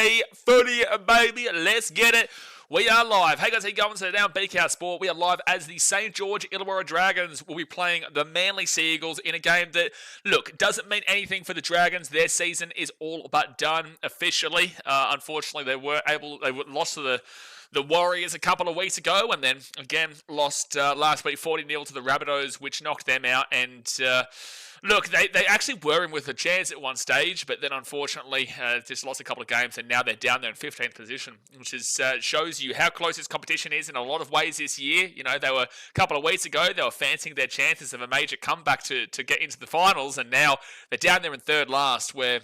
Monday footy, baby. Let's get it. We are live. Hey guys, how you going? So down BKR Sport, we are live as the St. George Illawarra Dragons will be playing the Manly Sea Eagles in a game that, look, doesn't mean anything for the Dragons. Their season is all but done officially. Unfortunately, they lost to the Warriors a couple of weeks ago, and then again lost last week 40-0 to the Rabbitohs, which knocked them out. And look, they actually were in with a chance at one stage, but then unfortunately just lost a couple of games, and now they're down there in 15th position, which is shows you how close this competition is in a lot of ways this year. You know, they were a couple of weeks ago, they were fancying their chances of a major comeback to get into the finals, and now they're down there in third last, where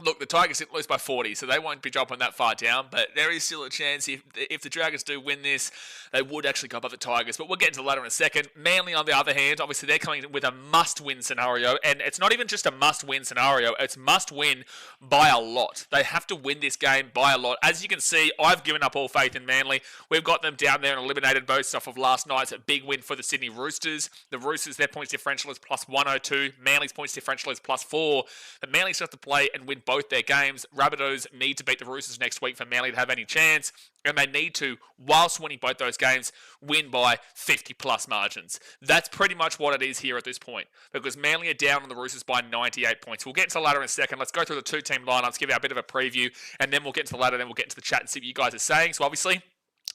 look, the Tigers didn't lose by 40, so they won't be dropping that far down, but there is still a chance if the Dragons do win this, they would actually go above the Tigers, but we'll get into the ladder in a second. Manly, on the other hand, obviously they're coming with a must-win scenario, and it's not even just a must-win scenario, it's must-win by a lot. They have to win this game by a lot. As you can see, I've given up all faith in Manly. We've got them down there and eliminated both off of last night's big win for the Sydney Roosters. The Roosters, their points differential is plus 102, Manly's points differential is plus 4, but Manly still have to play and win both their games. Rabbitohs need to beat the Roosters next week for Manly to have any chance, and they need to, whilst winning both those games, win by 50-plus margins. That's pretty much what it is here at this point, because Manly are down on the Roosters by 98 points. We'll get into the ladder in a second. Let's go through the two-team lineups, give you a bit of a preview, and then we'll get into the ladder, then we'll get into the chat and see what you guys are saying. So obviously,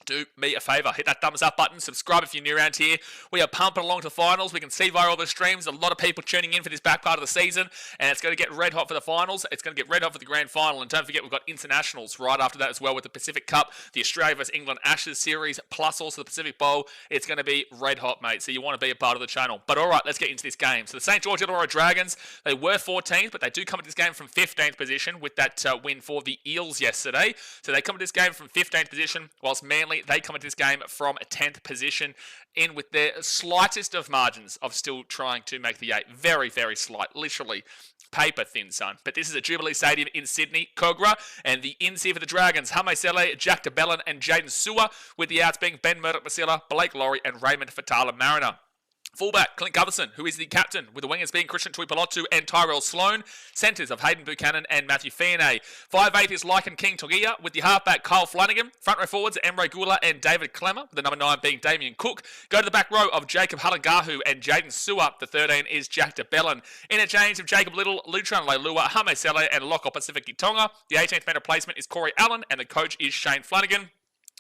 do me a favour, hit that thumbs up button, subscribe if you're new around here. We are pumping along to the finals. We can see via all the streams, a lot of people tuning in for this back part of the season, and it's going to get red hot for the finals. It's going to get red hot for the grand final, and don't forget we've got internationals right after that as well with the Pacific Cup, the Australia vs England Ashes series, plus also the Pacific Bowl. It's going to be red hot, mate, so you want to be a part of the channel. But all right, let's get into this game. So the St. George Illawarra Dragons, they were 14th, but they do come into this game from 15th position with that win for the Eels yesterday. So they come into this game from 15th position, whilst Manly, they come into this game from 10th position, in with their slightest of margins of still trying to make the 8. Very, very slight. Literally paper thin, son. But this is at Jubilee Stadium in Sydney, Kogarah, and the ins here for the Dragons: Hame Sele, Jack DeBellin, and Jaden Sewer, with the outs being Ben Murdoch-Masila, Blake Laurie, and Raymond Fatala-Mariner. Fullback, Clint Gutherson, who is the captain, with the wingers being Christian Tuipulotu and Tyrell Sloan. Centres of Hayden Buchanan and Matthew Fianay. 5'8" is Lycan King Togia, with the halfback Kyle Flanagan. Front row forwards, Emre Gula and David Clemmer, with the number 9 being Damien Cook. Go to the back row of Jacob Halangahu and Jaden Sewer. The 13 is Jack DeBellin. Interchange of Jacob Little, Lutran Leilua, Hame Sele, and Loko Pacific Tonga. The 18th man replacement is Corey Allen, and the coach is Shane Flanagan.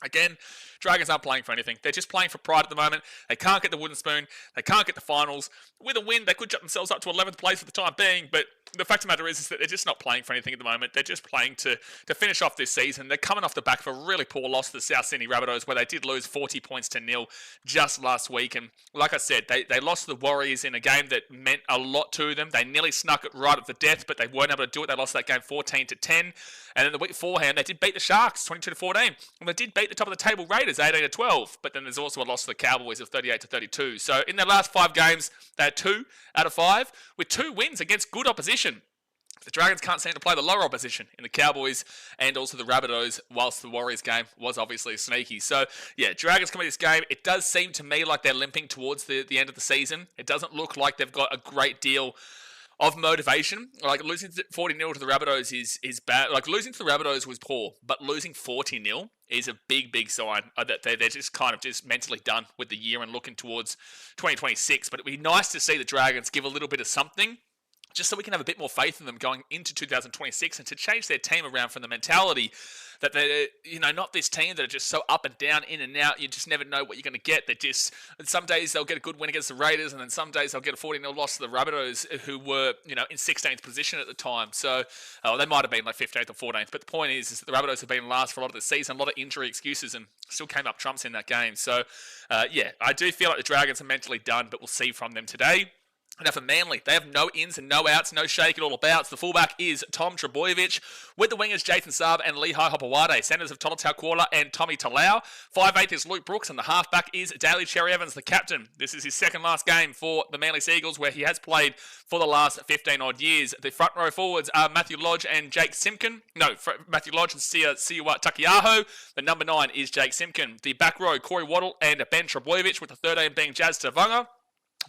Again, Dragons aren't playing for anything. They're just playing for pride at the moment. They can't get the wooden spoon. They can't get the finals. With a win, they could jump themselves up to 11th place for the time being, but the fact of the matter is that they're just not playing for anything at the moment. They're just playing to finish off this season. They're coming off the back of a really poor loss to the South Sydney Rabbitohs, where they did lose 40 points to 0 just last week. And like I said, they lost to the Warriors in a game that meant a lot to them. They nearly snuck it right at the death, but they weren't able to do it. They lost that game 14-10. And then the week beforehand, they did beat the Sharks 22-14. And they did beat the top of the table Raiders 18-12. But then there's also a loss to the Cowboys of 38-32. So in their last 5 games, they had 2 out of 5 with 2 wins against good opposition. The Dragons can't seem to play the lower opposition in the Cowboys and also the Rabbitohs, whilst the Warriors game was obviously sneaky. So, yeah, Dragons come in this game. It does seem to me like they're limping towards the end of the season. It doesn't look like they've got a great deal of motivation. Like, losing 40-0 to the Rabbitohs is bad. Like, losing to the Rabbitohs was poor, but losing 40-0 is a big sign that they're just kind of just mentally done with the year and looking towards 2026. But it'd be nice to see the Dragons give a little bit of something, just so we can have a bit more faith in them going into 2026, and to change their team around from the mentality that they're, not this team that are just so up and down, in and out. You just never know what you're going to get. Some days they'll get a good win against the Raiders, and then some days they'll get a 40-0 loss to the Rabbitohs, who were, in 16th position at the time. So they might have been like 15th or 14th. But the point is that the Rabbitohs have been last for a lot of the season, a lot of injury excuses, and still came up trumps in that game. So, I do feel like the Dragons are mentally done, but we'll see from them today. Now for Manly, they have no ins and no outs, no shake it all about. The fullback is Tom Trebojevic, with the wingers Jason Saab and Lehigh Hopewade. Centres of Tola Taukola and Tommy Talau. 5'8" is Luke Brooks, and the halfback is Daly Cherry Evans, the captain. This is his second last game for the Manly Sea Eagles, where he has played for the last 15-odd years. The front row forwards are Matthew Lodge and Jake Simpkin. Matthew Lodge and Siua Takiaho. The number 9 is Jake Simpkin. The back row, Corey Waddle and Ben Trebojevic, with the 13 being Jazz Tavanga.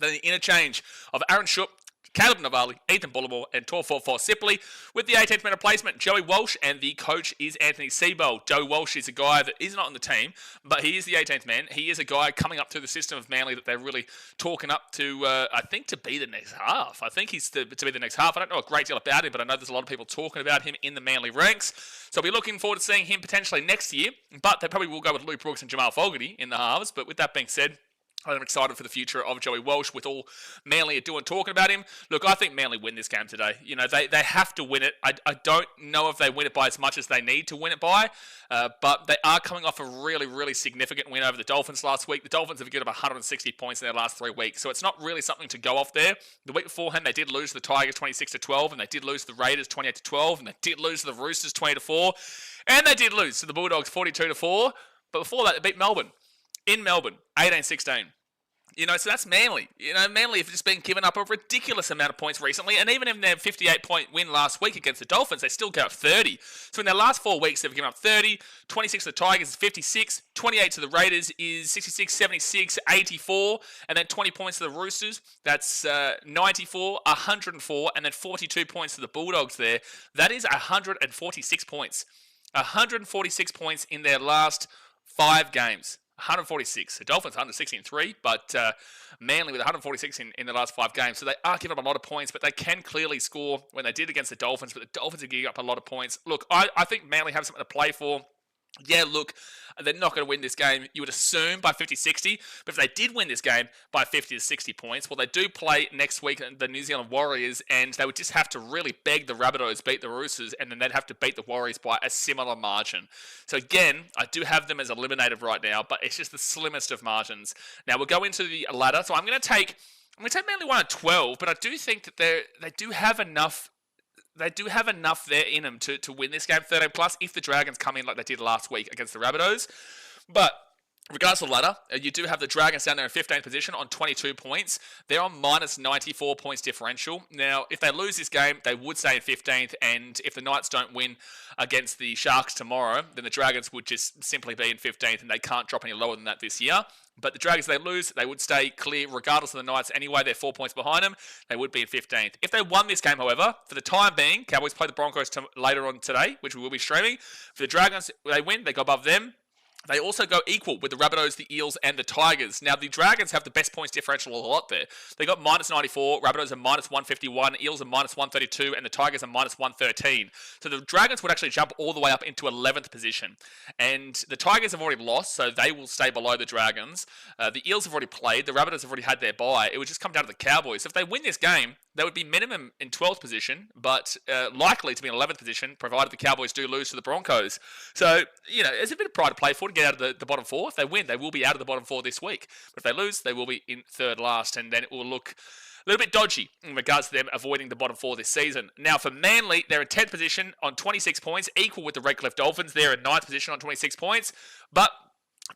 Then the interchange of Aaron Shook, Caleb Navali, Ethan Bullimore, and Torfor Sipley. With the 18th minute placement, Joey Walsh, and the coach is Anthony Seibold. Joey Walsh is a guy that is not on the team, but he is the 18th man. He is a guy coming up through the system of Manly that they're really talking up to, I think, to be the next half. I think he's to be the next half. I don't know a great deal about him, but I know there's a lot of people talking about him in the Manly ranks. So I'll be looking forward to seeing him potentially next year, but they probably will go with Luke Brooks and Jamal Fogarty in the halves. But with that being said, I'm excited for the future of Joey Walsh with all Manly are doing talking about him. Look, I think Manly win this game today. You know, they have to win it. I don't know if they win it by as much as they need to win it by, but they are coming off a really, really significant win over the Dolphins last week. The Dolphins have given up 160 points in their last 3 weeks, so it's not really something to go off there. The week beforehand, they did lose to the Tigers 26-12, and they did lose to the Raiders 28-12, and they did lose to the Roosters 20-4, and they did lose to the Bulldogs 42-4. But before that, they beat Melbourne. In Melbourne, 18-16. You know, so that's Manly. You know, Manly have just been giving up a ridiculous amount of points recently, and even in their 58-point win last week against the Dolphins, they still gave up 30. So in their last 4 weeks, they've given up 30, 26 to the Tigers is 56, 28 to the Raiders is 66, 76, 84, and then 20 points to the Roosters. That's 94, 104, and then 42 points to the Bulldogs there. That is 146 points. 146 points in their last 5 games. 146. The Dolphins 163, but Manly with 146 in the last 5 games. So they are giving up a lot of points, but they can clearly score when they did against the Dolphins. But the Dolphins are giving up a lot of points. Look, I think Manly have something to play for. Yeah, look, they're not going to win this game, you would assume, by 50-60. But if they did win this game by 50 to 60 points, well, they do play next week the New Zealand Warriors, and they would just have to really beg the Rabbitohs beat the Roosters, and then they'd have to beat the Warriors by a similar margin. So again, I do have them as eliminated right now, but it's just the slimmest of margins. Now, we'll go into the ladder. So I'm going to take Manly 1 at 12, but I do think that they do have enough. They do have enough there in them to win this game 13 plus if the Dragons come in like they did last week against the Rabbitohs. But regardless of the ladder, you do have the Dragons down there in 15th position on 22 points. They're on minus 94 points differential. Now, if they lose this game, they would stay in 15th, and if the Knights don't win against the Sharks tomorrow, then the Dragons would just simply be in 15th, and they can't drop any lower than that this year. But the Dragons, if they lose, they would stay clear regardless of the Knights anyway. They're 4 points behind them. They would be in 15th. If they won this game, however, for the time being, Cowboys play the Broncos later on today, which we will be streaming. For the Dragons, they win, they go above them. They also go equal with the Rabbitohs, the Eels, and the Tigers. Now, the Dragons have the best points differential of a lot there. They got minus 94, Rabbitohs are minus 151, Eels are minus 132, and the Tigers are minus 113. So the Dragons would actually jump all the way up into 11th position. And the Tigers have already lost, so they will stay below the Dragons. The Eels have already played. The Rabbitohs have already had their bye. It would just come down to the Cowboys. So if they win this game, they would be minimum in 12th position, but likely to be in 11th position, provided the Cowboys do lose to the Broncos. So, you know, there's a bit of pride to play for to get out of the bottom 4. If they win, they will be out of the bottom 4 this week. But if they lose, they will be in 3rd last, and then it will look a little bit dodgy in regards to them avoiding the bottom 4 this season. Now, for Manly, they're in 10th position on 26 points, equal with the Redcliffe Dolphins. They're in 9th position on 26 points, but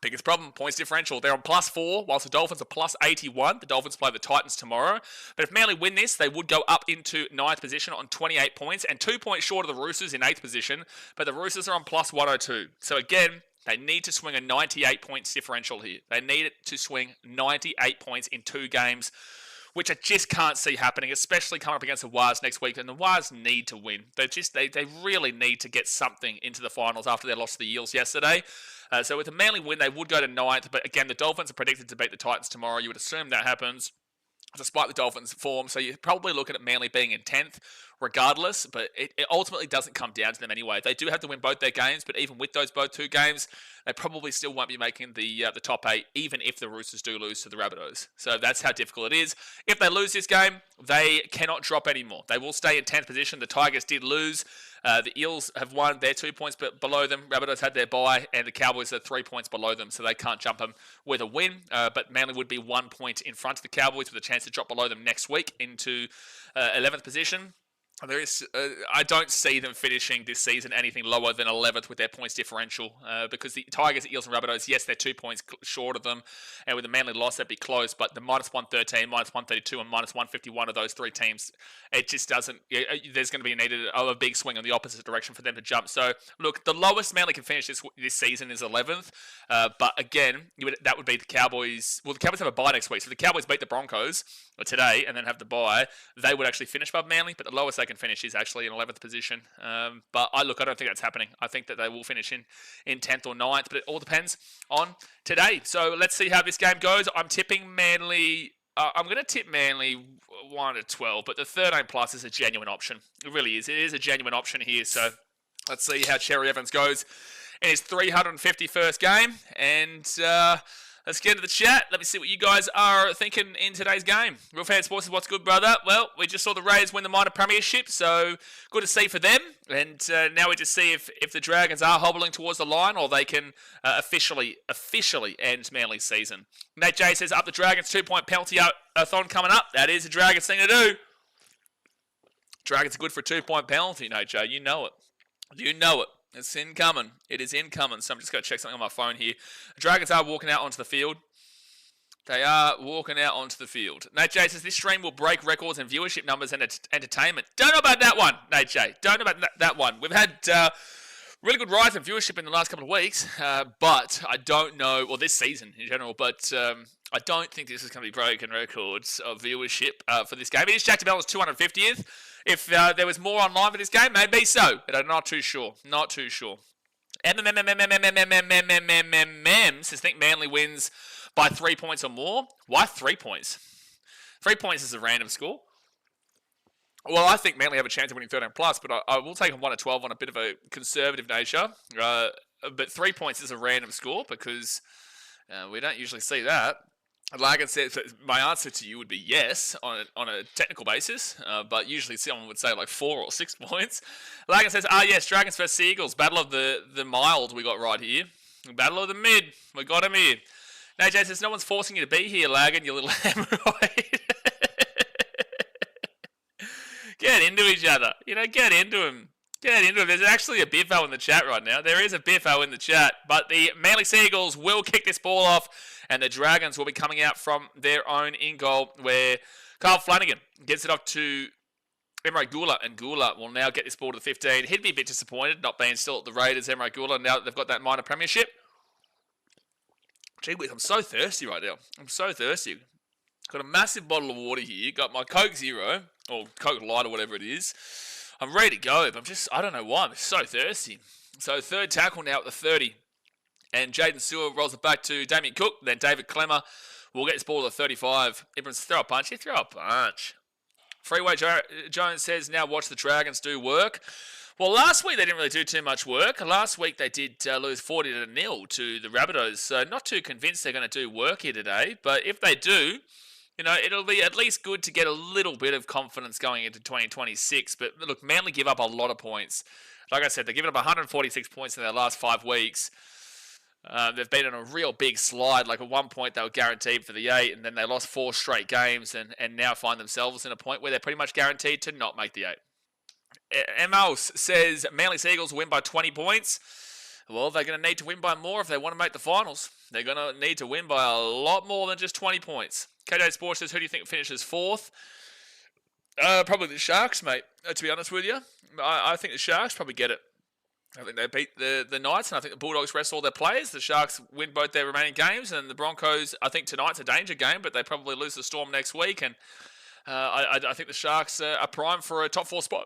biggest problem, points differential. They're on plus 4, whilst the Dolphins are plus 81. The Dolphins play the Titans tomorrow. But if Manly win this, they would go up into 9th position on 28 points and 2 points short of the Roosters in 8th position. But the Roosters are on plus 102. So again, they need to swing a 98 points differential here. They need it to swing 98 points in 2 games, which I just can't see happening, especially coming up against the Wars next week. And the Wars need to win. They really need to get something into the finals after their loss to the Eels yesterday. So with a Manly win, they would go to 9th. But again, the Dolphins are predicted to beat the Titans tomorrow. You would assume that happens, despite the Dolphins' form. So you're probably looking at Manly being in 10th regardless, but it ultimately doesn't come down to them anyway. They do have to win both their games, but even with those both 2 games, they probably still won't be making the top 8, even if the Roosters do lose to the Rabbitohs. So that's how difficult it is. If they lose this game, they cannot drop anymore. They will stay in 10th position. The Tigers did lose. The Eels have won. They're 2 points below them. Rabbitohs had their bye, and the Cowboys are 3 points below them, so they can't jump them with a win. But Manly would be 1 point in front of the Cowboys with a chance to drop below them next week into 11th position. There is, I don't see them finishing this season anything lower than 11th with their points differential because the Tigers, Eels and Rabbitohs, yes, they're 2 points short of them, and with the Manly loss, that'd be close, but the minus 113, minus 132, and minus 151 of those three teams, it just doesn't, there's going to be a big swing in the opposite direction for them to jump. So, look, the lowest Manly can finish this season is 11th, but again, that would be the Cowboys. Well, the Cowboys have a bye next week, so the Cowboys beat the Broncos today and then have the bye, they would actually finish above Manly, but the lowest they can finish is actually in 11th position. But I don't think that's happening. I think that they will finish in 10th or 9th, but it all depends on today. So let's see how this game goes. I'm tipping Manly. I'm going to tip Manly 1-12, but the 13 plus is a genuine option. It really is. It is a genuine option here. So let's see how Cherry Evans goes in his 351st game. And let's get into the chat. Let me see what you guys are thinking in today's game. Real Fan Sports is what's good, brother. Well, we just saw the Raiders win the minor premiership, so good to see for them. And now we just see if the Dragons are hobbling towards the line or they can officially end Manly's season. Nate J says, up the Dragons, 2-point penalty-a-thon coming up. That is a Dragons thing to do. Dragons are good for a 2-point penalty, Nate J. You know it. You know it. It's incoming. It is incoming. So I'm just going to check something on my phone here. The Dragons are walking out onto the field. They are walking out onto the field. Nate J says, this stream will break records in viewership numbers and entertainment. Don't know about that one, Nate J. Don't know about that one. We've had really good rise in viewership in the last couple of weeks, but I don't know, well, this season in general, but I don't think this is going to be breaking records of viewership for this game. It is Jack DeBell's 250th. If there was more online for this game, maybe so, but I'm not too sure. Not too sure. Says, think Manly wins by 3 points or more. Why 3 points? 3 points is a random score. Well, I think Manly have a chance of winning 13 plus, but I will take them 1-12 on a bit of a conservative nature. But 3 points is a random score because we don't usually see that. Like I said, my answer to you would be yes on a technical basis, but usually someone would say like 4 or 6 points. Lagan says, yes, Dragons vs Seagulls. Battle of the mild we got right here. Battle of the mid. We got him here. NJ says, no one's forcing you to be here, Lagan, you little hemorrhoid. Get into each other. Get into him. Get into it. There's actually a biffo in the chat right now. There is a biffo in the chat, but the Manly Seagulls will kick this ball off, and the Dragons will be coming out from their own in goal, where Carl Flanagan gets it off to Emre Gula, and Gula will now get this ball to the 15. He'd be a bit disappointed not being still at the Raiders, Emre Gula, now that they've got that minor premiership. Gee whiz, I'm so thirsty right now. I'm so thirsty. Got a massive bottle of water here. Got my Coke Zero, or Coke Light, or whatever it is. I'm ready to go, but I don't know why, I'm so thirsty. So third tackle now at the 30. And Jaden Sewell rolls it back to Damien Cook. Then David Clemmer will get this ball to the 35. Ibrahim's throw a punch. Throw a punch. Freeway Jones says, now watch the Dragons do work. Well, last week they didn't really do too much work. Last week they did lose 40-0 to the Rabbitohs. So not too convinced they're going to do work here today. But if they do, it'll be at least good to get a little bit of confidence going into 2026. But look, Manly give up a lot of points. Like I said, they're giving up 146 points in their last 5 weeks. They've been on a real big slide. Like at one point they were guaranteed for the 8, and then they lost 4 straight games, and now find themselves in a point where they're pretty much guaranteed to not make the 8. Emos says Manly Seagulls win by 20 points. Well, they're going to need to win by more if they want to make the finals. They're going to need to win by a lot more than just 20 points. KJ Sports says, who do you think finishes 4th? Probably the Sharks, mate, to be honest with you. I think the Sharks probably get it. I think they beat the Knights, and I think the Bulldogs rest all their players. The Sharks win both their remaining games, and the Broncos, I think tonight's a danger game, but they probably lose the Storm next week. And I think the Sharks are primed for a top 4 spot.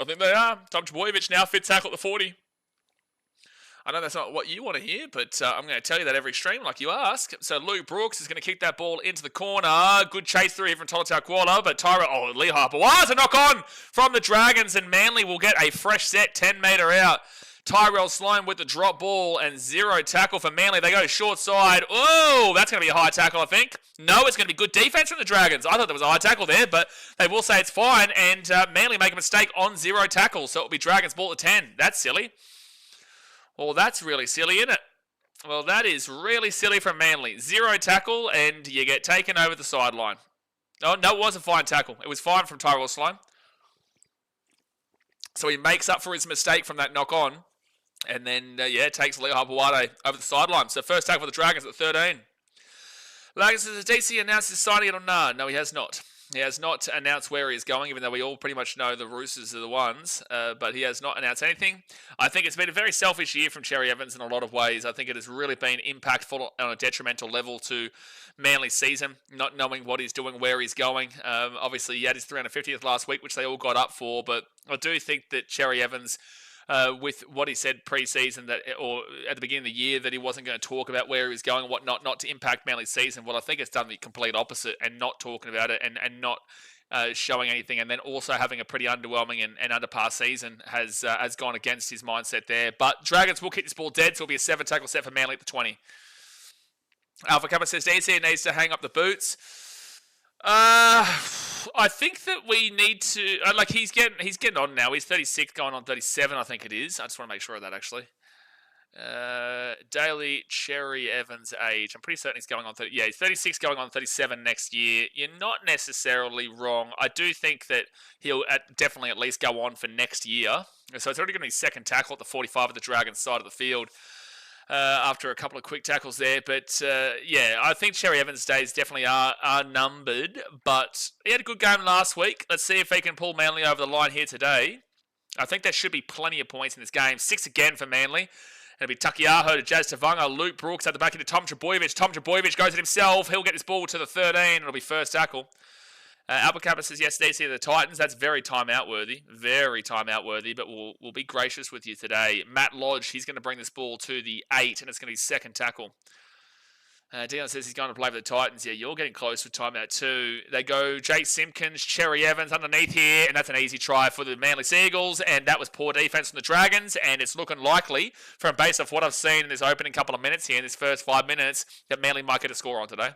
I think they are. Tom Trbojevic now fit tackle at the 40. I know that's not what you want to hear, but I'm going to tell you that every stream like you ask. So Lou Brooks is going to kick that ball into the corner. Good chase through here from Tolotau Kuala, but Lee Harper. Wow, it's a knock on from the Dragons, and Manly will get a fresh set 10 metre out. Tyrell Sloan with the drop ball and 0 tackle for Manly. They go short side. Oh, that's going to be a high tackle, I think. No, it's going to be good defense from the Dragons. I thought there was a high tackle there, but they will say it's fine, and Manly make a mistake on 0 tackle, so it'll be Dragons ball to 10. That's silly. Well, that's really silly, isn't it? Well, that is really silly from Manly. 0 tackle, and you get taken over the sideline. Oh, no, it was a fine tackle. It was fine from Tyrell Sloan. So he makes up for his mistake from that knock on. And then, takes Leo Hapawade over the sideline. So first tackle for the Dragons at 13. Lagans, has DC announced his signing it or not? No, he has not. He has not announced where he's going, even though we all pretty much know the Roosters are the ones. But he has not announced anything. I think it's been a very selfish year from Cherry Evans in a lot of ways. I think it has really been impactful on a detrimental level to Manly's season, not knowing what he's doing, where he's going. Obviously, he had his 350th last week, which they all got up for. But I do think that Cherry Evans, with what he said pre-season or at the beginning of the year, that he wasn't going to talk about where he was going and whatnot, not to impact Manly's season. Well, I think it's done the complete opposite and not talking about it and not showing anything. And then also having a pretty underwhelming and under-par season has gone against his mindset there. But Dragons will kick this ball dead, so it'll be a 7-tackle set for Manly at the 20. Alpha Kappa says DC needs to hang up the boots. I think that we need to he's getting on now. He's 36, going on 37. I think it is. I just want to make sure of that actually. Daily Cherry Evans age. I'm pretty certain he's going on 30. Yeah, he's 36, going on 37 next year. You're not necessarily wrong. I do think that he'll definitely at least go on for next year. So it's already going to be second tackle at the 45 of the Dragons side of the field. After a couple of quick tackles there. But, I think Cherry Evans' days definitely are numbered. But he had a good game last week. Let's see if he can pull Manly over the line here today. I think there should be plenty of points in this game. 6 again for Manly. It'll be Takiaho to Jazz Tavanga. Luke Brooks at the back into Tom Trbojevic. Tom Trbojevic goes at himself. He'll get this ball to the 13. It'll be first tackle. Albert Kappa says, yes, DC the Titans. That's very timeout worthy. Very timeout worthy, but we'll be gracious with you today. Matt Lodge, he's going to bring this ball to the 8, and it's going to be second tackle. Dion says he's going to play for the Titans. Yeah, you're getting close with timeout too. They go Jake Simpkins, Cherry Evans underneath here, and that's an easy try for the Manly Seagulls, and that was poor defense from the Dragons, and it's looking likely, from based off what I've seen in this opening couple of minutes here, in this first 5 minutes, that Manly might get a score on today.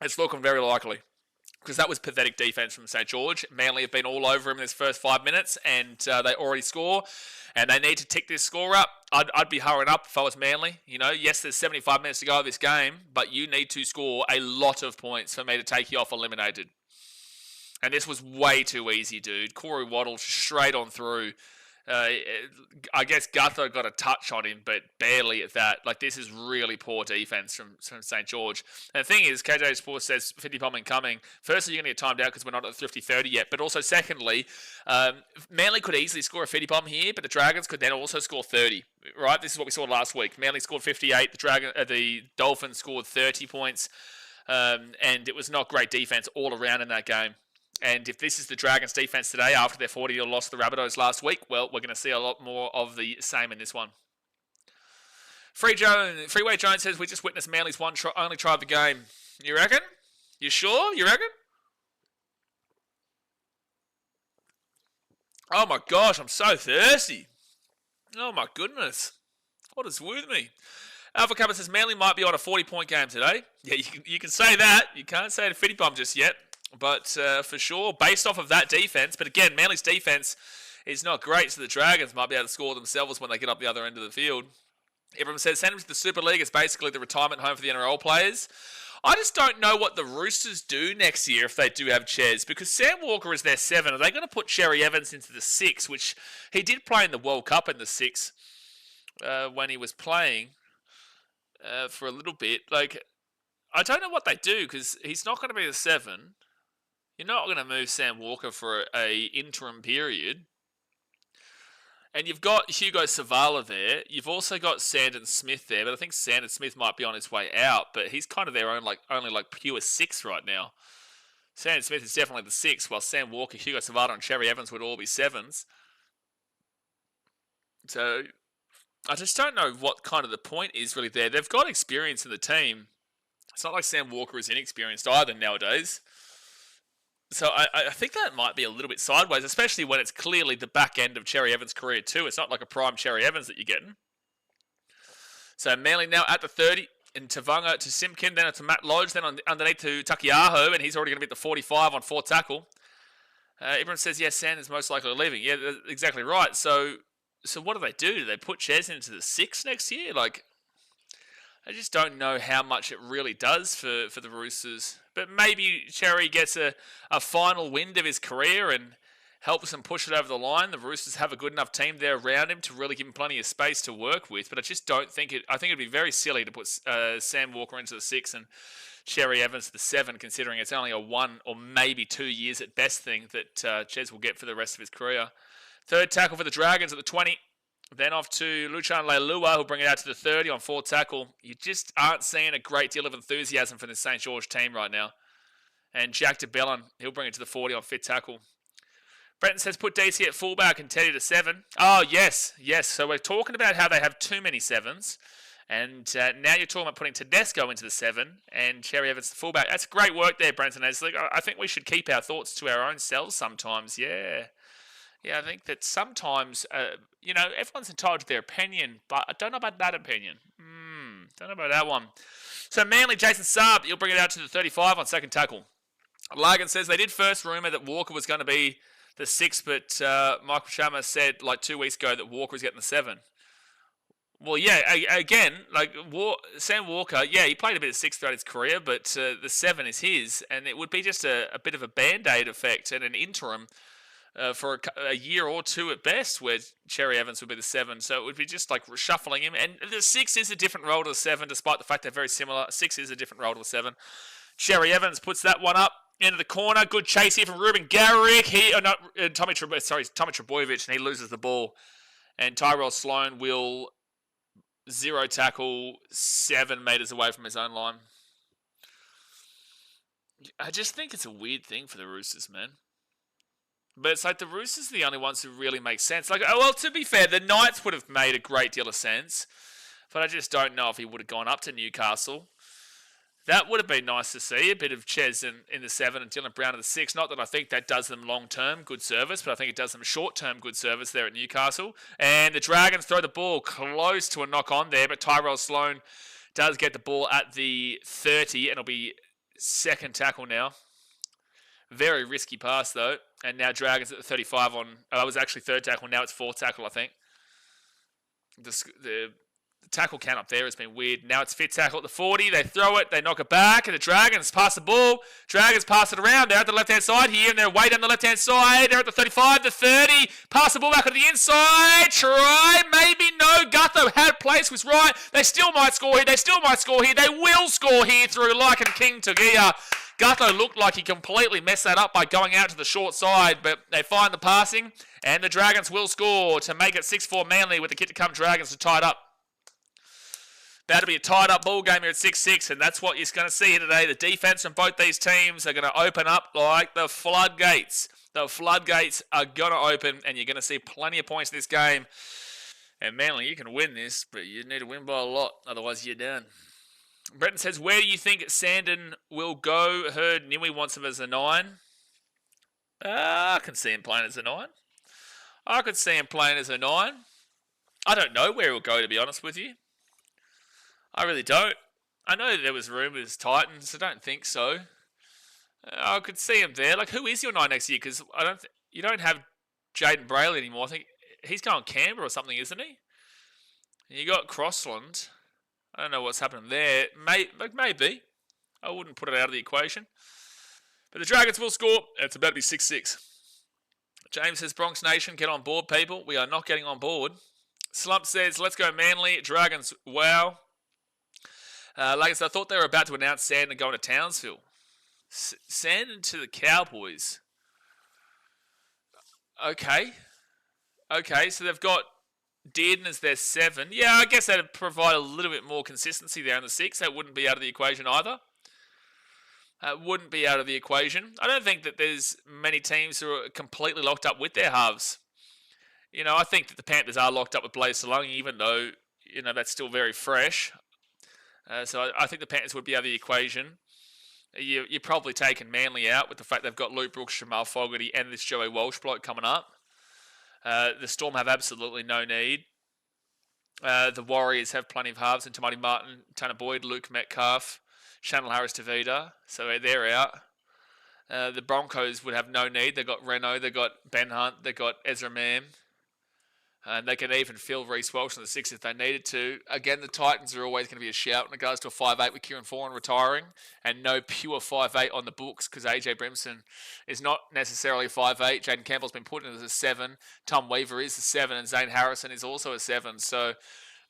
It's looking very likely, because that was pathetic defense from St. George. Manly have been all over him in this first 5 minutes, and they already score, and they need to tick this score up. I'd be hurrying up if I was Manly. Yes, there's 75 minutes to go of this game, but you need to score a lot of points for me to take you off eliminated. And this was way too easy, dude. Corey Waddle straight on through. I guess Gutho got a touch on him, but barely at that. This is really poor defense from St. George. And the thing is, KJ Sports says 50 bomb incoming. Firstly, you're going to get timed out because we're not at the 50-30 yet. But also, secondly, Manly could easily score a 50 bomb here, but the Dragons could then also score 30. Right? This is what we saw last week. Manly scored 58. The Dolphins scored 30 points. And it was not great defense all around in that game. And if this is the Dragons' defense today after their 40-0 loss to the Rabbitohs last week, well, we're going to see a lot more of the same in this one. Freeway Jones says, we just witnessed Manly's only try of the game. You reckon? You sure? You reckon? Oh my gosh, I'm so thirsty. Oh my goodness. What is with me? Alpha Kappa says, Manly might be on a 40-point game today. Yeah, you can say that. You can't say it a 50 bomb just yet. But for sure, based off of that defense, but again, Manly's defense is not great, so the Dragons might be able to score themselves when they get up the other end of the field. Everyone says, send them to the Super League. It's basically the retirement home for the NRL players. I just don't know what the Roosters do next year if they do have Ches, because Sam Walker is their 7. Are they going to put Cherry Evans into the 6, which he did play in the World Cup in the 6 when he was playing for a little bit. I don't know what they do, because he's not going to be the 7. You're not going to move Sam Walker for a interim period. And you've got Hugo Savala there. You've also got Sandon Smith there, but I think Sandon Smith might be on his way out, but he's kind of their own, only pure 6 right now. Sandon Smith is definitely the 6, while Sam Walker, Hugo Savala, and Cherry Evans would all be 7s. So I just don't know what kind of the point is really there. They've got experience in the team. It's not like Sam Walker is inexperienced either nowadays. So I think that might be a little bit sideways, especially when it's clearly the back end of Cherry Evans' career too. It's not like a prime Cherry Evans that you're getting. So Manly now at the 30, and Tavanga to Simpkin, then to Matt Lodge, then underneath to Takiaho, and he's already going to be at the 45 on 4th tackle. Everyone says, yes, Sanders most likely leaving. Yeah, that's exactly right. So what do? Do they put Ches into the 6 next year? I just don't know how much it really does for the Roosters. But maybe Cherry gets a final wind of his career and helps them push it over the line. The Roosters have a good enough team there around him to really give him plenty of space to work with. But I just don't think it. I think it'd be very silly to put Sam Walker into the 6 and Cherry Evans to the 7, considering it's only a 1 or maybe 2 years at best thing that Ches will get for the rest of his career. Third tackle for the Dragons at the 20. Then off to Luchan Leilua, who'll bring it out to the 30 on fourth tackle. You just aren't seeing a great deal of enthusiasm for the St. George team right now. And Jack DeBellin, he'll bring it to the 40 on fifth tackle. Brenton says put DC at fullback and Teddy to 7. Oh, yes. So we're talking about how they have too many 7s. And now you're talking about putting Tedesco into the 7 and Cherry Evans the fullback. That's great work there, Brenton. I think we should keep our thoughts to our own selves sometimes, yeah. Yeah, I think that sometimes, everyone's entitled to their opinion, but I don't know about that opinion. Don't know about that one. So Manly, Jason Saab, he'll bring it out to the 35 on second tackle. Largan says they did first rumour that Walker was going to be the 6, but Michael Sharma said like 2 weeks ago that Walker was getting the 7. Well, yeah, again, Sam Walker, yeah, he played a bit of 6 throughout his career, but the 7 is his, and it would be just a bit of a Band-Aid effect and an interim for a year or 2 at best, where Cherry Evans would be the 7. So it would be just like reshuffling him. And the 6 is a different role to the 7, despite the fact they're very similar. 6 is a different role to the 7. Cherry Evans puts that one up into the corner. Good chase here from Ruben Garrick. Tommy Trebojevic, and he loses the ball. And Tyrell Sloan will 0 tackle 7 metres away from his own line. I just think it's a weird thing for the Roosters, man. But it's like the Roosters are the only ones who really make sense. To be fair, the Knights would have made a great deal of sense. But I just don't know if he would have gone up to Newcastle. That would have been nice to see. A bit of Ches in the 7 and Dylan Brown in the 6. Not that I think that does them long-term good service, but I think it does them short-term good service there at Newcastle. And the Dragons throw the ball close to a knock-on there, but Tyrell Sloan does get the ball at the 30, and it'll be second tackle now. Very risky pass, though. And now Dragons at the 35 on... it was actually third tackle. Now it's fourth tackle, I think. The tackle count up there has been weird. Now it's fifth tackle at the 40. They throw it. They knock it back. And the Dragons pass the ball. Dragons pass it around. They're at the left-hand side here. And they're way down the left-hand side. They're at the 35, the 30. Pass the ball back on the inside. Try. Maybe no. Gutho had place. Was right. They still might score here. They will score here through Lycan King Tagia. Gutho looked like he completely messed that up by going out to the short side, but they find the passing, and the Dragons will score to make it 6-4 Manly with the kit to come Dragons to tie it up. That'll be a tied-up ball game here at 6-6, and that's what you're going to see here today. The defense from both these teams are going to open up like the floodgates. The floodgates are going to open, and you're going to see plenty of points in this game. And Manly, you can win this, but you need to win by a lot, otherwise you're done. Brenton says, where do you think Sandon will go? Heard Niwi wants him as a 9. I can see him playing as a 9. I don't know where he'll go, to be honest with you. I really don't. I know there was rumours Titans. I don't think so. I could see him there. Who is your 9 next year? Because you don't have Jaden Brayley anymore. I think he's going Canberra or something, isn't he? And you got Crossland. I don't know what's happening there. Maybe. I wouldn't put it out of the equation. But the Dragons will score. It's about to be 6-6. James says, Bronx Nation, get on board, people. We are not getting on board. Slump says, let's go Manly. Dragons, wow. I thought they were about to announce Sandon going to Townsville. Sandon to the Cowboys. Okay, so they've got Dearden as their 7. Yeah, I guess that'd provide a little bit more consistency there in the 6. That wouldn't be out of the equation either. I don't think that there's many teams who are completely locked up with their halves. I think that the Panthers are locked up with Blaze Salongi, even though, that's still very fresh. So I think the Panthers would be out of the equation. You're probably taking Manly out with the fact they've got Luke Brooks, Jamal Fogarty, and this Joey Walsh bloke coming up. The Storm have absolutely no need. The Warriors have plenty of halves, and Tamati Martin, Tanner Boyd, Luke Metcalf, Chanel Harris-Tavita, so they're out. The Broncos would have no need. They've got Reno, they've got Ben Hunt, they've got Ezra Mam. And they can even fill Reece Welsh on the 6 if they needed to. Again, the Titans are always going to be a shout in regards to a 5'8" with Kieran Foran retiring, and no pure 5'8" on the books because AJ Brimson is not necessarily 5'8". Jaden Campbell's been put in as a 7. Tom Weaver is a 7, and Zane Harrison is also a 7. So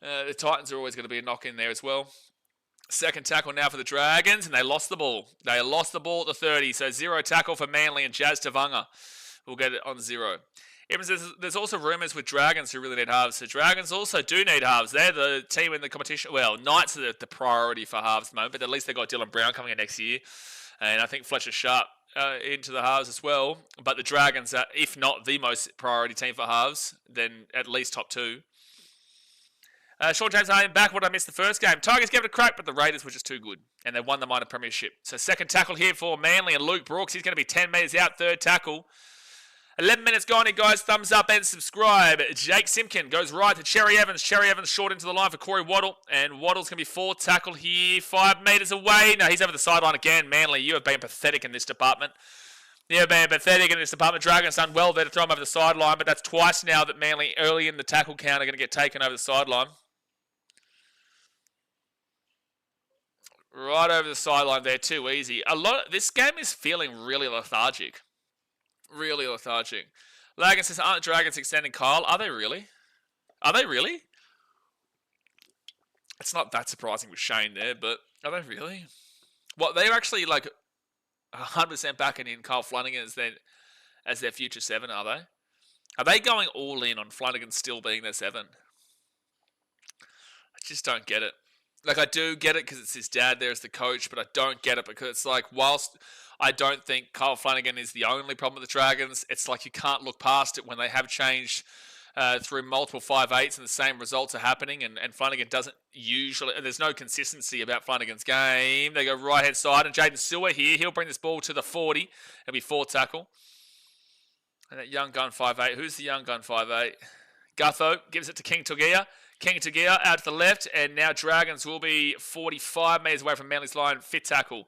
the Titans are always going to be a knock in there as well. Second tackle now for the Dragons, and they lost the ball. They lost the ball at the 30, so 0 tackle for Manly, and Jazz Tavanga will get it on 0. There's also rumours with Dragons who really need halves. So Dragons also do need halves. They're the team in the competition. Well, Knights are the priority for halves at the moment, but at least they've got Dylan Brown coming in next year. And I think Fletcher Sharp into the halves as well. But the Dragons are, if not the most priority team for halves, then at least top 2. Sean James Harden back. What I missed the first game. Tigers gave it a crack, but the Raiders were just too good. And they won the minor premiership. So second tackle here for Manly and Luke Brooks. He's going to be 10 metres out, third tackle. 11 minutes gone here, guys. Thumbs up and subscribe. Jake Simpkin goes right to Cherry Evans. Cherry Evans short into the line for Corey Waddle. And Waddle's going to be fourth tackle here. 5 metres away. No, he's over the sideline again. Manly, you have been pathetic in this department. You have been pathetic in this department. Dragons done well there to throw him over the sideline. But that's twice now that Manly, early in the tackle count, are going to get taken over the sideline. Right over the sideline there. Too easy. This game is feeling really lethargic. Really lethargic. Lagan says, aren't the Dragons extending Kyle? Are they really? Are they really? It's not that surprising with Shane there, but are they really? What, they're actually like 100% backing in Kyle Flanagan as their future 7, are they? Are they going all in on Flanagan still being their 7? I just don't get it. Like, I do get it because it's his dad there as the coach, but I don't get it because it's like, whilst I don't think Kyle Flanagan is the only problem with the Dragons, it's like you can't look past it when they have changed through multiple 5'8s and the same results are happening, and Flanagan doesn't usually, there's no consistency about Flanagan's game. They go right-hand side, and Jaden Sewer here, he'll bring this ball to the 40. It'll be 4th tackle. And that young gun 5'8, who's the young gun 5'8? Gutho gives it to King Togia. King Togia out to the left, and now Dragons will be 45 metres away from Manly's line, 5th tackle.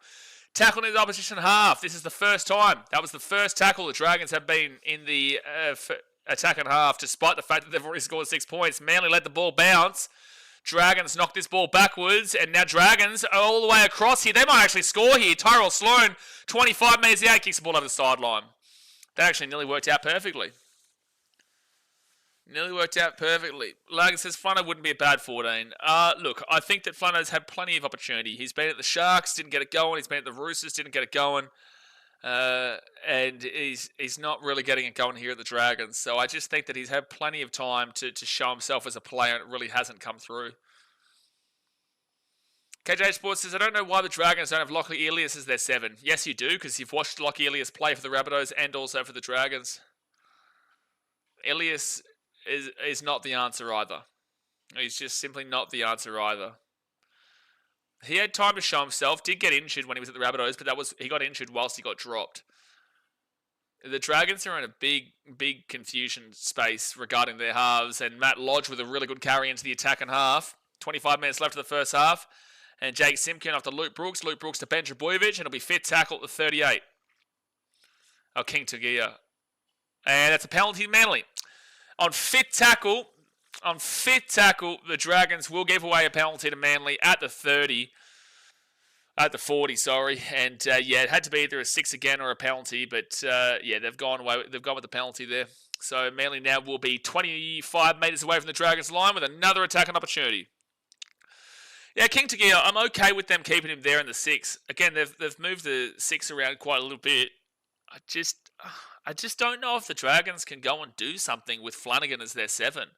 Tackle in the opposition half. This is the first time. That was the first tackle the Dragons have been in the attack and half, despite the fact that they've already scored 6 points. Manly let the ball bounce. Dragons knocked this ball backwards, and now Dragons are all the way across here. They might actually score here. Tyrell Sloan, 25 metres out, kicks the ball over the sideline. That actually nearly worked out perfectly. Nearly worked out perfectly. Lagan says Flano wouldn't be a bad 14. Look, I think that Flano's had plenty of opportunity. He's been at the Sharks, didn't get it going. He's been at the Roosters, didn't get it going. And he's not really getting it going here at the Dragons. So I just think that he's had plenty of time to show himself as a player, and it really hasn't come through. KJ Sports says, I don't know why the Dragons don't have Lockley Elias as their 7. Yes, you do, because you've watched Lockley Elias play for the Rabbitohs and also for the Dragons. Elias is not the answer either. He's just simply not the answer either. He had time to show himself, did get injured when he was at the Rabbitohs, but he got injured whilst he got dropped. The Dragons are in a big confusion space regarding their halves, and Matt Lodge with a really good carry into the attack and half. 25 minutes left of the first half, and Jake Simpkin after Luke Brooks. Luke Brooks to Ben Trbojevic, and it'll be 5th tackle at the 38. Oh, King Tagia. And that's a penalty to Manly. On 5th tackle, the Dragons will give away a penalty to Manly at the 30. At the 40, sorry. And, it had to be either a 6 again or a penalty. But, they've gone with the penalty there. So, Manly now will be 25 metres away from the Dragons line with another attacking opportunity. Yeah, King Tagia, I'm okay with them keeping him there in the 6. Again, they've moved the 6 around quite a little bit. I just don't know if the Dragons can go and do something with Flanagan as their 7.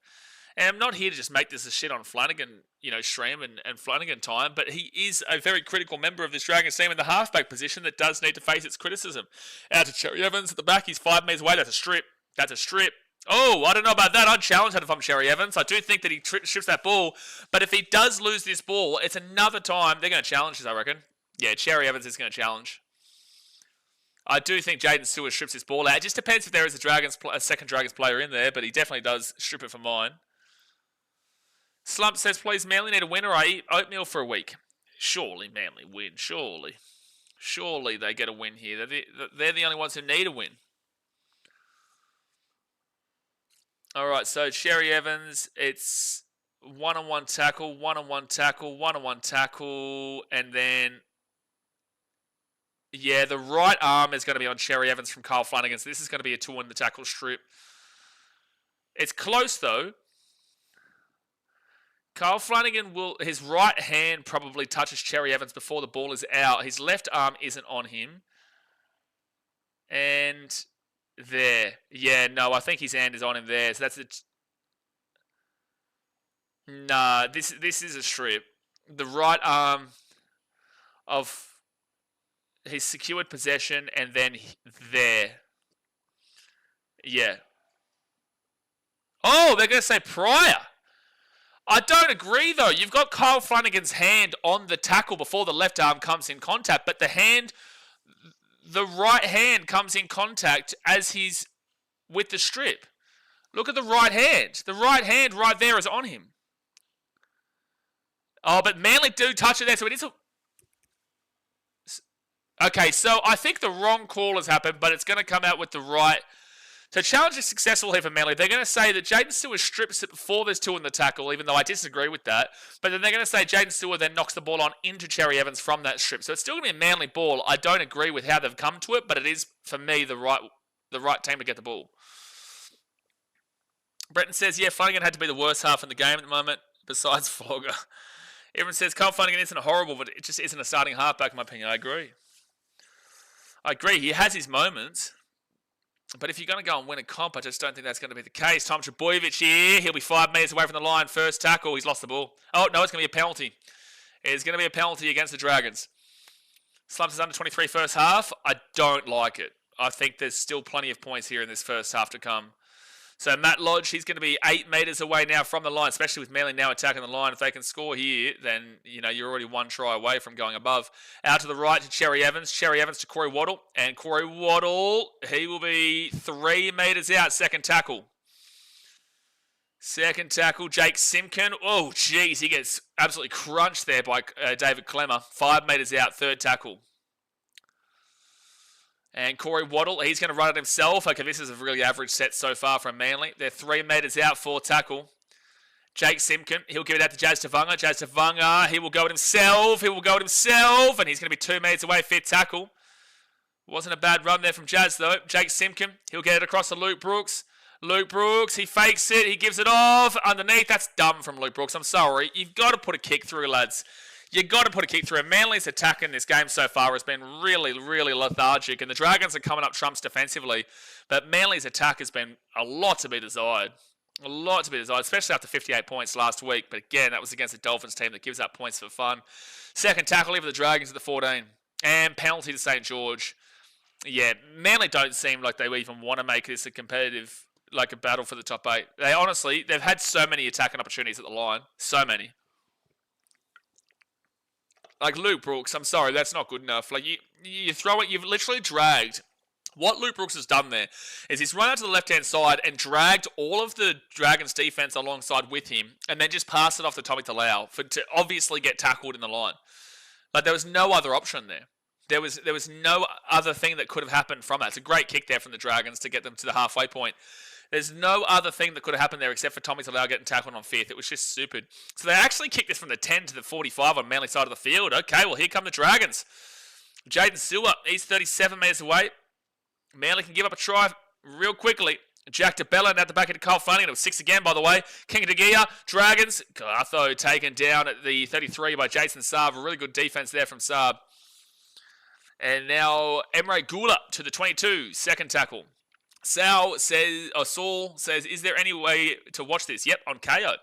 And I'm not here to just make this a shit on Flanagan, stream and Flanagan time, but he is a very critical member of this Dragons team in the halfback position that does need to face its criticism. Out to Cherry Evans at the back, he's 5 metres away, that's a strip. Oh, I don't know about that. I'd challenge that if I'm Cherry Evans. I do think that he strips that ball, but if he does lose this ball, it's another time they're going to challenge this, I reckon. Yeah, Cherry Evans is going to challenge. I do think Jaden Stewart strips his ball out. It just depends if there is a second Dragons player in there, but he definitely does strip it for mine. Slump says, please, Manly need a win or I eat oatmeal for a week. Surely Manly win, surely. Surely they get a win here. They're the only ones who need a win. All right, so Cherry Evans, it's one-on-one tackle, one-on-one tackle, one-on-one tackle, and then, yeah, the right arm is going to be on Cherry Evans from Kyle Flanagan, so this is going to be a 2 in the tackle strip. It's close, though. Kyle Flanagan his right hand probably touches Cherry Evans before the ball is out. His left arm isn't on him. And there. Yeah, no, I think his hand is on him there. So that's it. Nah, this is a strip. The right arm of his secured possession and then there. Yeah. Oh, they're going to say prior. I don't agree, though. You've got Kyle Flanagan's hand on the tackle before the left arm comes in contact, but the right hand comes in contact as he's with the strip. Look at the right hand. The right hand right there is on him. Oh, but Manly do touch it there, so it is a... Okay, so I think the wrong call has happened, but it's going to come out with the right... So challenge is successful here for Manly. They're going to say that Jaden Stewart strips it before there's 2 in the tackle, even though I disagree with that. But then they're going to say Jaden Stewart then knocks the ball on into Cherry Evans from that strip. So it's still going to be a Manly ball. I don't agree with how they've come to it, but it is, for me, the right team to get the ball. Bretton says, yeah, Flanagan had to be the worst half in the game at the moment, besides Flogger. Everyone says Kyle Flanagan isn't horrible, but it just isn't a starting halfback, in my opinion. I agree. He has his moments. But if you're going to go and win a comp, I just don't think that's going to be the case. Tom Trebojevic here. He'll be 5 metres away from the line. First tackle. He's lost the ball. Oh, no, it's going to be a penalty. It's going to be a penalty against the Dragons. Slumps is under 23 first half. I don't like it. I think there's still plenty of points here in this first half to come. So Matt Lodge, he's going to be 8 metres away now from the line, especially with Manly now attacking the line. If they can score here, then you're already 1 try away from going above. Out to the right to Cherry Evans. Cherry Evans to Corey Waddle. And Corey Waddle, he will be 3 metres out. Second tackle. Jake Simpkin. Oh, geez, he gets absolutely crunched there by David Clemmer. 5 metres out. Third tackle. And Corey Waddle, he's going to run it himself. Okay, this is a really average set so far from Manly. They're 3 metres out, 4 tackle. Jake Simpkin, he'll give it out to Jazz Tavanga. Jazz Tavanga, he will go it himself. And he's going to be 2 metres away, 5th tackle. Wasn't a bad run there from Jazz, though. Jake Simpkin, he'll get it across to Luke Brooks. Luke Brooks, he fakes it. He gives it off. Underneath, that's dumb from Luke Brooks. I'm sorry. You've got to put a kick through, lads. You've got to put a kick through. Manly's attack in this game so far has been really, really lethargic, and the Dragons are coming up trumps defensively, but Manly's attack has been a lot to be desired. Especially after 58 points last week, but again, that was against the Dolphins team that gives up points for fun. Second tackle here for the Dragons at the 14, and penalty to St. George. Yeah, Manly don't seem like they even want to make this a competitive, like a battle for the top 8. They've had so many attacking opportunities at the line. So many. Like Luke Brooks, I'm sorry, that's not good enough. Like you throw it, you've literally dragged. What Luke Brooks has done there is he's run out to the left-hand side and dragged all of the Dragons' defense alongside with him, and then just passed it off to Tommy Talau to obviously get tackled in the line. Like there was no other option there. There was no other thing that could have happened from that. It's a great kick there from the Dragons to get them to the halfway point. There's no other thing that could have happened there except for Tommy Talau getting tackled on 5th. It was just stupid. So they actually kicked this from the 10 to the 45 on Manly side of the field. Okay, well, here come the Dragons. Jaden Stewart, he's 37 metres away. Manly can give up a try real quickly. Jack DeBella out the back into Kyle Flanagan. It was 6 again, by the way. King of Degia, Dragons. Gartho taken down at the 33 by Jason Saab. A really good defense there from Saab. And now Emre Gula to the 22, second tackle. Saul says, is there any way to watch this? Yep, on KO.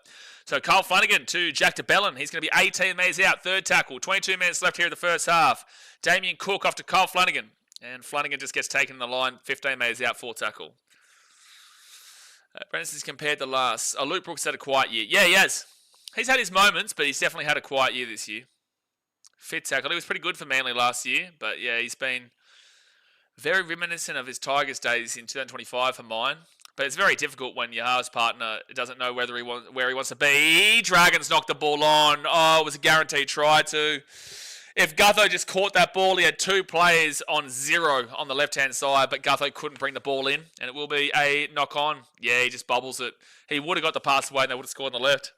So Kyle Flanagan to Jack DeBellin. He's going to be 18 metres out, third tackle. 22 minutes left here in the first half. Damien Cook off to Kyle Flanagan. And Flanagan just gets taken in the line, 15 metres out, fourth tackle. Brennan's compared to last. Luke Brooks had a quiet year. Yeah, he has. He's had his moments, but he's definitely had a quiet year this year. Fifth tackle. He was pretty good for Manly last year, but yeah, he's been very reminiscent of his Tigers days in 2025 for mine. But it's very difficult when your halves partner doesn't know where he wants to be. Dragons knocked the ball on. Oh, it was a guaranteed try too. If Gutho just caught that ball, he had 2 players on 0 on the left-hand side, but Gutho couldn't bring the ball in, and it will be a knock-on. Yeah, he just bubbles it. He would have got the pass away, and they would have scored on the left.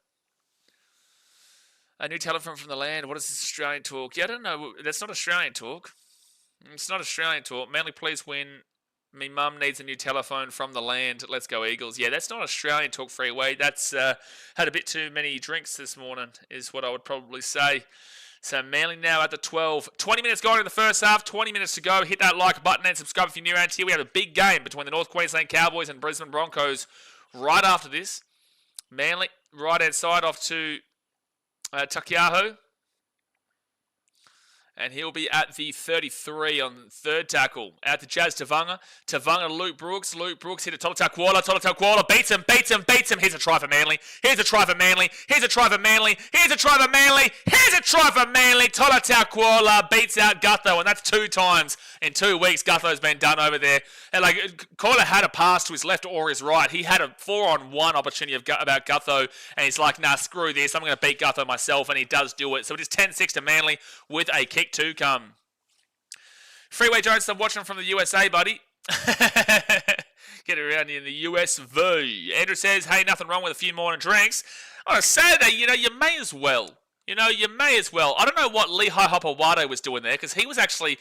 A new telephone from the land. What is this Australian talk? Yeah, I don't know. That's not Australian talk. It's not Australian talk. Manly, please win. Me mum needs a new telephone from the land. Let's go Eagles. Yeah, that's not Australian talk freeway. That's had a bit too many drinks this morning is what I would probably say. So Manly now at the 12. 20 minutes gone in the first half. 20 minutes to go. Hit that like button and subscribe if you're new around here. We have a big game between the North Queensland Cowboys and Brisbane Broncos right after this. Manly right-hand side off to Takiaho. And he'll be at the 33 on third tackle. Out to Jazz Tavanga. Tavanga to Luke Brooks. Luke Brooks hit a Tolotau Koala. Tolotau Koala beats him. Here's a try for Manly. Here's a try for Manly. Here's a try for Manly. Here's a try for Manly. Here's a try for Manly. Tolotau Koala beats out Gutho. And that's 2 times in 2 weeks Gutho's been done over there. And Koala had a pass to his left or his right. He had a 4-on-1 opportunity about Gutho. And he's like, nah, screw this. I'm going to beat Gutho myself. And he does do it. So it is 10-6 to Manly with a kick to come. Freeway Jones, I'm watching from the USA, buddy. Get around in the US V. Andrew says, hey, nothing wrong with a few morning drinks. On a Saturday, you may as well. I don't know what Lehigh Hopewade was doing there because he was actually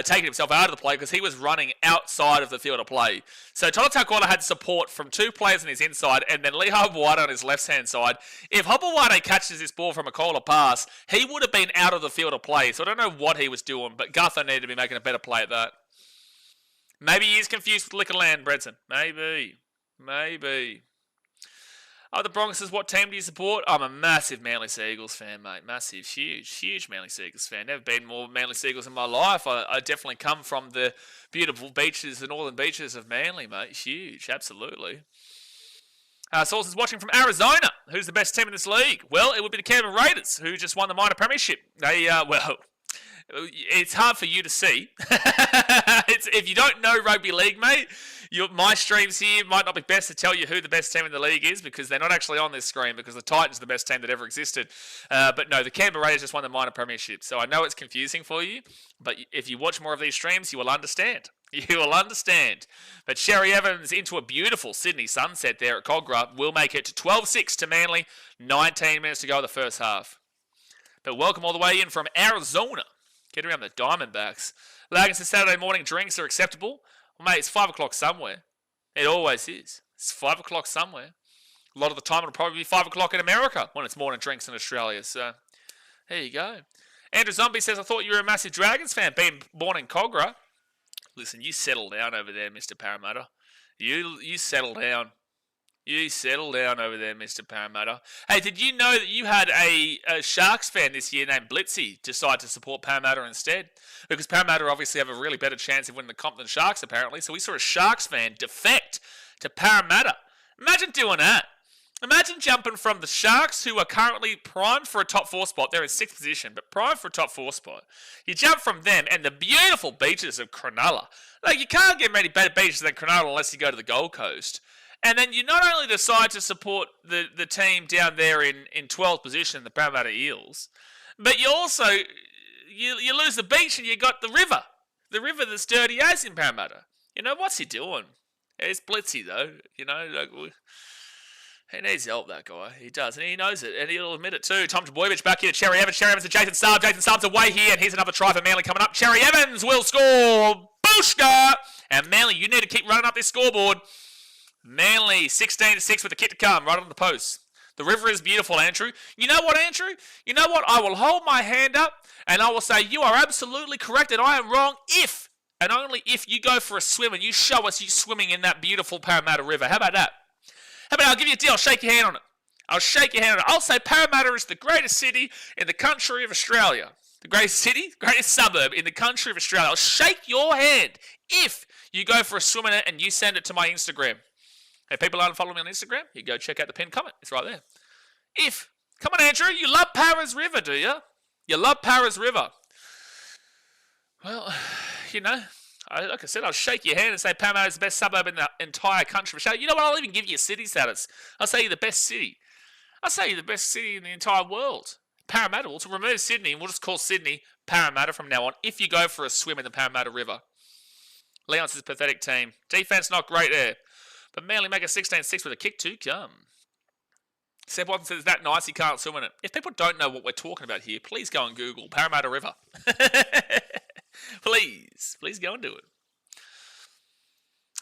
taking himself out of the play because he was running outside of the field of play. So Tolotau Koala had support from 2 players on his inside and then Lehigh Hopewade on his left-hand side. If Hopewade catches this ball from a Koala pass, he would have been out of the field of play. So I don't know what he was doing, but Gutho needed to be making a better play at that. Maybe he is confused with Liquorland, Bredson. Maybe. Oh, the Broncos says, what team do you support? I'm a massive Manly Seagulls fan, mate. Massive, huge Manly Seagulls fan. Never been more Manly Seagulls in my life. I definitely come from the beautiful beaches, the northern beaches of Manly, mate. Huge, absolutely. Sauce is watching from Arizona. Who's the best team in this league? Well, it would be the Canberra Raiders, who just won the minor premiership. It's hard for you to see. If you don't know rugby league, mate, my streams here might not be best to tell you who the best team in the league is because they're not actually on this screen because the Titans are the best team that ever existed. But no, the Canberra Raiders just won the minor premiership. So I know it's confusing for you, but if you watch more of these streams, you will understand. But Sherry Evans into a beautiful Sydney sunset there at Cogra will make it 12-6 to Manly. 19 minutes to go in the first half. But welcome all the way in from Arizona. Get around the Diamondbacks. Lagan says Saturday morning drinks are acceptable. Well, mate, it's 5 o'clock somewhere. It always is. It's 5 o'clock somewhere. A lot of the time it'll probably be 5 o'clock in America when it's morning drinks in Australia. So, there you go. Andrew Zombie says, I thought you were a massive Dragons fan, being born in Cogra. Listen, you settle down over there, Mr. Parramatta. You settle down. You settle down over there, Mr. Parramatta. Hey, did you know that you had a Sharks fan this year named Blitzy decide to support Parramatta instead? Because Parramatta obviously have a really better chance of winning the comp than Sharks, apparently. So we saw a Sharks fan defect to Parramatta. Imagine doing that. Imagine jumping from the Sharks, who are currently primed for a top 4 spot. They're in 6th position, but primed for a top 4 spot. You jump from them and the beautiful beaches of Cronulla. You can't get many better beaches than Cronulla unless you go to the Gold Coast. And then you not only decide to support the team down there in 12th position, the Parramatta Eels, but you also, you lose the beach and you got the river that's dirty as in Parramatta. What's he doing? It's Blitzy, though. He needs help, that guy. He does, and he knows it, and he'll admit it too. Tom Trbojevic back here to Cherry Evans. Cherry Evans to Jason Saab. Jason Saab's away here, and here's another try for Manly coming up. Cherry Evans will score. Booshka! And Manly, you need to keep running up this scoreboard. Manly, 16-6 with the kick to come, right on the post. The river is beautiful, Andrew. You know what, Andrew? You know what? I will hold my hand up, and I will say you are absolutely correct, and I am wrong if, and only if, you go for a swim and you show us you swimming in that beautiful Parramatta River. How about that? How about I'll give you a deal. I'll shake your hand on it. I'll say Parramatta is the greatest city in the country of Australia. The greatest city, greatest suburb in the country of Australia. I'll shake your hand if you go for a swim in it and you send it to my Instagram. If people aren't following me on Instagram, you go check out the pinned comment. It's right there. Come on, Andrew, you love Parra's River, do you? You love Parra's River. Well, like I said, I'll shake your hand and say Parramatta is the best suburb in the entire country of Australia. You know what? I'll even give you a city status. I'll say you're the best city. I'll say you're the best city in the entire world. Parramatta. We'll remove Sydney and we'll just call Sydney Parramatta from now on if you go for a swim in the Parramatta River. Leon says pathetic team. Defense not great there. But Manly make a 16-6 with a kick to come. Seb Watson says, that nice, he can't swim in it. If people don't know what we're talking about here, please go and Google Parramatta River. Please go and do it.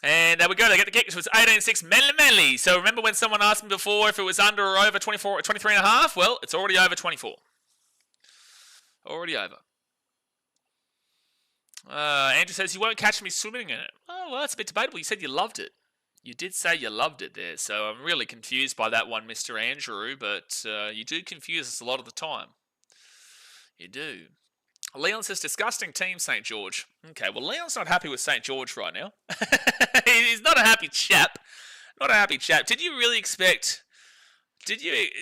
And there we go, they get the kick. It was 18-6 Manly. So remember when someone asked me before if it was under or over 24, 23 and a half? Well, it's already over 24. Already over. Andrew says, you won't catch me swimming in it. Oh, well, that's a bit debatable. You said you loved it. You did say you loved it there, so I'm really confused by that one, Mr. Andrew, but you do confuse us a lot of the time. You do. Leon says, disgusting team, St. George. Okay, well, Leon's not happy with St. George right now. He's not a happy chap. Not a happy chap. Did you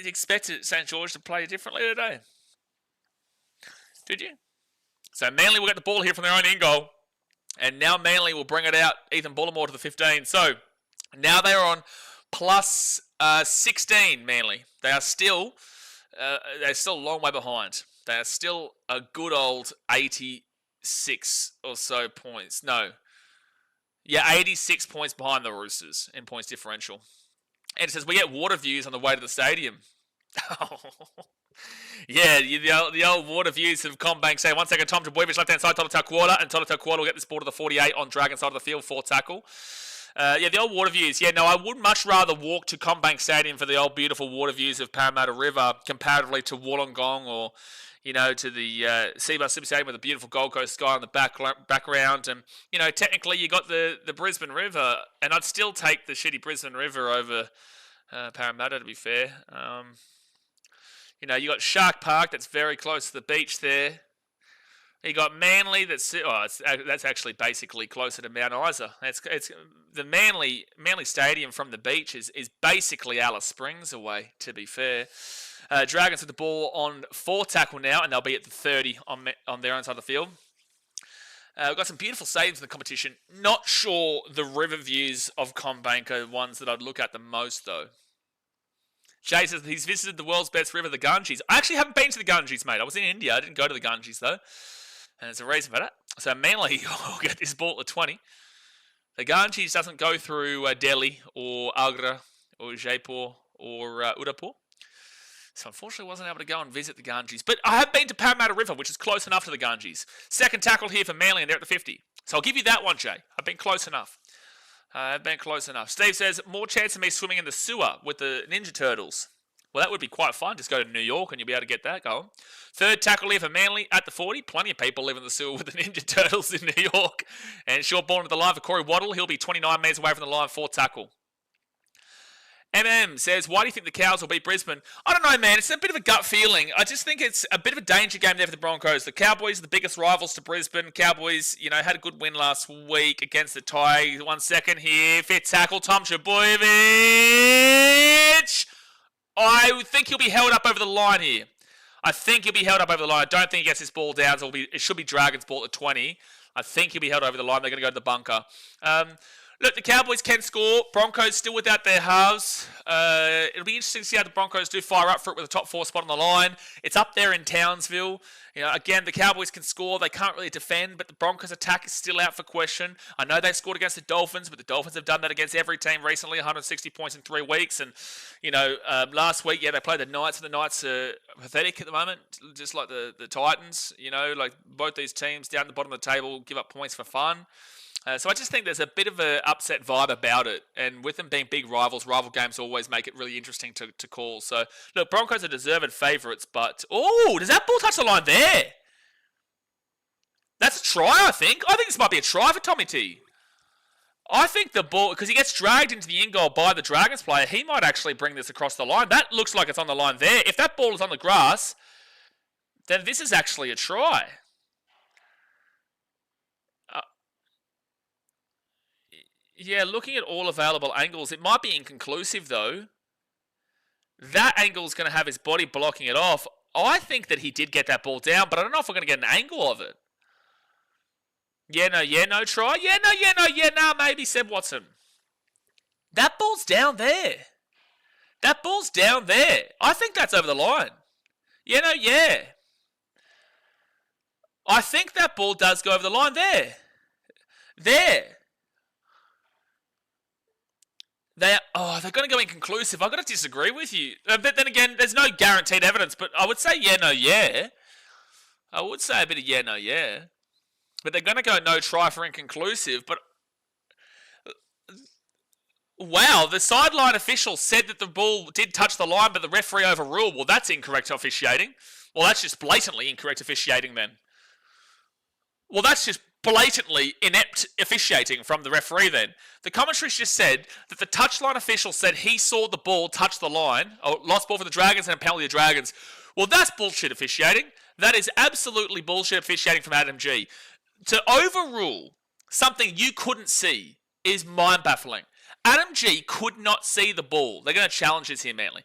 expect St. George to play differently today? Did you? So Manly will get the ball here from their own in-goal. And now Manly will bring it out, Ethan Bullimore to the 15. So now they are on plus 16, Manly. They're still a long way behind. They are still a good old 86 or so points. No. Yeah, 86 points behind the Roosters in points differential. And it says, we get water views on the way to the stadium. Yeah, the old water views of Combank say, 1 second, Tom Trbojevic, left-hand side, Tolutau Quarter, and Tolutau Quarter will get this ball to the 48 on Dragon side of the field, 4 tackle. Yeah, the old water views. Yeah, no, I would much rather walk to Combank Stadium for the old beautiful water views of Parramatta River comparatively to Wollongong or, to the Seabus Super Stadium with a beautiful Gold Coast sky on the background. And, technically you got the Brisbane River, and I'd still take the shitty Brisbane River over Parramatta, to be fair. You got Shark Park, that's very close to the beach there. You got Manly, that's actually basically closer to Mount Isa. It's the Manly Stadium from the beach is basically Alice Springs away, to be fair. Dragons with the ball on 4 tackle now, and they'll be at the 30 on their own side of the field. We've got some beautiful saves in the competition. Not sure the river views of Combank are ones that I'd look at the most, though. Jay says he's visited the world's best river, the Ganges. I actually haven't been to the Ganges, mate. I was in India. I didn't go to the Ganges, though. And there's a reason for that. So Manly will get this ball at 20. The Ganges doesn't go through Delhi or Agra or Jaipur or Udaipur. So unfortunately I wasn't able to go and visit the Ganges. But I have been to Parramatta River, which is close enough to the Ganges. Second tackle here for Manly, and they're at the 50. So I'll give you that one, Jay. I've been close enough. Steve says, more chance of me swimming in the sewer with the Ninja Turtles. Well, that would be quite fun. Just go to New York and you'll be able to get that going. Third tackle here for Manly at the 40. Plenty of people live in the sewer with the Ninja Turtles in New York. And short ball into the line for Corey Waddle. He'll be 29 metres away from the line, 4th tackle. says, why do you think the Cows will beat Brisbane? I don't know, man. It's a bit of a gut feeling. I just think it's a bit of a danger game there for the Broncos. The Cowboys are the biggest rivals to Brisbane. Cowboys, had a good win last week against the Tigers. 1 second here. Fifth tackle, Tom Trbojevic. I think he'll be held up over the line here. I don't think he gets this ball down. So it should be Dragons' ball at 20. I think he'll be held over the line. They're going to go to the bunker. Look, the Cowboys can score. Broncos still without their halves. It'll be interesting to see how the Broncos do fire up for it with a top 4 spot on the line. It's up there in Townsville. Again, the Cowboys can score. They can't really defend, but the Broncos' attack is still out for question. I know they scored against the Dolphins, but the Dolphins have done that against every team recently, 160 points in 3 weeks. And, last week, they played the Knights, and the Knights are pathetic at the moment, just like the Titans. Like both these teams down at the bottom of the table give up points for fun. So I just think there's a bit of an upset vibe about it. And with them being big rivals, rival games always make it really interesting to call. So, look, Broncos are deserved favourites, but... Oh, does that ball touch the line there? That's a try, I think. I think this might be a try for Tommy T. I think the ball... Because he gets dragged into the in-goal by the Dragons player, he might actually bring this across the line. That looks like it's on the line there. If that ball is on the grass, then this is actually a try. Yeah, looking at all available angles, it might be inconclusive, though. That angle is going to have his body blocking it off. I think that he did get that ball down, but I don't know if we're going to get an angle of it. No try. No, maybe Seb Watson. That ball's down there. I think that's over the line. Yeah. I think that ball does go over the line there. There. They're going to go inconclusive. I've got to disagree with you. But then again, there's no guaranteed evidence, but I would say yeah. I would say a bit of yeah. But they're going to go no try for inconclusive. But wow, the sideline official said that the ball did touch the line, but the referee overruled. Well, that's incorrect officiating. Well, that's just blatantly incorrect officiating then. Well, that's just blatantly inept officiating from the referee then. The commentary's just said that the touchline official said he saw the ball touch the line, or lost ball for the Dragons and a penalty of the Dragons. Well, that's bullshit officiating. That is absolutely bullshit officiating from Adam G. To overrule something you couldn't see is mind-baffling. Adam G could not see the ball. They're going to challenge this here, Manly.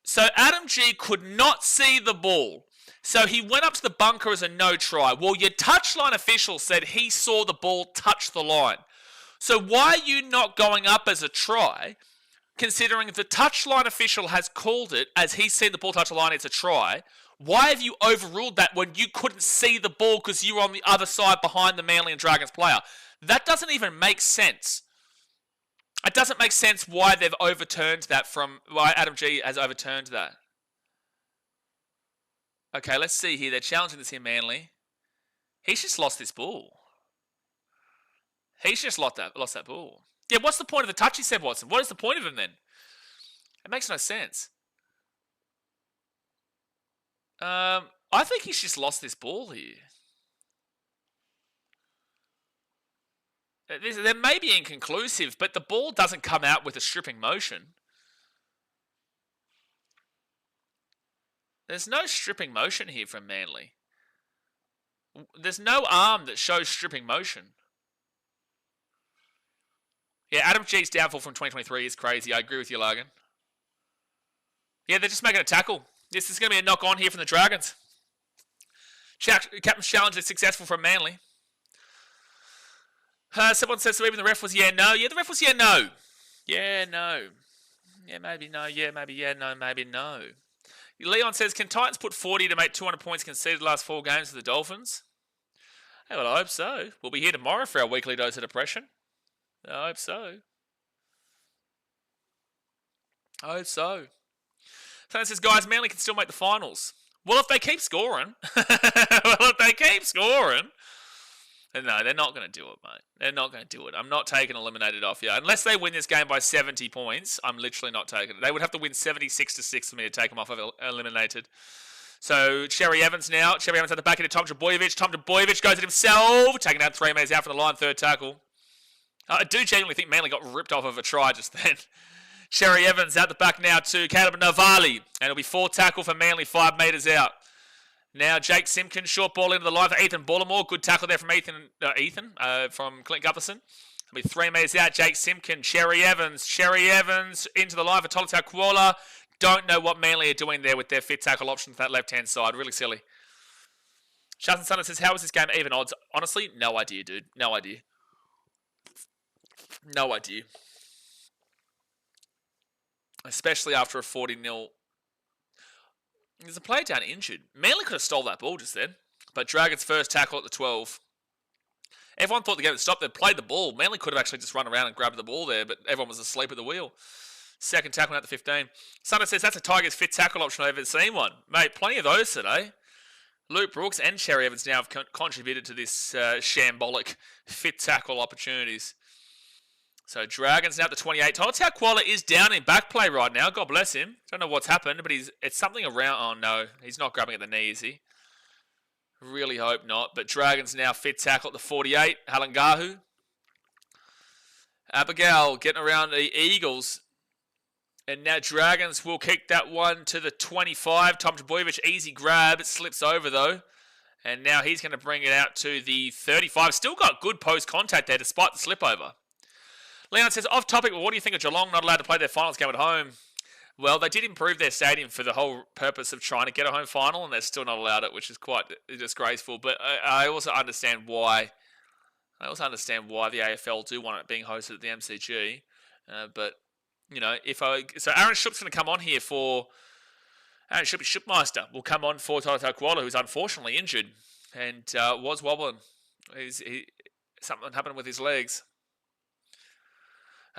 So Adam G could not see the ball. So he went up to the bunker as a no try. Well, your touchline official said he saw the ball touch the line. So why are you not going up as a try, considering the touchline official has called it as he's seen the ball touch the line, it's a try? Why have you overruled that when you couldn't see the ball because you were on the other side behind the Manly and Dragons player? That doesn't even make sense. It doesn't make sense why they've overturned that why Adam G has overturned that. Okay, let's see here. They're challenging this here, Manly. He's just lost this ball. He's just lost that ball. Yeah, what's the point of the touch, he said, Watson? What is the point of him then? It makes no sense. I think he's just lost this ball here. They may be inconclusive, but the ball doesn't come out with a stripping motion. There's no stripping motion here from Manly. There's no arm that shows stripping motion. Yeah, Adam G's downfall from 2023 is crazy. I agree with you, Logan. Yeah, they're just making a tackle. This is going to be a knock-on here from the Dragons. Captain's challenge is successful from Manly. Someone says, so even the ref was no. Yeah, the ref was no. Yeah, no. Yeah, maybe no. Yeah, maybe no. Maybe no. Leon says, can Titans put 40 to make 200 points conceded the last 4 games for the Dolphins? Hey, well, I hope so. We'll be here tomorrow for our weekly dose of depression. I hope so. Someone says, guys, Manly can still make the finals. Well, if they keep scoring. No, they're not going to do it, mate. They're not going to do it. I'm not taking eliminated off here. Unless they win this game by 70 points, I'm literally not taking it. They would have to win 76-6 for me to take them off of eliminated. So, Cherry Evans now. Cherry Evans at the back into Tom Trbojevic. Tom Trbojevic goes at himself. Taking down 3 metres out for the line. 3rd tackle. I do genuinely think Manly got ripped off of a try just then. Cherry Evans out the back now to Caleb Navali. And it'll be 4th tackle for Manly, 5 metres out. Now, Jake Simpkins, short ball into the line for Ethan Bullimore. Good tackle there from from Clint Gutherson. It'll be 3 metres out. Jake Simpkins, Cherry Evans into the line for Tolutau Kuola. Don't know what Manly are doing there with their fit tackle option to that left-hand side. Really silly. Shazan Sutter says, how is this game even odds? Honestly, no idea, dude. No idea. Especially after a 40-0. There's a player down injured. Manly could have stole that ball just then. But Dragons' first tackle at the 12. Everyone thought the game had stopped. They played the ball. Manly could have actually just run around and grabbed the ball there, but everyone was asleep at the wheel. 2nd tackle at the 15. Sutter says, that's a Tigers fit tackle option I've ever seen one. Mate, plenty of those today. Luke Brooks and Cherry Evans now have contributed to this shambolic fit tackle opportunities. So Dragons now at the 28. Tolutau Kuola is down in back play right now. God bless him. Don't know what's happened, but it's something around. Oh no, he's not grabbing at the knee, is he? Really hope not. But Dragons now fit tackle at the 48. Halangahu. Abigail getting around the Eagles. And now Dragons will kick that one to the 25. Tom Trbojevic, easy grab. It slips over though. And now he's going to bring it out to the 35. Still got good post contact there despite the slip over. Leon says, off topic, well, what do you think of Geelong not allowed to play their finals game at home? Well, they did improve their stadium for the whole purpose of trying to get a home final, and they're still not allowed it, which is quite disgraceful. But I also understand why. The AFL do want it being hosted at the MCG. But, you know, so Aaron Shook's going to come on here for And Shippy Shipmeister will come on for Toto Koala, who's unfortunately injured and was wobbling. Something happened with his legs.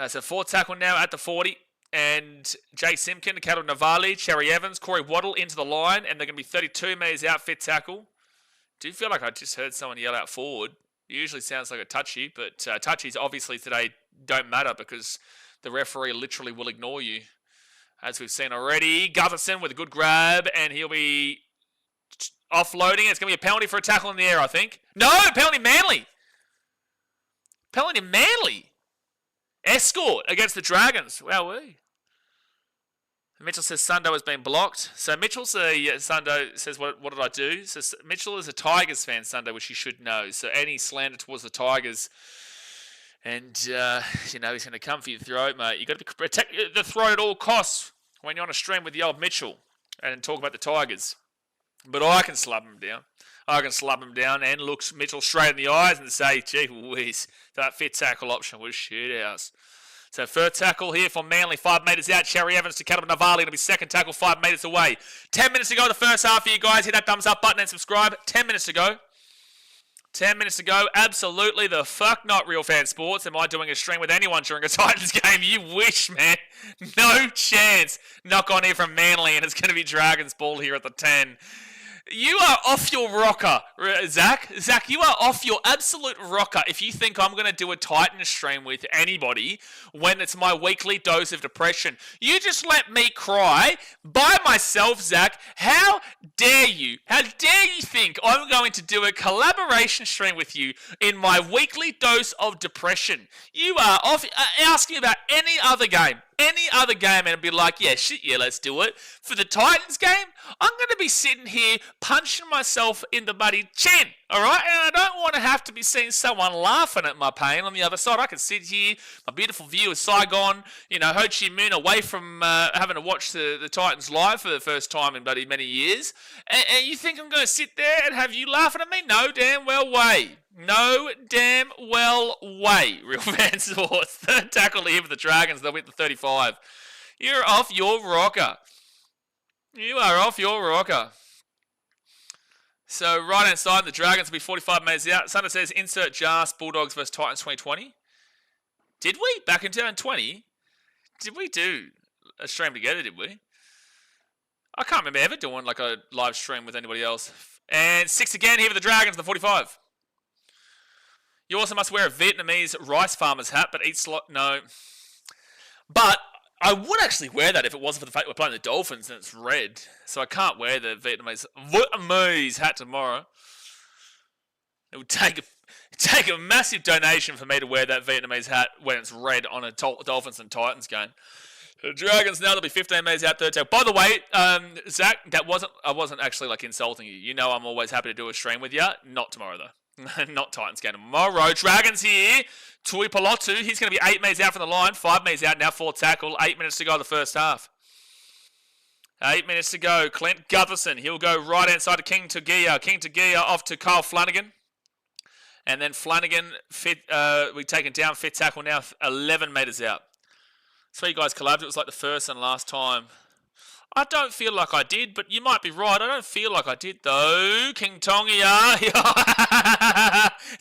So fourth tackle now at the 40. And Jay Simpkin, Cattle Navali, Cherry Evans, Corey Waddle into the line. And they're going to be 32 metres out, fit tackle. Do feel like I just heard someone yell out forward. It usually sounds like a touchy, but touchies obviously today don't matter because the referee literally will ignore you. As we've seen already, Gutherson with a good grab, and he'll be offloading. It's going to be a penalty for a tackle in the air, I think. No, penalty Manly. Penalty Manly. Escort against the Dragons. Wowee. Mitchell says Sundo has been blocked. So Mitchell Sundo says, what did I do? So Mitchell is a Tigers fan, Sundo, which you should know. So any slander towards the Tigers, and he's going to come for your throat, mate. You've got to protect the throat at all costs when you're on a stream with the old Mitchell and talk about the Tigers. But I can slap him down. And look Mitchell straight in the eyes and say, gee whiz, that fit tackle option was shit house. So first tackle here for Manly, 5 metres out. Cherry Evans to Cattle Navali. It'll be second tackle, 5 metres away. 10 minutes to go the first half for you guys. Hit that thumbs up button and subscribe. 10 minutes to go. 10 minutes to go. Absolutely the fuck not, Real Fan Sports. Am I doing a stream with anyone during a Titans game? You wish, man. No chance. Knock on here from Manly, and it's going to be Dragons ball here at the 10. You are off your rocker, Zach. Zach, you are off your absolute rocker if you think I'm going to do a Titan stream with anybody when it's my weekly dose of depression. You just let me cry by myself, Zach. How dare you? How dare you think I'm going to do a collaboration stream with you in my weekly dose of depression? You are off asking about any other game. And it'd be like, yeah, let's do it. For the Titans game, I'm going to be sitting here punching myself in the bloody chin, all right? And I don't want to have to be seeing someone laughing at my pain on the other side. I can sit here, my beautiful view of Saigon, Ho Chi Minh, away from having to watch the Titans live for the first time in bloody many years. And you think I'm going to sit there and have you laughing at me? No damn well way. No damn well way, Real Fan Sports. Third tackle here for the Dragons. They'll hit the 35. You're off your rocker. You are off your rocker. So right hand side, the Dragons will be 45 metres out. Sunder says, insert Jas, Bulldogs versus Titans 2020. Did we? Back in 2020? Did we do a stream together, did we? I can't remember ever doing like a live stream with anybody else. And 6 again here for the Dragons, the 45. You also must wear a Vietnamese rice farmer's hat, but eat no. But I would actually wear that if it wasn't for the fact we're playing the Dolphins and it's red. So I can't wear the Vietnamese hat tomorrow. It would take a massive donation for me to wear that Vietnamese hat when it's red on a Dolphins and Titans game. The Dragons now, they'll be 15 metres out, third tackle. By the way, Zach, I wasn't actually like insulting you. You know I'm always happy to do a stream with you. Not tomorrow though. Not Titans game tomorrow. Dragons here. Tui Palotu. He's going to be 8 metres out from the line. 5 metres out now. Fourth tackle. 8 minutes to go the first half. 8 minutes to go. Clint Gutherson. He'll go right hand side to King Tagia. King Tagia off to Kyle Flanagan. And then Flanagan, we've taken down fifth tackle now. 11 metres out. So you guys collabed. It was like the first and last time. I don't feel like I did, but you might be right. I don't feel like I did, though. King Tongia.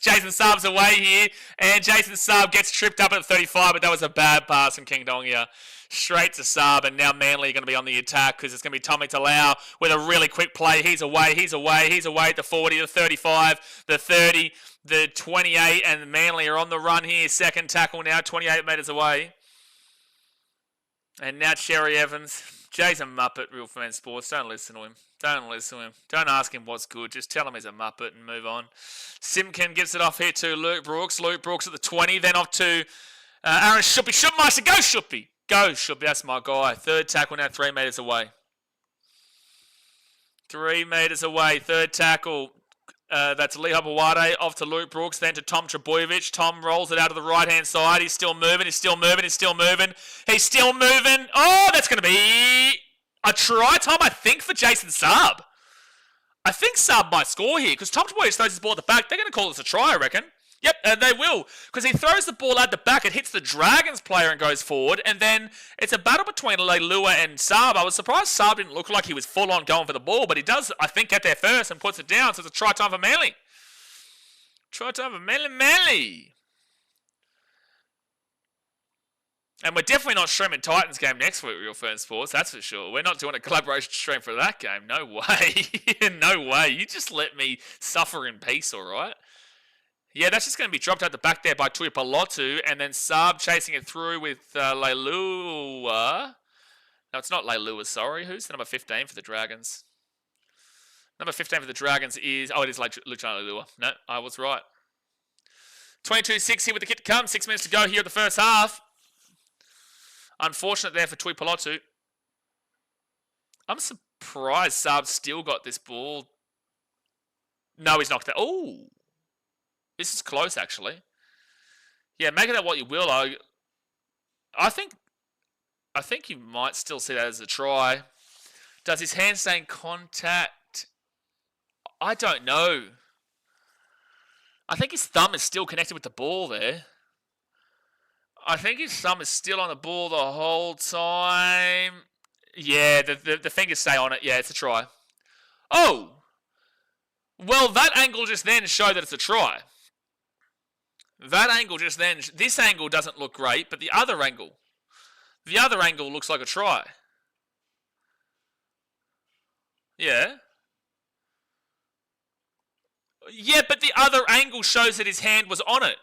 Jason Saab's away here. And Jason Saab gets tripped up at 35, but that was a bad pass from King Tongia. Straight to Saab, and now Manly are going to be on the attack because it's going to be Tommy Talau with a really quick play. He's away at the 40, the 35, the 30, the 28, and Manly are on the run here. Second tackle now, 28 metres away. And now Cherry Evans. Jay's a muppet, Real Fan Sports. Don't listen to him. Don't ask him what's good. Just tell him he's a muppet and move on. Simpkin gets it off here to Luke Brooks. Luke Brooks at the 20. Then off to Aaron Shuppy. Shupmeister, go Shuppy. Go Shuppy. That's my guy. Third tackle now 3 metres away. 3 metres away. Third tackle. That's Lee Hubawade off to Luke Brooks, then to Tom Trebojevic. Tom rolls it out to the right-hand side. He's still moving. Oh, that's going to be a try time, I think, for Jason Saab. I think Saab might score here because Tom Trebojevic throws his ball at the back. They're going to call this a try, I reckon. Yep, and they will. Because he throws the ball out the back, it hits the Dragons player and goes forward, and then it's a battle between Leilua and Saab. I was surprised Saab didn't look like he was full on going for the ball, but he does, I think, get there first and puts it down, so it's a try time for Manly. Try time for Manly. And we're definitely not streaming Titans game next week, Real Fern Sports, that's for sure. We're not doing a collaboration stream for that game. No way. No way. You just let me suffer in peace, all right? Yeah, that's just going to be dropped out the back there by Tuipolotu, and then Saab chasing it through with Leilua. No, it's not Leilua, sorry. Who's the number 15 for the Dragons? Number 15 for the Dragons is... Oh, it is Luciano Leilua. No, I was right. 22-6 here with the kit to come. 6 minutes to go here at the first half. Unfortunate there for Tuipolotu. I'm surprised Saab still got this ball. No, he's knocked out. Oh! This is close, actually. Yeah, make of that what you will. I think you might still see that as a try. Does his hand stay in contact? I don't know. I think his thumb is still connected with the ball there. I think his thumb is still on the ball the whole time. Yeah, the fingers stay on it. Yeah, it's a try. Oh! Well, that angle just then showed that it's a try. That angle just then... This angle doesn't look great, but the other angle looks like a try. Yeah. Yeah, but the other angle shows that his hand was on it.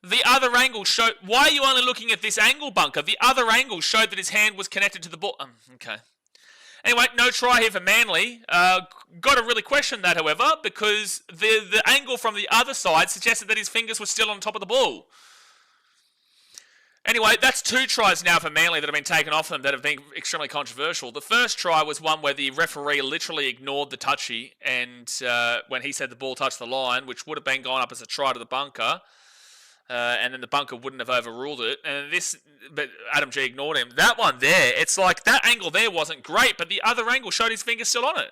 The other angle showed... Why are you only looking at this angle, Bunker? The other angle showed that his hand was connected to the ball. Okay. Anyway, no try here for Manly. Got to really question that, however, because the angle from the other side suggested that his fingers were still on top of the ball. Anyway, that's 2 tries now for Manly that have been taken off them that have been extremely controversial. The first try was one where the referee literally ignored the touchy, and when he said the ball touched the line, which would have been gone up as a try to the bunker, and then the bunker wouldn't have overruled it. And but Adam G ignored him. That one there, it's like that angle there wasn't great, but the other angle showed his finger still on it.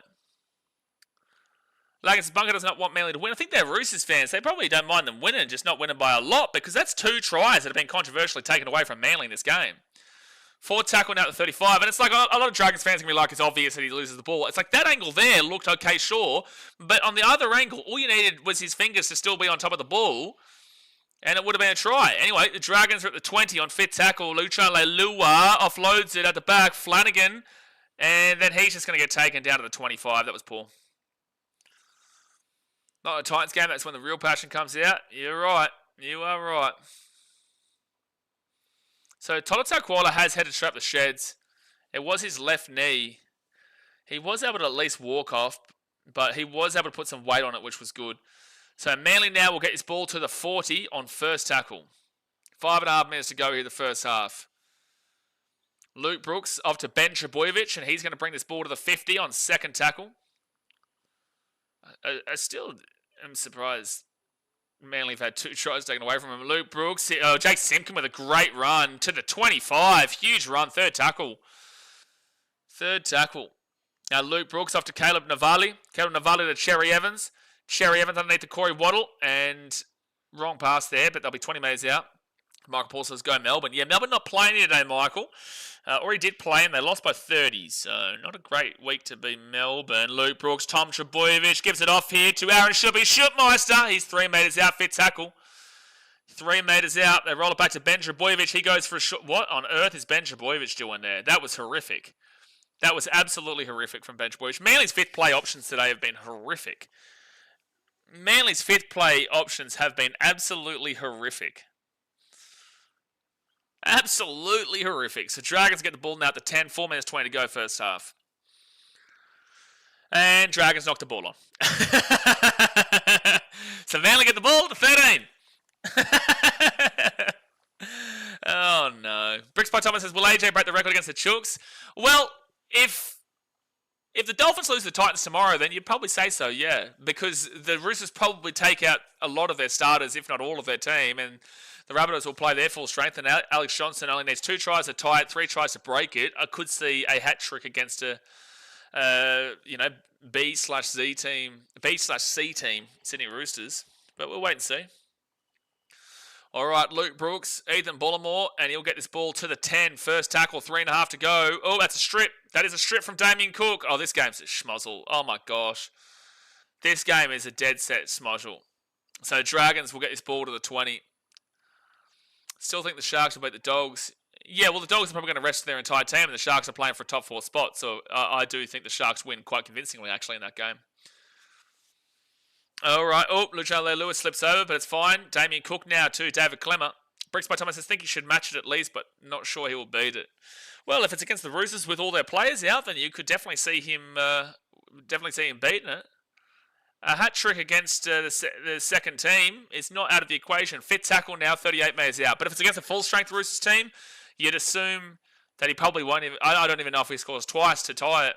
Like, it's bunker does not want Manly to win. I think they're Roosters fans. They probably don't mind them winning, just not winning by a lot, because that's 2 tries that have been controversially taken away from Manly in this game. 4 tackle now at 35, and it's like a lot of Dragons fans are going to be like, it's obvious that he loses the ball. It's like that angle there looked okay, sure, but on the other angle, all you needed was his fingers to still be on top of the ball, and it would have been a try. Anyway, the Dragons are at the 20 on 5th tackle. Luciano Leilua offloads it at the back. Flanagan, and then he's just going to get taken down to the 25. That was poor. Not a Titans game, that's when the real passion comes out. You're right. You are right. So Tolotau Koala has headed straight up the sheds. It was his left knee. He was able to at least walk off, but he was able to put some weight on it, which was good. So Manly now will get his ball to the 40 on first tackle. 5.5 minutes to go here the first half. Luke Brooks off to Ben Trebojevic, and he's going to bring this ball to the 50 on second tackle. I still am surprised Manly have had 2 tries taken away from him. Luke Brooks, Jake Simpkin with a great run to the 25. Huge run, third tackle. Third tackle. Now Luke Brooks off to Caleb Navali. Caleb Navali to Cherry Evans. Cherry Evans underneath to Corey Waddle. And wrong pass there, but they'll be 20 metres out. Michael Paul says go Melbourne. Yeah, Melbourne not playing here today, Michael. Or he did play and they lost by 30. So not a great week to be Melbourne. Luke Brooks, Tom Trebojevic gives it off here to Aaron Schupmeister. He's 3 metres out, fit tackle. 3 metres out. They roll it back to Ben Trebojevic. He goes for a shot. What on earth is Ben Trebojevic doing there? That was horrific. That was absolutely horrific from Ben Trebojevic. Manly's 5th play options today have been horrific. Manly's 5th play options have been absolutely horrific. Absolutely horrific. So Dragons get the ball now at the 10. 4 minutes 20 to go first half. And Dragons knock the ball on. So Manly get the ball to 13. Oh no. Bricks by Thomas says, will AJ break the record against the Chooks? Well, if the Dolphins lose the Titans tomorrow, then you'd probably say so, yeah. Because the Roosters probably take out a lot of their starters, if not all of their team, and the Rabbitohs will play their full strength, and Alex Johnson only needs 2 tries to tie it, 3 tries to break it. I could see a hat trick against a, B/C team, Sydney Roosters. but we'll wait and see. All right, Luke Brooks, Ethan Bullimore, and he'll get this ball to the 10. First tackle, 3.5 to go. Oh, that's a strip. That is a strip from Damien Cook. Oh, this game's a schmozzle. Oh, my gosh. This game is a dead set schmozzle. So Dragons will get this ball to the 20. Still think the Sharks will beat the Dogs. Yeah, well, the Dogs are probably going to rest their entire team, and the Sharks are playing for a top 4 spot. So I do think the Sharks win quite convincingly, actually, in that game. All right. Oh, Luciano Lewis slips over, but it's fine. Damien Cook now to David Clemmer. Bricks by Thomas says, think he should match it at least, but not sure he will beat it. Well, if it's against the Roosters with all their players out, then you could definitely see him beating it. A hat trick against the second team is not out of the equation. Fit tackle now, 38 metres out. But if it's against a full-strength Roosters team, you'd assume that he probably won't even... I don't even know if he scores twice to tie it.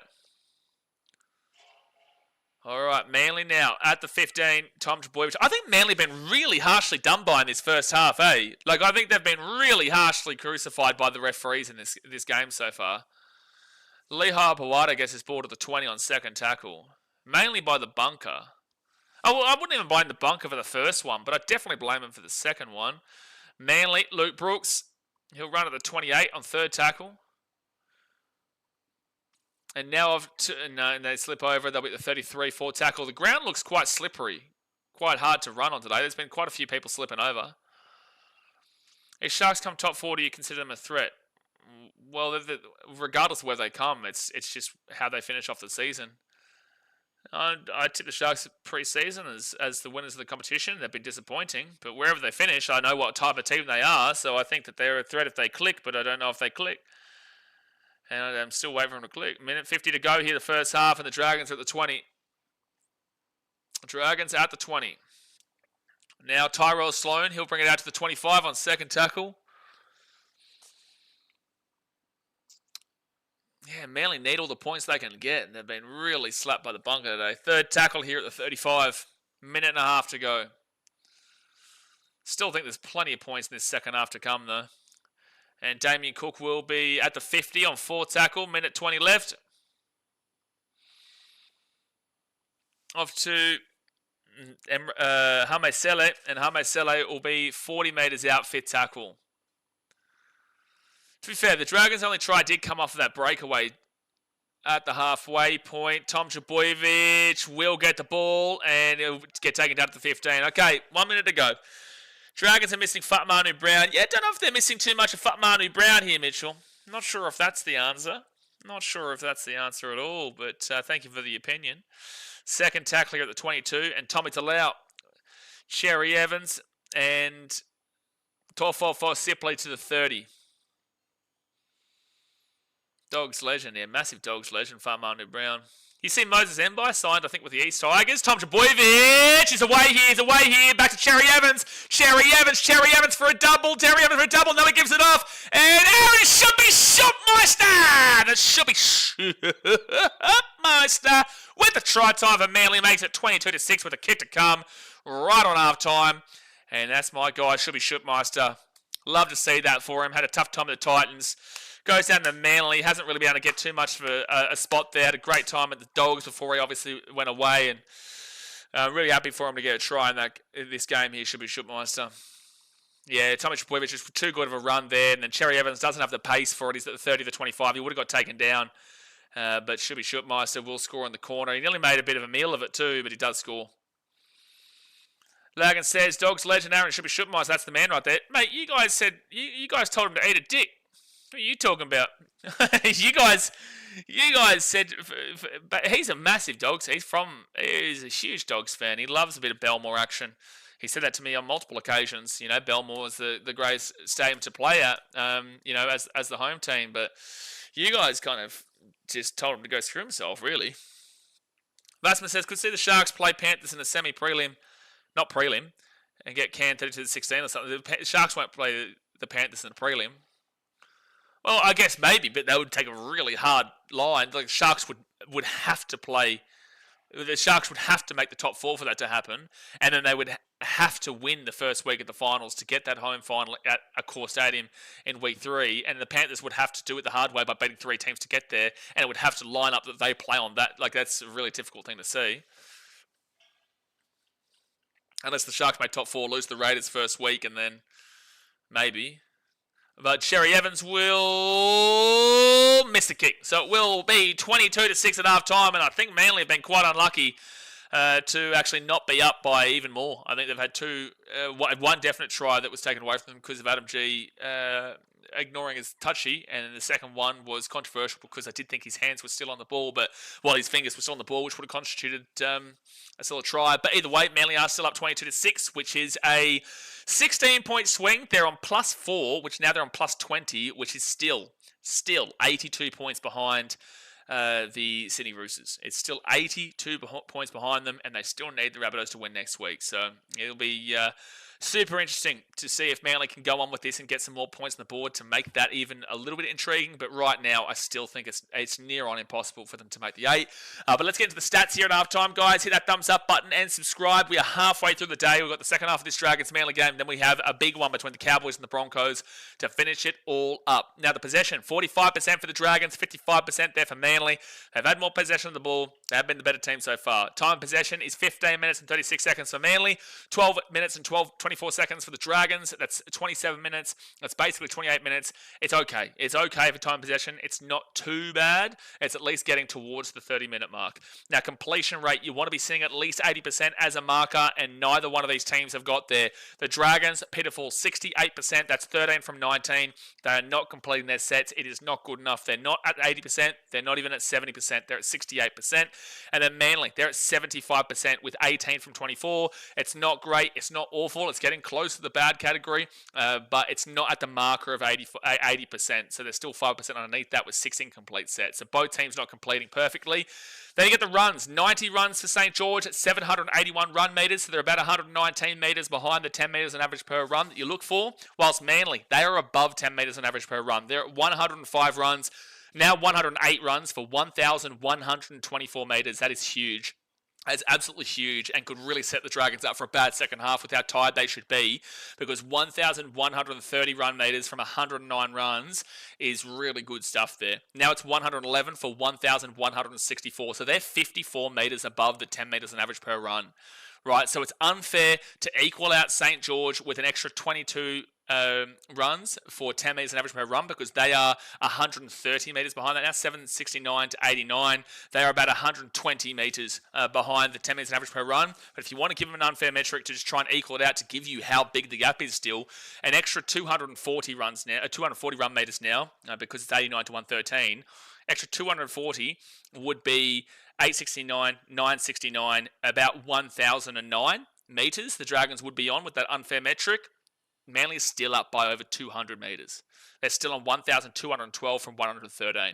All right, Manly now at the 15. Tom Trbojevic. I think Manly have been really harshly done by in this first half, eh? Like, I think they've been really harshly crucified by the referees in this game so far. Lehigh Pawada gets his ball to the 20 on second tackle. Mainly by the bunker. Oh, well, I wouldn't even blame the bunker for the first one, but I'd definitely blame him for the second one. Manly, Luke Brooks. He'll run at the 28 on third tackle. And now and they slip over. They'll be at the 33, fourth tackle. The ground looks quite slippery. Quite hard to run on today. There's been quite a few people slipping over. If Sharks come top 4, do you consider them a threat? Well, regardless of where they come, it's just how they finish off the season. I tip the Sharks pre-season as the winners of the competition. They've been disappointing, but wherever they finish, I know what type of team they are, so I think that they're a threat if they click, but I don't know if they click. And I'm still waiting for them to click. Minute 50 to go here, the first half, and the Dragons are at the 20. Dragons at the 20. Now Tyrell Sloan, he'll bring it out to the 25 on second tackle. Yeah, Manly need all the points they can get, and they've been really slapped by the bunker today. Third tackle here at the 35. Minute and a half to go. Still think there's plenty of points in this second half to come, though. And Damien Cook will be at the 50 on fourth tackle. Minute 20 left. Off to Hame Sele, and Hame Sele will be 40 metres out, fifth tackle. To be fair, the Dragons' only try did come off of that breakaway at the halfway point. Tom Trbojevic will get the ball, and it'll get taken down to the 15. Okay, 1 minute to go. Dragons are missing Fatmanu Brown. Yeah, don't know if they're missing too much of Fatmanu Brown here, Mitchell. Not sure if that's the answer. Not sure if that's the answer at all, but thank you for the opinion. Second tackler at the 22, and Tommy Talau, Cherry Evans, and Tofofo Sipley to the 30. Dogs legend, yeah, massive Dogs legend, Fatmanu Brown. You see Moses Mbai signed, I think, with the East Tigers. Tom Trbojevic is away here, back to Cherry Evans. Cherry Evans for a double. No, he gives it off. And Aaron should be Schupmeister. That should be Schupmeister with the try time for Manly. Makes it 22-6 with a kick to come right on half time. And that's my guy, should be Schupmeister. Love to see that for him. Had a tough time at the Titans. Goes down to Manly. Hasn't really been able to get too much of a spot there. Had a great time at the Dogs before he obviously went away. And really happy for him to get a try in this game here. Should be Schupmeister. Yeah, Tommy Trbojevic is too good of a run there. And then Cherry Evans doesn't have the pace for it. He's at the 30 to 25. He would have got taken down. But should be Schupmeister. Will score in the corner. He nearly made a bit of a meal of it too, but he does score. Lagan says, Dogs legend Aaron should be Schupmeister. That's the man right there. Mate, you guys said, you guys told him to eat a dick. What are you talking about? you guys said, but he's a massive Dogs. He's a huge Dogs fan. He loves a bit of Belmore action. He said that to me on multiple occasions. You know, Belmore is the greatest stadium to play at. You know, as the home team. But you guys kind of just told him to go screw himself, really. Vassman says, could see the Sharks play Panthers in the semi-prelim, not prelim, and get canned 30 to the 16 or something. The Sharks won't play the Panthers in the prelim. Well, I guess maybe, but they would take a really hard line. Like Sharks would have to play. The Sharks would have to make the top 4 for that to happen, and then they would have to win the first week of the finals to get that home final at Accor Stadium in week 3. And the Panthers would have to do it the hard way by beating 3 teams to get there, and it would have to line up that they play on that. Like that's a really difficult thing to see. Unless the Sharks make top 4, lose the Raiders first week, and then maybe. But Sherry Evans will miss the kick. So it will be 22-6 at half time, and I think Manly have been quite unlucky to actually not be up by even more. I think they've had one definite try that was taken away from them because of Adam G ignoring his touchy, and the second one was controversial because I did think his hands were still on the ball, but his fingers were still on the ball, which would have constituted still a try. But either way, Manly are still up 22-6, which is a 16-point swing. They're on +4, which now they're on +20, which is still 82 points behind the Sydney Roosters. It's still 82 points behind them, and they still need the Rabbitohs to win next week. So it'll be super interesting to see if Manly can go on with this and get some more points on the board to make that even a little bit intriguing. But right now, I still think it's near on impossible for them to make the 8. But let's get into the stats here at halftime, guys. Hit that thumbs up button and subscribe. We are halfway through the day. We've got the second half of this Dragons-Manly game. Then we have a big one between the Cowboys and the Broncos to finish it all up. Now, the possession, 45% for the Dragons, 55% there for Manly. They've had more possession of the ball. They have been the better team so far. Time possession is 15 minutes and 36 seconds for Manly, 12 minutes and 24 seconds for the Dragons. That's 27 minutes. That's basically 28 minutes. It's okay. It's okay for time possession. It's not too bad. It's at least getting towards the 30-minute mark. Now, completion rate, you want to be seeing at least 80% as a marker, and neither one of these teams have got there. The Dragons, pitiful, 68%. That's 13 from 19. They are not completing their sets. It is not good enough. They're not at 80%. They're not even at 70%. They're at 68%. And then Manly, they're at 75% with 18 from 24. It's not great. It's not awful. It's getting close to the bad category, but it's not at the marker of 80%. So there's still 5% underneath that with 6 incomplete sets. So both teams not completing perfectly. Then you get the runs. 90 runs for St. George at 781 run meters. So they're about 119 meters behind the 10 meters on average per run that you look for. Whilst Manly, they are above 10 meters on average per run. They're at 105 runs. Now 108 runs for 1,124 meters. That is huge. That's absolutely huge and could really set the Dragons up for a bad second half with how tired they should be, because 1,130 run meters from 109 runs is really good stuff there. Now it's 111 for 1,164. So they're 54 meters above the 10 meters on average per run. Right, so it's unfair to equal out St. George with an extra 22 runs for 10 metres on average per run, because they are 130 metres behind that now, 769 to 89. They are about 120 metres behind the 10 metres on average per run. But if you want to give them an unfair metric to just try and equal it out to give you how big the gap is still, an extra 240 runs now, 240 run metres now, because it's 89 to 113. Extra 240 would be 869, 969, about 1,009 metres the Dragons would be on with that unfair metric. Manly is still up by over 200 metres. They're still on 1,212 from 113.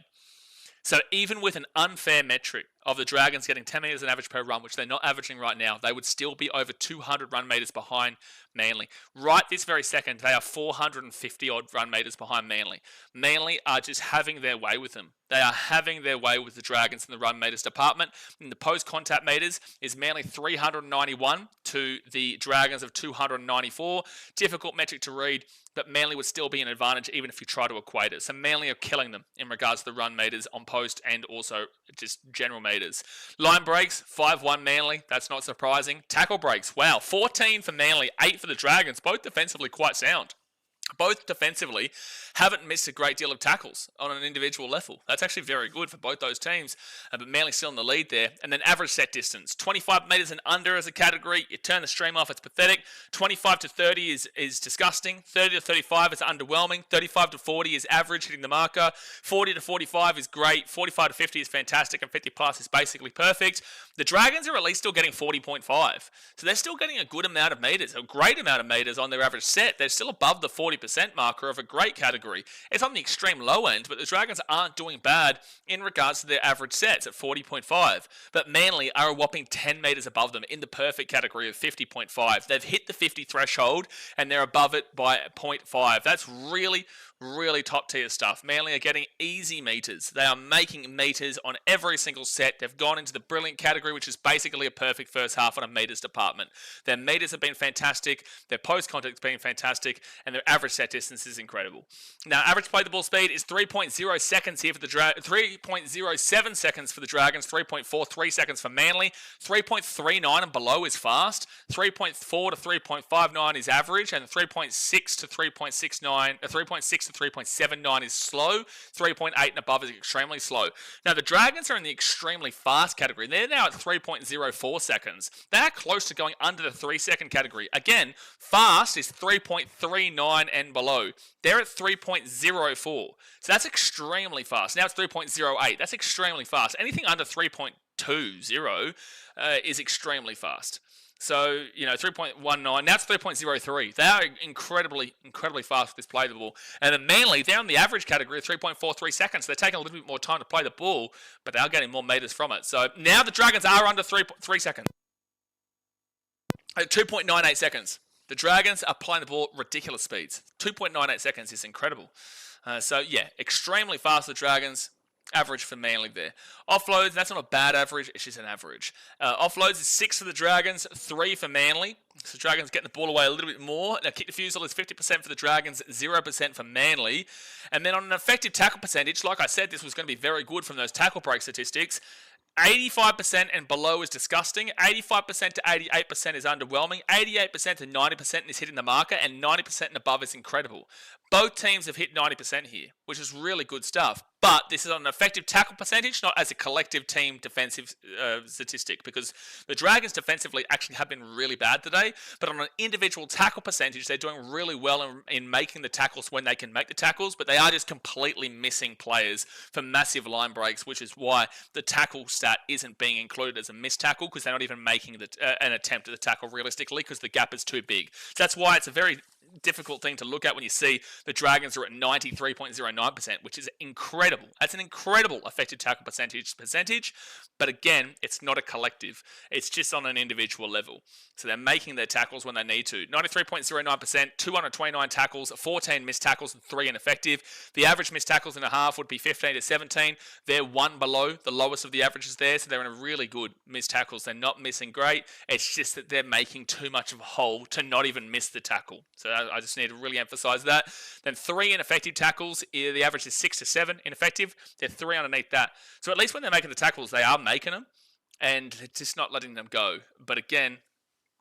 So even with an unfair metric of the Dragons getting 10 metres on average per run, which they're not averaging right now, they would still be over 200 run metres behind Manly. Right this very second, they are 450 odd run metres behind Manly. Manly are just having their way with them. They are having their way with the Dragons in the run metres department. In the post-contact metres is Manly 391 to the Dragons of 294. Difficult metric to read, but Manly would still be an advantage even if you try to equate it. So Manly are killing them in regards to the run metres on post and also just general metres. Line breaks, 5-1 Manly. That's not surprising. Tackle breaks, wow, 14 for Manly, 8 for the Dragons. Both defensively quite sound. Both defensively haven't missed a great deal of tackles on an individual level. That's actually very good for both those teams, but Manly still in the lead there. And then average set distance, 25 metres and under as a category. You turn the stream off, it's pathetic. 25 to 30 is disgusting. 30 to 35 is underwhelming. 35 to 40 is average, hitting the marker. 40 to 45 is great. 45 to 50 is fantastic, and 50 plus is basically perfect. The Dragons are at least still getting 40.5. So they're still getting a good amount of metres, a great amount of metres on their average set. They're still above the 40% marker of a great category. It's on the extreme low end, but the Dragons aren't doing bad in regards to their average sets at 40.5. But Manly are a whopping 10 metres above them in the perfect category of 50.5. They've hit the 50 threshold and they're above it by 0.5. That's really, really top tier stuff. Manly are getting easy meters. They are making meters on every single set. They've gone into the brilliant category, which is basically a perfect first half on a meters department. Their meters have been fantastic. Their post contact's been fantastic, and their average set distance is incredible. Now, average play the ball speed is 3.0 seconds here for the 3.07 seconds for the Dragons, 3.43 seconds for Manly, 3.39 and below is fast, 3.4 to 3.59 is average, and 3.6 to 3.69, 3.6 to 3.79 is slow, 3.8 and above is extremely slow. Now, the Dragons are in the extremely fast category. They're now at 3.04 seconds. They're close to going under the 3-second category. Again, fast is 3.39 and below. They're at 3.04. So that's extremely fast. Now it's 3.08. That's extremely fast. Anything under 3.20 is extremely fast. So, 3.19. Now it's 3.03. They are incredibly fast with this play the ball. And then Manly, they're in the average category of 3.43 seconds. They're taking a little bit more time to play the ball, but they are getting more meters from it. So now the Dragons are under 3 seconds. At 2.98 seconds. The Dragons are playing the ball at ridiculous speeds. 2.98 seconds is incredible. Extremely fast the Dragons. Average for Manly there. Offloads, that's not a bad average, it's just an average. Offloads is 6 for the Dragons, 3 for Manly. So Dragons getting the ball away a little bit more. Now, kick defusal is 50% for the Dragons, 0% for Manly. And then on an effective tackle percentage, like I said, this was going to be very good from those tackle break statistics. 85% and below is disgusting. 85% to 88% is underwhelming. 88% to 90% is hitting the marker, and 90% and above is incredible. Both teams have hit 90% here, which is really good stuff. But this is on an effective tackle percentage, not as a collective team defensive statistic, because the Dragons defensively actually have been really bad today. But on an individual tackle percentage, they're doing really well in making the tackles when they can make the tackles, but they are just completely missing players for massive line breaks, which is why the tackle stat isn't being included as a missed tackle, because they're not even making an attempt at the tackle realistically, because the gap is too big. So that's why it's a very difficult thing to look at when you see the Dragons are at 93.09%, which is incredible. That's an incredible effective tackle percentage. But again, it's not a collective. It's just on an individual level. So they're making their tackles when they need to. 93.09%, 229 tackles, 14 missed tackles, and 3 ineffective. The average missed tackles in a half would be 15 to 17. They're 1 below the lowest of the averages there, so they're in a really good missed tackles. They're not missing great. It's just that they're making too much of a hole to not even miss the tackle. So I just need to really emphasize that. Then 3 ineffective tackles. The average is 6 to 7 ineffective. They're 3 underneath that. So at least when they're making the tackles, they are making them, and they're just not letting them go. But again,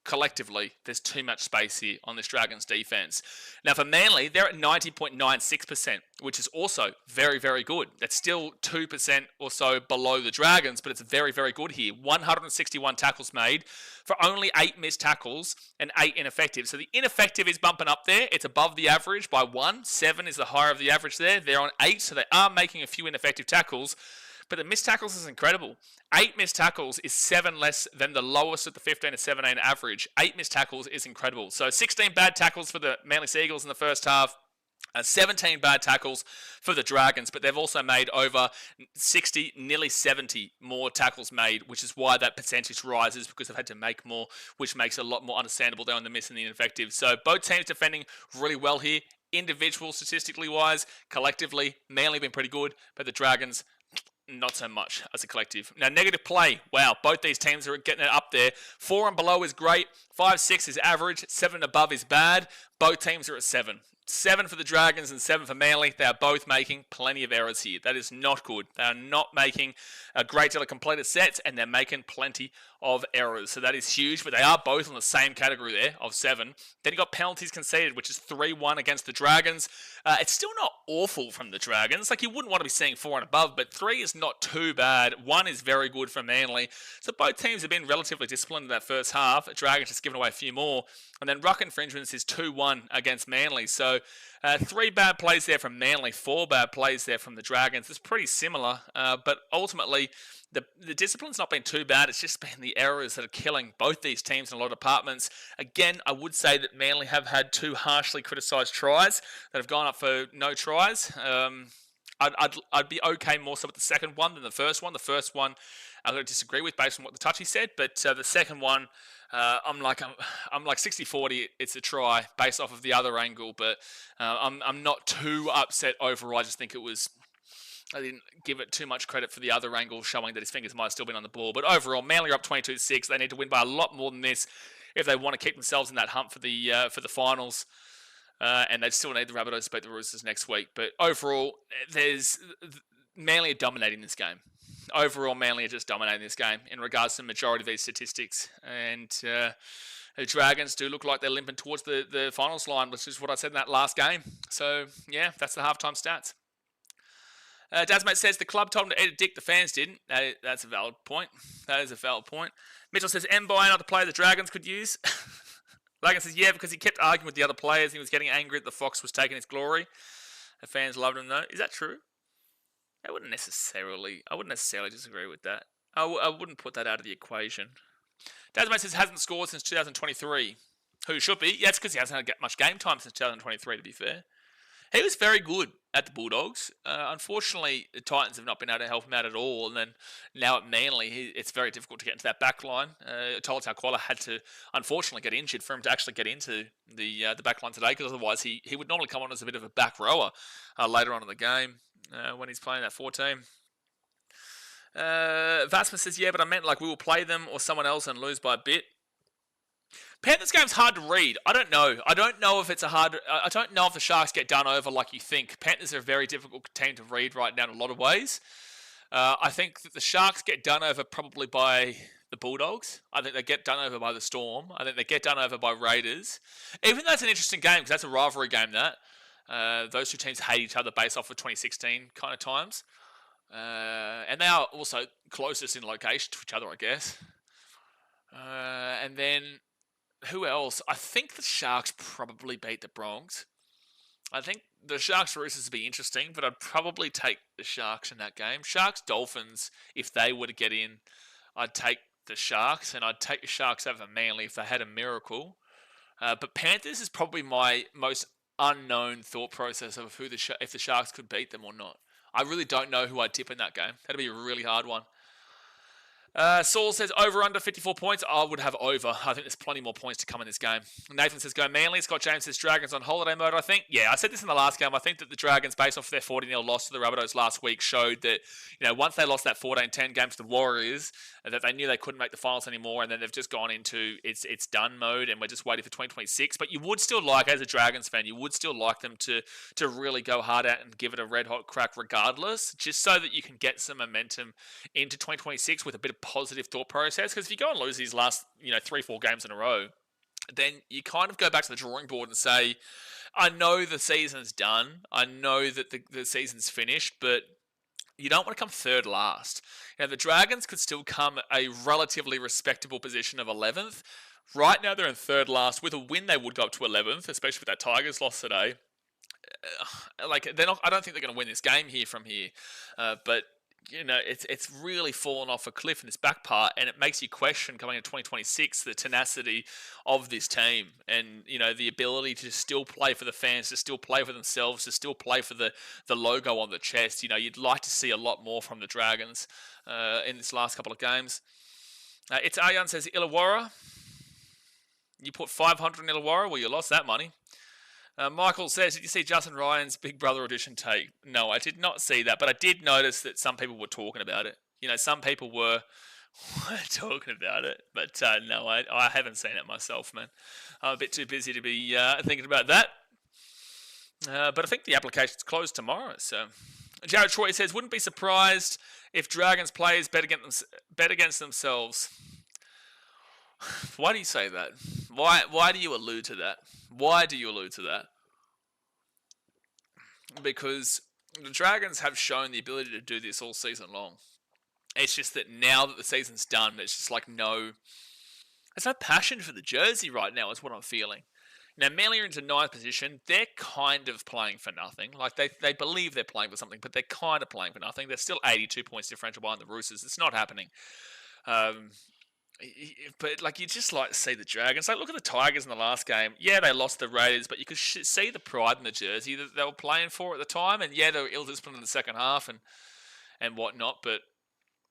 collectively, there's too much space here on this Dragons defense. Now for Manly, they're at 90.96%, which is also very, very good. That's still 2% or so below the Dragons, but it's very, very good here. 161 tackles made for only 8 missed tackles and 8 ineffective. So the ineffective is bumping up there. It's above the average by 1. 7 is the higher of the average there. They're on 8, so they are making a few ineffective tackles. But the missed tackles is incredible. 8 missed tackles is 7 less than the lowest of the 15 to 17 average. 8 missed tackles is incredible. So 16 bad tackles for the Manly Seagulls in the first half. 17 bad tackles for the Dragons, but they've also made over 60, nearly 70 more tackles made, which is why that percentage rises, because they've had to make more, which makes it a lot more understandable they're on the miss and the ineffective. So both teams defending really well here. Individual statistically wise, collectively, Manly been pretty good, but the Dragons not so much as a collective. Now, negative play. Wow, both these teams are getting it up there. 4 and below is great. 5-6 is average. 7 and above is bad. Both teams are at 7. 7 for the Dragons and 7 for Manly. They are both making plenty of errors here. That is not good. They are not making a great deal of completed sets, and they're making plenty of errors. So that is huge, but they are both on the same category there of 7. Then you got penalties conceded, which is 3-1 against the Dragons. It's still not awful from the Dragons. Like, you wouldn't want to be seeing 4 and above, but 3 is not too bad. 1 is very good for Manly. So both teams have been relatively disciplined in that first half. The Dragons just given away a few more. And then ruck infringements is 2-1 against Manly. So 3 bad plays there from Manly, 4 bad plays there from the Dragons. It's pretty similar, but ultimately the discipline's not been too bad. It's just been the errors that are killing both these teams in a lot of departments. Again, I would say that Manly have had 2 harshly criticised tries that have gone up for no tries. I'd be okay more so with the second one than the first one. The first one, I'm going to disagree with based on what the touchy said, but the second one, I'm like 60-40. It's a try based off of the other angle, but I'm not too upset overall. I just think I didn't give it too much credit for the other angle, showing that his fingers might have still been on the ball. But overall, Manly are up 22-6. They need to win by a lot more than this if they want to keep themselves in that hunt for the finals. And they still need the Rabbitohs to beat the Roosters next week. But overall, Manly are dominating this game. Overall, Manly are just dominating this game in regards to the majority of these statistics. And the Dragons do look like they're limping towards the finals line, which is what I said in that last game. So, yeah, that's the halftime stats. Dasmate says the club told him to eat a dick, the fans didn't. That's a valid point. That is a valid point. Mitchell says Mbai, not the player the Dragons could use. Logan says, yeah, because he kept arguing with the other players. He was getting angry that the Fox was taking his glory. The fans loved him, though. Is that true? I wouldn't necessarily disagree with that. I wouldn't put that out of the equation. Dasmate says hasn't scored since 2023. Who should be? Yeah, it's because he hasn't had much game time since 2023, to be fair. He was very good at the Bulldogs. Unfortunately, the Titans have not been able to help him out at all. And then now at Manly, it's very difficult to get into that back line. Tolutau Koala had to, unfortunately, get injured for him to actually get into the back line today, because otherwise he would normally come on as a bit of a back rower later on in the game when he's playing that 14. Vasma says, yeah, but I meant like we will play them or someone else and lose by a bit. Panthers game's hard to read. I don't know. I don't know if the Sharks get done over like you think. Panthers are a very difficult team to read right now in a lot of ways. I think that the Sharks get done over probably by the Bulldogs. I think they get done over by the Storm. I think they get done over by Raiders. Even though it's an interesting game, because that's a rivalry game, that. Those two teams hate each other based off of 2016 kind of times. And they are also closest in location to each other, I guess. And then, who else? I think the Sharks probably beat the Bronx. I think the Sharks Roosters would be interesting, but I'd probably take the Sharks in that game. Sharks Dolphins, if they were to get in, I'd take the Sharks, and I'd take the Sharks over Manly if they had a miracle. But Panthers is probably my most unknown thought process of if the Sharks could beat them or not. I really don't know who I'd tip in that game. That'd be a really hard one. Saul says over under 54 points. I would have over. I think there's plenty more points to come in this game. Nathan says go Manly. Scott James says Dragons on holiday mode, I think. Yeah, I said this in the last game. I think that the Dragons, based off their 40-0 loss to the Rabbitohs last week, showed that, once they lost that 14-10 game to the Warriors, that they knew they couldn't make the finals anymore, and then they've just gone into it's done mode, and we're just waiting for 2026. But you would still like, as a Dragons fan, you would still like them to really go hard out and give it a red-hot crack regardless, just so that you can get some momentum into 2026 with a bit of positive thought process. Because if you go and lose these last 3-4 games in a row, then you kind of go back to the drawing board and say, I know the season's done, I know that the season's finished, but you don't want to come third last. The Dragons could still come a relatively respectable position of 11th. Right now they're in third last. With a win they would go up to 11th, especially with that Tigers loss today. I don't think they're going to win this game from here, but it's really fallen off a cliff in this back part, and it makes you question coming into 2026 the tenacity of this team, and the ability to still play for the fans, to still play for themselves, to still play for the logo on the chest. You'd like to see a lot more from the Dragons in this last couple of games. It's Aryan says Illawarra. You put 500 in Illawarra, well, you lost that money. Michael says, did you see Justin Ryan's Big Brother audition take? No, I did not see that, but I did notice that some people were talking about it. Some people were talking about it, but no, I haven't seen it myself, man. I'm a bit too busy to be thinking about that. But I think the application's closed tomorrow, so... Jared Troy says, wouldn't be surprised if Dragons players bet against themselves. Why do you say that? Why do you allude to that? Why do you allude to that? Because the Dragons have shown the ability to do this all season long. It's just that now that the season's done, it's just like there's no passion for the jersey right now is what I'm feeling. Now, Manly are into 9th position. They're kind of playing for nothing. Like, they believe they're playing for something, but they're kind of playing for nothing. They're still 82 points differential behind the Roosters. It's not happening. But like you just like to see the Dragons. Like look at the Tigers in the last game. Yeah, they lost the Raiders, but you could see the pride in the jersey that they were playing for at the time. And yeah, they were ill-disciplined in the second half and whatnot. But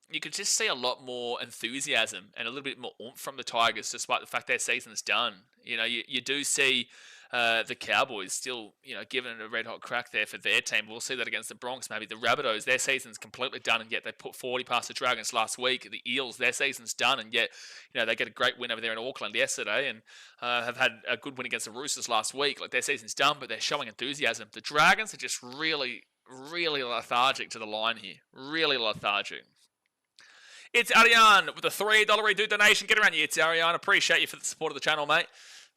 you could just see a lot more enthusiasm and a little bit more oomph from the Tigers, despite the fact their season's done. You do see the Cowboys still, giving it a red hot crack there for their team. We'll see that against the Bronx, maybe the Rabbitohs. Their season's completely done, and yet they put 40 past the Dragons last week. The Eels, their season's done, and yet they get a great win over there in Auckland yesterday, and have had a good win against the Roosters last week. Like their season's done, but they're showing enthusiasm. The Dragons are just really, really lethargic to the line here. Really lethargic. It's Ariane with a $3 redo donation. Get around you, it's Ariane. Appreciate you for the support of the channel, mate.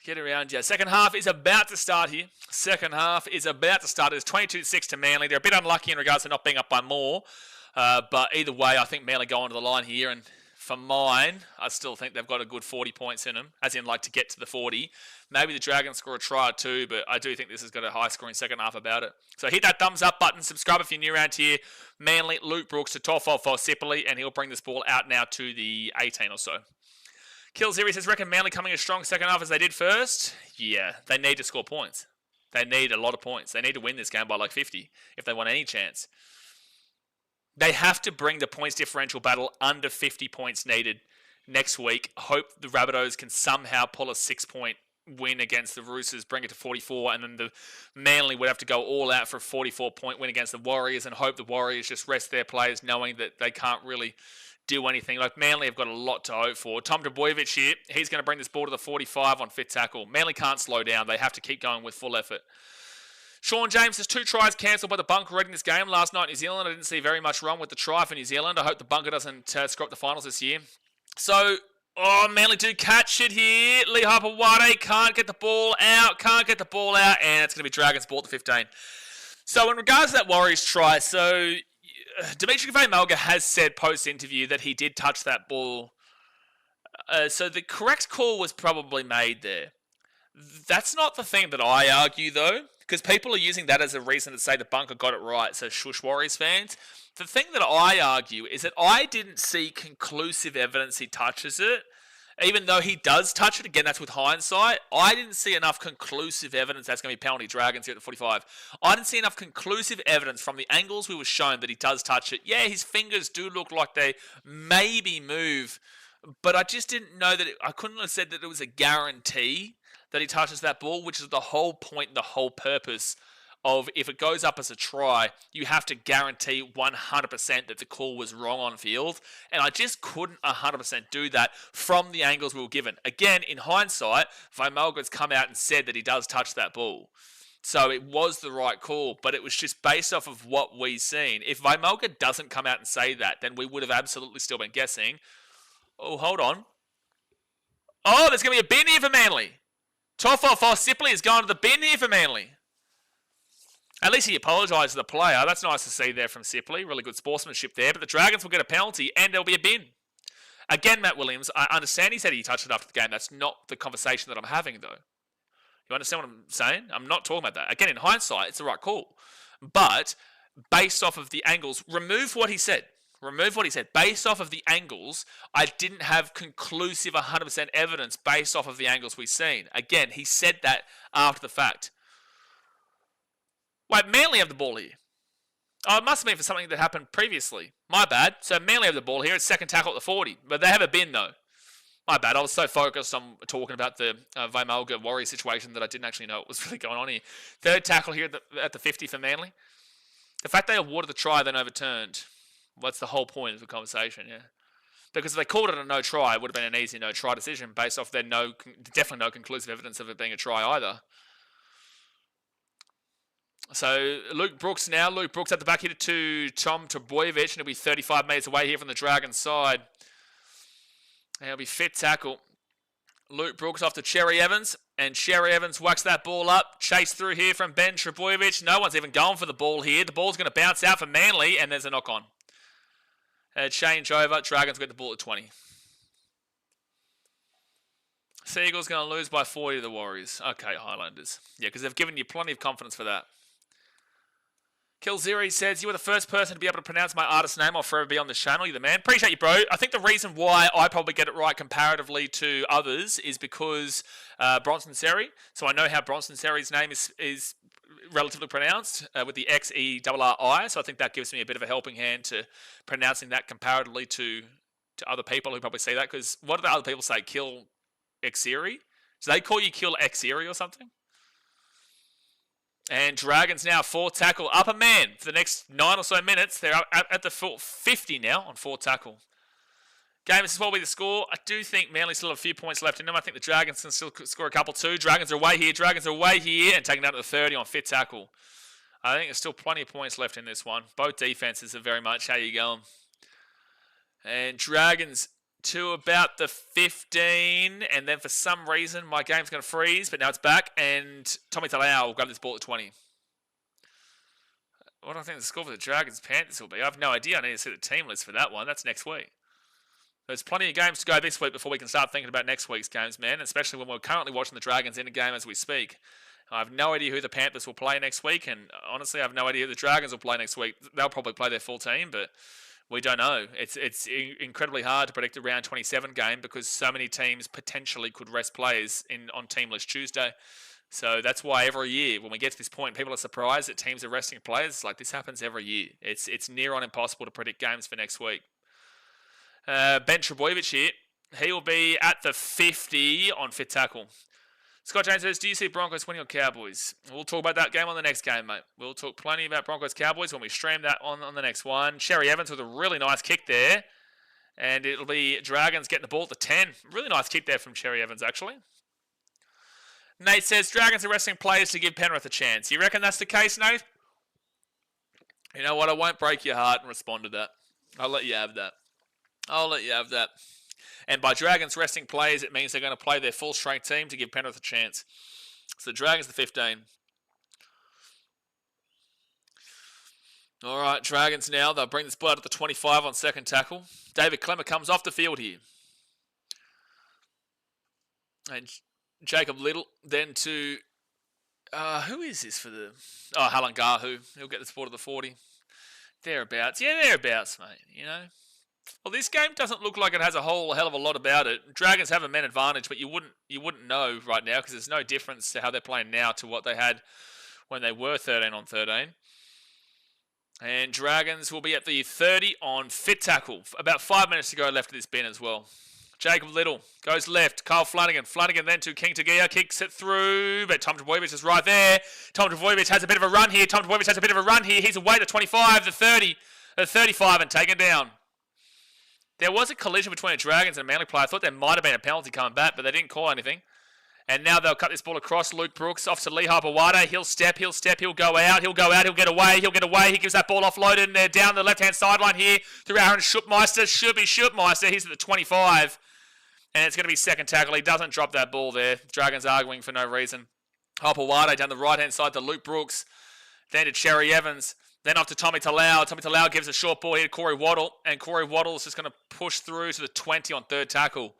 Get around you. Second half is about to start here. Second half is about to start. It's 22-6 to Manly. They're a bit unlucky in regards to not being up by more. But either way, I think Manly go onto the line here. And for mine, I still think they've got a good 40 points in them, as in like to get to the 40. Maybe the Dragons score a try or two, but I do think this has got a high-scoring second half about it. So hit that thumbs up button. Subscribe if you're new around here. Manly, Luke Brooks to 12 for Sipley, and he'll bring this ball out now to the 18 or so. Kill Series says, reckon Manly coming as strong second half as they did first? Yeah, they need to score points. They need a lot of points. They need to win this game by like 50 if they want any chance. They have to bring the points differential battle under 50 points needed next week. Hope the Rabbitohs can somehow pull a 6-point win against the Roosters, bring it to 44, and then the Manly would have to go all out for a 44-point win against the Warriors, and hope the Warriors just rest their players knowing that they can't really do anything. Like Manly have got a lot to hope for. Tom Trbojevic here, he's going to bring this ball to the 45 on fit tackle. Manly can't slow down. They have to keep going with full effort. Sean James says 2 tries cancelled by the bunker reading this game last night in New Zealand. I didn't see very much wrong with the try for New Zealand. I hope the bunker doesn't screw up the finals this year. So, Manly do catch it here. Lee Harper-Wade can't get the ball out, and it's going to be Dragons ball to 15. So in regards to that Warriors try, so Dimitri Vaimalga has said post-interview that he did touch that ball. So the correct call was probably made there. That's not the thing that I argue, though, because people are using that as a reason to say the bunker got it right, so shush Warriors fans. The thing that I argue is that I didn't see conclusive evidence he touches it. Even though he does touch it, again, that's with hindsight, I didn't see enough conclusive evidence that's going to be penalty Dragons here at the 45. I didn't see enough conclusive evidence from the angles we were shown that he does touch it. Yeah, his fingers do look like they maybe move, but I just didn't know that I couldn't have said that it was a guarantee that he touches that ball, which is the whole point, the whole purpose of if it goes up as a try, you have to guarantee 100% that the call was wrong on field. And I just couldn't 100% do that from the angles we were given. Again, in hindsight, Vaimalga's come out and said that he does touch that ball. So it was the right call, but it was just based off of what we've seen. If Vaimalga doesn't come out and say that, then we would have absolutely still been guessing. Oh, hold on. Oh, there's going to be a bin here for Manly. Toffo Sipley is going to the bin here for Manly. At least he apologised to the player. That's nice to see there from Sipley. Really good sportsmanship there. But the Dragons will get a penalty and there'll be a bin. Again, Matt Williams, I understand he said he touched it after the game. That's not the conversation that I'm having, though. You understand what I'm saying? I'm not talking about that. Again, in hindsight, it's the right call. But based off of the angles, remove what he said. Based off of the angles, I didn't have conclusive 100% evidence based off of the angles we've seen. Again, he said that after the fact. Wait, Manly have the ball here. Oh, it must have been for something that happened previously. My bad. So Manly have the ball here. It's second tackle at the 40. But they have a bin, though. My bad. I was so focused on talking about the Vaimalga Warrior situation that I didn't actually know what was really going on here. Third tackle here at the 50 for Manly. The fact they awarded the try, then overturned. Well, that's the whole point of the conversation, yeah. Because if they called it a no try, it would have been an easy no try decision based off their definitely no conclusive evidence of it being a try either. So Luke Brooks now. Luke Brooks at the back here to Tom Trbojevic, and he'll be 35 metres away here from the Dragons side. And he'll be fit tackle. Luke Brooks off to Cherry Evans, and Cherry Evans whacks that ball up. Chase through here from Ben Trbojevic. No one's even going for the ball here. The ball's going to bounce out for Manly, and there's a knock on. Change over. Dragons get the ball at 20. Seagulls going to lose by 40 to the Warriors. Okay, Highlanders. Yeah, because they've given you plenty of confidence for that. Killziri says, you were the first person to be able to pronounce my artist name. I'll forever be on this channel. You're the man. Appreciate you, bro. I think the reason why I probably get it right comparatively to others is because Bronson Seri. So I know how Bronson Seri's name is relatively pronounced with the Xerri. So I think that gives me a bit of a helping hand to pronouncing that comparatively to other people who probably say that. Because what do the other people say? Kill Xerri? Do they call you Kill Xerri or something? And Dragons now 4 tackle. Upper man for the next 9 or so minutes. They're up at the full 50 now on 4 tackle. Game is probably the score. I do think Manly still have a few points left in them. I think the Dragons can still score a couple too. Dragons are away here. And taking down to the 30 on 5th tackle. I think there's still plenty of points left in this one. Both defenses are very much how you going. And Dragons to about the 15, and then for some reason my game's going to freeze, but now it's back, and Tommy Talau will grab this ball at 20. What do I think the score for the Dragons Panthers will be? I have no idea. I need to see the team list for that one. That's next week. There's plenty of games to go this week before we can start thinking about next week's games, man, especially when we're currently watching the Dragons in a game as we speak. I have no idea who the Panthers will play next week, and honestly I have no idea who the Dragons will play next week. They'll probably play their full team, but we don't know. It's incredibly hard to predict a round 27 game because so many teams potentially could rest players on Team List Tuesday. So that's why every year when we get to this point, people are surprised that teams are resting players. Like, this happens every year. It's near on impossible to predict games for next week. Ben Trebojevic here. He will be at the 50 on 5th tackle. Scott James says, do you see Broncos winning or Cowboys? We'll talk about that game on the next game, mate. We'll talk plenty about Broncos-Cowboys when we stream that on the next one. Sherry Evans with a really nice kick there. And it'll be Dragons getting the ball at the 10. Really nice kick there from Sherry Evans, actually. Nate says, Dragons are resting players to give Penrith a chance. You reckon that's the case, Nate? You know what? I won't break your heart and respond to that. I'll let you have that. And by Dragons resting players, it means they're going to play their full-strength team to give Penrith a chance. So the Dragons the 15. All right, Dragons now. They'll bring this ball out at the 25 on 2nd tackle. David Clemmer comes off the field here. And Jacob Little then to... who is this for the... Oh, Halangahu. He'll get this ball to the 40. Thereabouts. Yeah, thereabouts, mate. You know... Well, this game doesn't look like it has a whole hell of a lot about it. Dragons have a man advantage, but you wouldn't know right now because there's no difference to how they're playing now to what they had when they were 13 on 13. And Dragons will be at the 30 on 5th tackle. About 5 minutes to go left of this bin as well. Jacob Little goes left. Kyle Flanagan. Flanagan then to King Tagia. Kicks it through, but Tom Trbojevic is right there. Tom Trbojevic has a bit of a run here. He's away to 25, the 30, the 35 and taken down. There was a collision between a Dragons and a Manly player. I thought there might have been a penalty coming back, but they didn't call anything. And now they'll cut this ball across. Luke Brooks off to Lee Harper-Wade. He'll step, he'll get away. He gives that ball offloaded, and they're down the left-hand sideline here through Aaron Schupmeister. Schupmeister, he's at the 25. And it's going to be 2nd tackle. He doesn't drop that ball there. Dragons arguing for no reason. Harper-Wade down the right-hand side to Luke Brooks. Then to Cherry Evans. Then off to Tommy Talau. Tommy Talau gives a short ball here to Corey Waddle. And Corey Waddle is just going to push through to the 20 on 3rd tackle.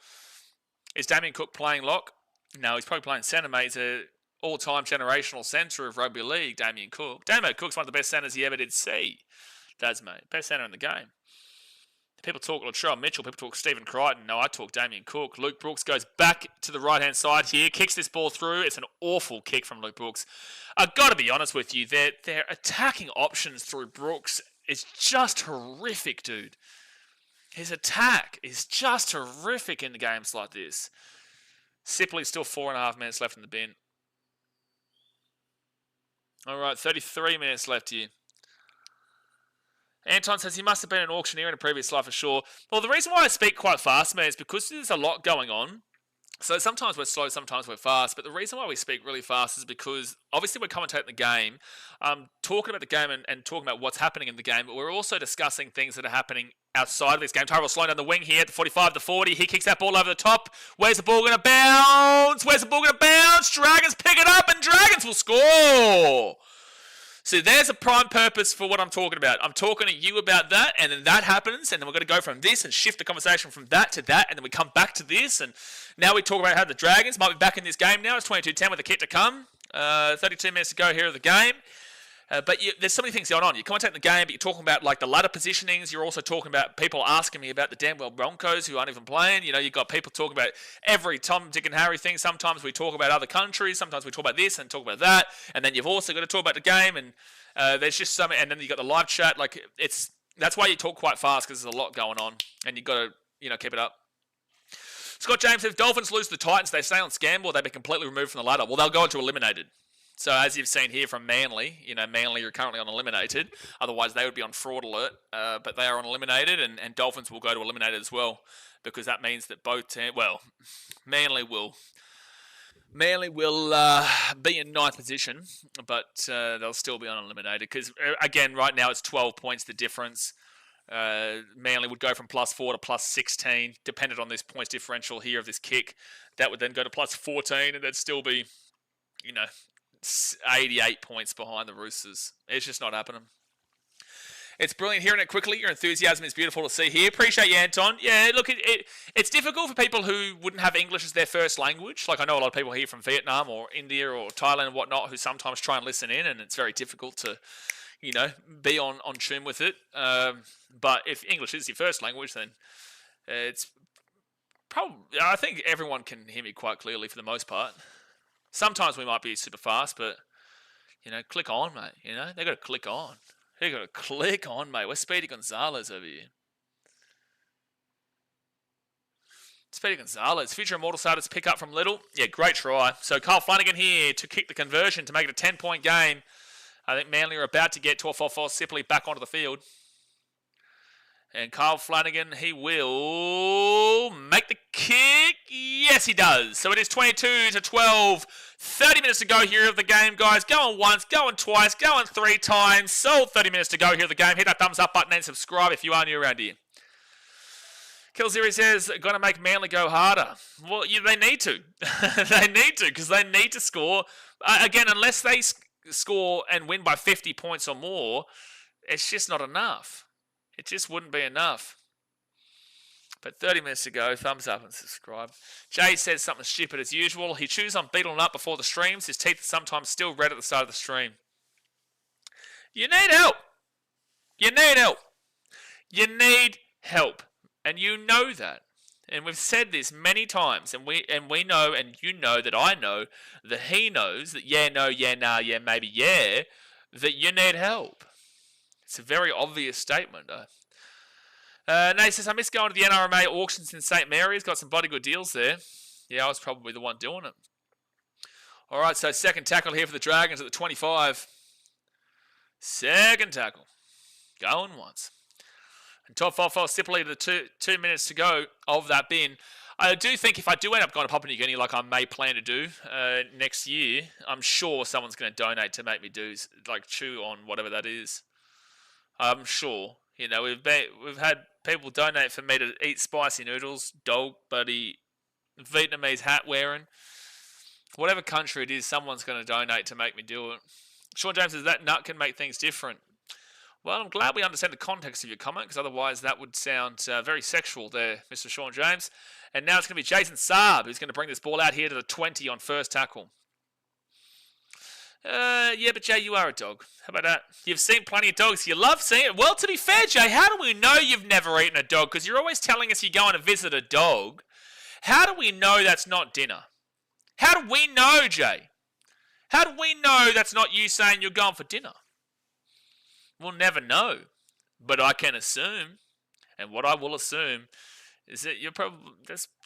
Is Damien Cook playing lock? No, he's probably playing centre, mate. He's an all-time generational centre of rugby league, Damien Cook. Damien Cook's one of the best centres he ever did see. That's, mate. Best centre in the game. People talk Latrell Mitchell. People talk Stephen Crichton. No, I talk Damien Cook. Luke Brooks goes back to the right-hand side here. Kicks this ball through. It's an awful kick from Luke Brooks. I've got to be honest with you. Their attacking options through Brooks is just horrific, dude. His attack is just horrific in the games like this. Sipley's still 4.5 minutes left in the bin. All right, 33 minutes left here. Anton says he must have been an auctioneer in a previous life for sure. Well, the reason why I speak quite fast, man, is because there's a lot going on. So sometimes we're slow, sometimes we're fast. But the reason why we speak really fast is because obviously we're commentating the game, talking about the game and talking about what's happening in the game. But we're also discussing things that are happening outside of this game. Tyrell slowing down the wing here at the 45, the 40. He kicks that ball over the top. Where's the ball going to bounce? Dragons pick it up and Dragons will score. So there's a prime purpose for what I'm talking about. I'm talking to you about that, and then that happens, and then we're going to go from this and shift the conversation from that to that, and then we come back to this, and now we talk about how the Dragons might be back in this game now. It's 22-10 with a kick to come. 32 minutes to go here of the game. But there's so many things going on. You're commentating the game, but you're talking about like the ladder positionings. You're also talking about people asking me about the damn well Broncos who aren't even playing. You've got people talking about every Tom, Dick, and Harry thing. Sometimes we talk about other countries. Sometimes we talk about this and talk about that. And then you've also got to talk about the game. And there's just so many. And then you've got the live chat. Like that's why you talk quite fast because there's a lot going on, and you've got to keep it up. Scott James, if Dolphins lose to the Titans, they stay on scramble, they'll be completely removed from the ladder. Well, they'll go into eliminated. So as you've seen here from Manly, Manly are currently on eliminated. Otherwise, they would be on fraud alert. But they are on eliminated, and Dolphins will go to eliminated as well, because that means that both teams, Manly will be in ninth position, but they'll still be on eliminated because again, right now it's 12 points the difference. Manly would go from +4 to +16, dependent on this points differential here of this kick. That would then go to +14, and they'd still be, 88 points behind the Roosters. It's just not happening. It's brilliant hearing it quickly. Your enthusiasm is beautiful to see here. Appreciate you, Anton. Yeah, look, it's difficult for people who wouldn't have English as their first language. Like I know a lot of people here from Vietnam or India or Thailand and whatnot who sometimes try and listen in, and it's very difficult to, be on tune with it. But if English is your first language, then it's probably, I think everyone can hear me quite clearly for the most part. Sometimes we might be super fast, but, click on, mate. They got to click on. They got to click on, mate. We're Speedy Gonzalez over here. Speedy Gonzalez. Future Immortal status pick up from Little. Yeah, great try. So Kyle Flanagan here to kick the conversion to make it a 10-point game. I think Manly are about to get 12-4 Sipley back onto the field. And Kyle Flanagan, he will make the kick. Yes, he does. So it is 22-12. 30 minutes to go here of the game, guys. Going once, going twice, going 3 times. So 30 minutes to go here of the game. Hit that thumbs up button and subscribe if you are new around here. Killziri says, going to make Manly go harder. Well, they need to. They need to, because they need to score. Again, unless they score and win by 50 points or more, it's just not enough. It just wouldn't be enough. But 30 minutes to go. Thumbs up and subscribe. Jay says something stupid as usual. He chews on beetle nut before the streams. His teeth are sometimes still red at the start of the stream. You need help. You need help. You need help. And you know that. And we've said this many times. And we know, and you know that I know, that he knows that yeah, no, yeah, nah, yeah, maybe, yeah, that you need help. It's a very obvious statement. Nate says, I miss going to the NRMA auctions in St. Mary's. Got some bloody good deals there. Yeah, I was probably the one doing it. All right, so second tackle here for the Dragons at the 25. Second tackle. Going once. And top 4 Sipley to the 2 minutes to go of that bin. I do think if I do end up going to Papua New Guinea like I may plan to do next year, I'm sure someone's going to donate to make me do, like, chew on whatever that is. I'm sure. We've had people donate for me to eat spicy noodles, dog buddy, Vietnamese hat wearing. Whatever country it is, someone's going to donate to make me do it. Sean James says that nut can make things different. Well, I'm glad we understand the context of your comment, because otherwise that would sound very sexual there, Mr. Sean James. And now it's going to be Jason Saab who's going to bring this ball out here to the 20 on first tackle. Yeah, but Jay, you are a dog. How about that? You've seen plenty of dogs. You love seeing it. Well, to be fair, Jay, how do we know you've never eaten a dog? Because you're always telling us you're going to visit a dog. How do we know that's not dinner? How do we know, Jay? How do we know that's not you saying you're going for dinner? We'll never know. But I can assume, and what I will assume, is that you're probably...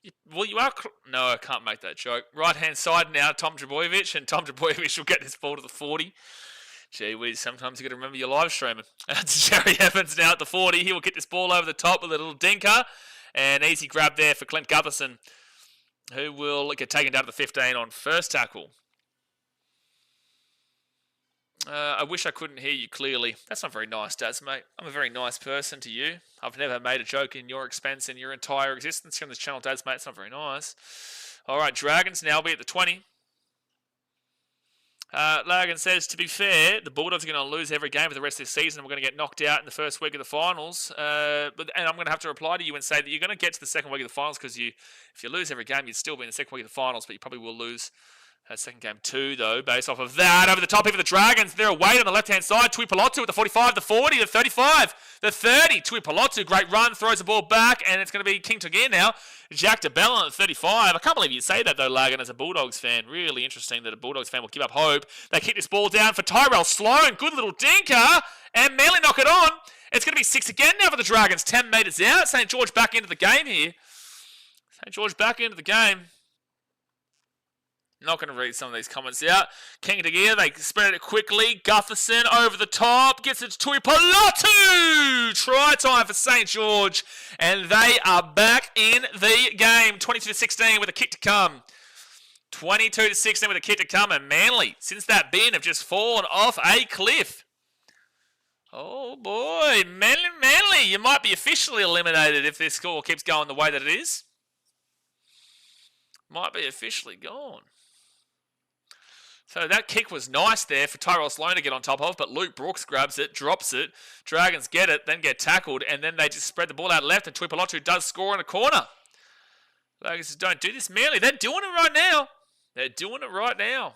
you are... No, I can't make that joke. Right-hand side now, Tom Trbojevic, and Tom Trbojevic will get this ball to the 40. Gee whiz, sometimes you got to remember your live streaming. That's Jerry Evans now at the 40. He will get this ball over the top with a little dinker. And easy grab there for Clint Gutherson, who will get taken down to the 15 on first tackle. I wish I couldn't hear you clearly. That's not very nice, Daz, mate. I'm a very nice person to you. I've never made a joke in your expense in your entire existence here on this channel, Daz, mate. It's not very nice. All right, Dragons now be at the 20. Lagan says, to be fair, the Bulldogs are going to lose every game for the rest of the season. We're going to get knocked out in the first week of the finals. And I'm going to have to reply to you and say that you're going to get to the second week of the finals because if you lose every game, you'd still be in the second week of the finals, but you probably will lose Second game 2, though, based off of that. Over the top here for the Dragons. They're away on the left-hand side. Tuipulotu with the 45, the 40, the 35, the 30. Tuipulotu, great run, throws the ball back, and it's going to be King Tugir now. Jack DeBellin at 35. I can't believe you say that, though, Lagan, as a Bulldogs fan. Really interesting that a Bulldogs fan will give up hope. They kick this ball down for Tyrell Sloan. Good little dinker. And Manly knock it on. It's going to be 6 again now for the Dragons. 10 metres out. St. George back into the game here. St. George back into the game. Not going to read some of these comments out. King Tugir, they spread it quickly. Gutherson over the top. Gets it to Tuipulotu. Try time for St. George. And they are back in the game. 22-16 with a kick to come. 22-16 with a kick to come. And Manly, since that bin, have just fallen off a cliff. Oh boy. Manly, you might be officially eliminated if this score keeps going the way that it is. Might be officially gone. So that kick was nice there for Tyrell Sloan to get on top of, but Luke Brooks grabs it, drops it. Dragons get it, then get tackled, and then they just spread the ball out left, and Tuipulotu does score in a corner. Dragons just don't do this merely. They're doing it right now. They're doing it right now.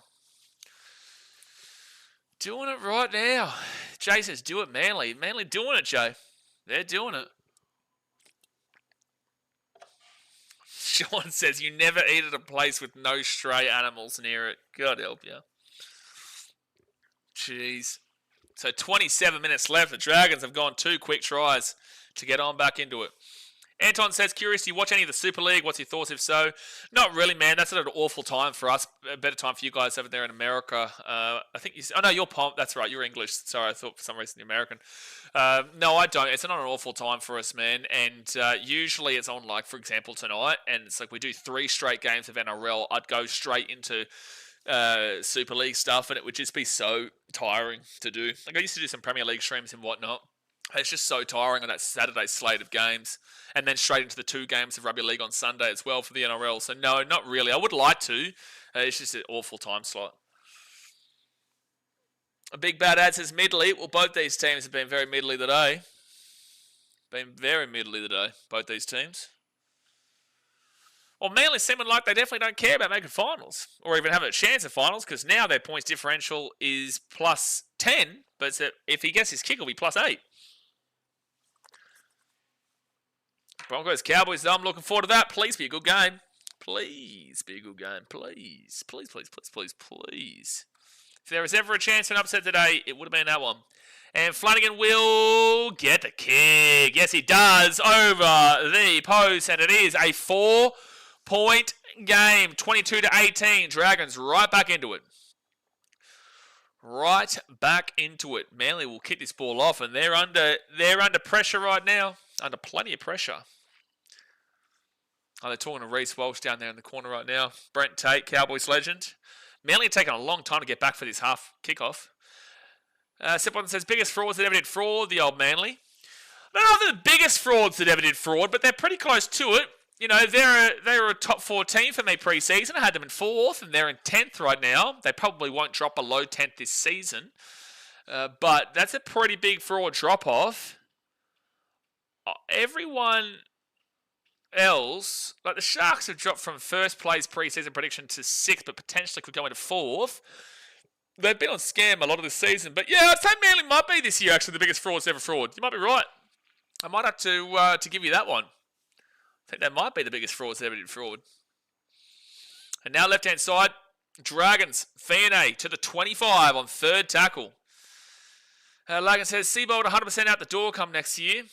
Doing it right now. Jay says, do it, Manly. Manly doing it, Jay. They're doing it. Sean says, you never eat at a place with no stray animals near it. God help you. Jeez. So 27 minutes left. The Dragons have gone 2 quick tries to get on back into it. Anton says, curious, do you watch any of the Super League? What's your thoughts if so? Not really, man. That's an awful time for us. A better time for you guys over there in America. I think you... Oh, no, you're Pomp. That's right. You're English. Sorry, I thought for some reason you're American. No, I don't. It's not an awful time for us, man. And usually it's on, like, for example, tonight. And it's like we do 3 straight games of NRL. I'd go straight into Super League stuff, and it would just be so tiring to do. Like, I used to do some Premier League streams and whatnot. It's just so tiring on that Saturday slate of games. And then straight into the 2 games of Rugby League on Sunday as well for the NRL. So no, not really. I would like to. It's just an awful time slot. A Big Bad Ad says middly. Well, both these teams have been very middly today. Been very middly today, both these teams. Well, Manly seeming like they definitely don't care about making finals. Or even have a chance of finals. Because now their points differential is plus 10. But if he gets his kick, it'll be plus 8. Broncos, Cowboys, I'm looking forward to that. Please be a good game. Please be a good game. Please. Please, please, please, please, please. If there was ever a chance for an upset today, it would have been that one. And Flanagan will get the kick. Yes, he does. Over the post. And it is a 4-point game. 22-18. Dragons right back into it. Right back into it. Manly will kick this ball off. And they're under pressure right now. Under plenty of pressure. Oh, they're talking to Reece Walsh down there in the corner right now. Brent Tate, Cowboys legend. Manly have taken a long time to get back for this half kickoff. Sipon says, biggest frauds that ever did fraud, the old Manly. I don't know if they're the biggest frauds that ever did fraud, but they're pretty close to it. You know, they're a top 4 team for me pre-season. I had them in 4th, and they're in 10th right now. They probably won't drop below 10th this season. But that's a pretty big fraud drop-off. Everyone else, like the Sharks have dropped from 1st place pre-season prediction to 6th, but potentially could go into 4th. They've been on scam a lot of this season, but yeah, I'd say Manly might be this year actually the biggest frauds ever fraud. You might be right. I might have to give you that one. I think that might be the biggest frauds ever did fraud. And now left-hand side, Dragons, Fianay to the 25 on 3rd tackle. Lagan says, Seabold 100% out the door come next year.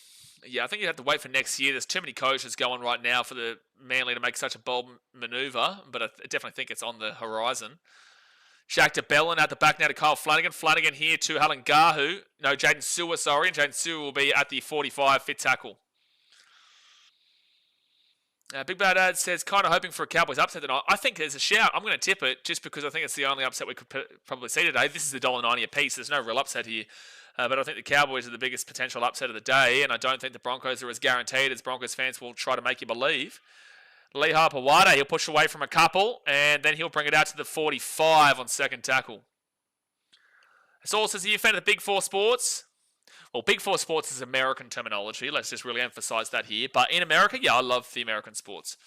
Yeah, I think you have to wait for next year. There's too many coaches going right now for the Manly to make such a bold manoeuvre, but I definitely think it's on the horizon. Jack DeBellin out the back now to Kyle Flanagan. Flanagan here to Halangahu. No, Jaden Sewer, sorry. And Jaden Sewer will be at the 45 fit tackle. Big Bad Ad says, kind of hoping for a Cowboys upset tonight. I think there's a shout. I'm going to tip it just because I think it's the only upset we could probably see today. This is the $1.90 a piece. There's no real upset here. But I think the Cowboys are the biggest potential upset of the day, and I don't think the Broncos are as guaranteed as Broncos fans will try to make you believe. Lee Harper-Wada, he'll push away from a couple, and then he'll bring it out to the 45 on 2nd tackle. Saul says, are you a fan of the Big Four sports? Well, Big Four sports is American terminology. Let's just really emphasize that here. But in America, yeah, I love the American sports.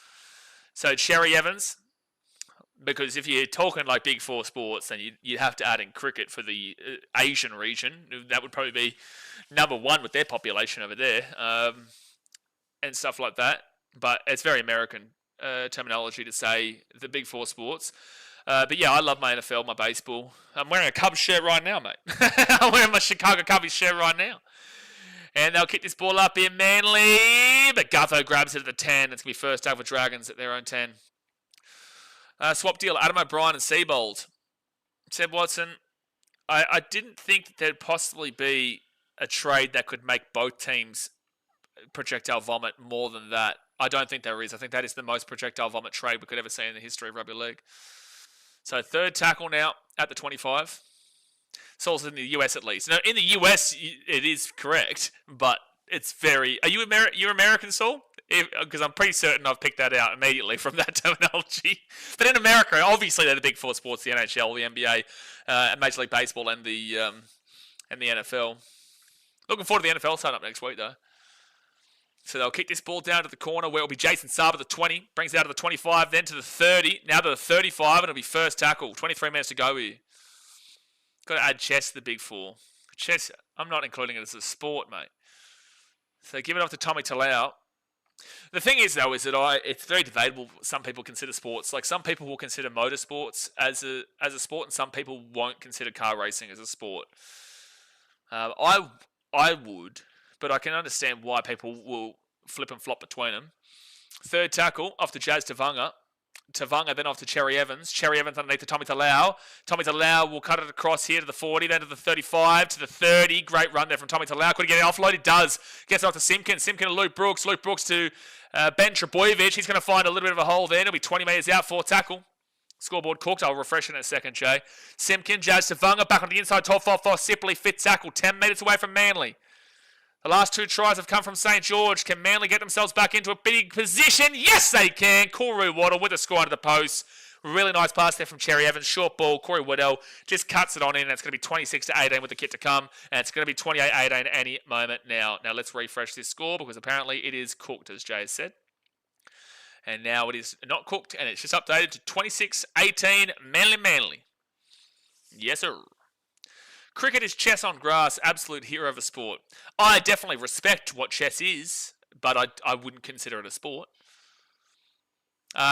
So Cherry Evans, Because if you're talking like big four sports, then you'd have to add in cricket for the Asian region. That would probably be number one with their population over there, and stuff like that. But it's very American terminology to say the big four sports. But yeah, I love my NFL, my baseball. I'm wearing a Cubs shirt right now, mate. I'm wearing my Chicago Cubs shirt right now. And they'll kick this ball up in Manly. But Gutho grabs it at the 10. It's going to be first down for Dragons at their own 10. Swap deal, Adam O'Brien and Seabold. Seb Watson, I didn't think that there'd possibly be a trade that could make both teams projectile vomit more than that. I don't think there is. I think that is the most projectile vomit trade we could ever see in the history of rugby league. So third tackle now at the 25. It's also in the US at least. Now, in the US, it is correct, but it's very... Are you you're American, Saul? Because I'm pretty certain I've picked that out immediately from that terminology. But in America, obviously they're the big four sports: the NHL, the NBA, Major League Baseball, and the NFL. Looking forward to the NFL starting up next week, though. So they'll kick this ball down to the corner where it'll be Jason Saab at the 20, brings it out to the 25, then to the 30, now to the 35, and it'll be first tackle. 23 minutes to go here. Got to add chess to the big four. Chess, I'm not including it as a sport, mate. So give it off to Tommy Talau. The thing is, though, is that it's very debatable. Some people consider sports, like some people will consider motorsports as a sport, and some people won't consider car racing as a sport. I would, but I can understand why people will flip and flop between them. Third tackle off to Jazz Tavanga. Tavanga then off to Cherry Evans. Cherry Evans underneath to Tommy Talau. Tommy Talau will cut it across here to the 40, then to the 35, to the 30. Great run there from Tommy Talau. Could he get it offload? He does. Gets it off to Simpkin. Simpkin to Luke Brooks. Luke Brooks to Ben Trebojevic. He's going to find a little bit of a hole there. It'll be 20 metres out for tackle. Scoreboard cooked. I'll refresh it in a second, Jay. Simpkin, Jazz Tavanga back on the inside. 12-5 Sipley. Fit tackle. 10 metres away from Manly. The last two tries have come from St. George. Can Manly get themselves back into a big position? Yes, they can. Corey Waddle with a score under the post. Really nice pass there from Cherry Evans. Short ball. Corey Waddle just cuts it on in. It's going to be 26-18 with the kit to come. And it's going to be 28-18 any moment now. Now let's refresh this score because apparently it is cooked, as Jay has said. And now it is not cooked. And it's just updated to 26-18 Manly. Yes, sir. Cricket is chess on grass, absolute hero of a sport. I definitely respect what chess is, but I wouldn't consider it a sport.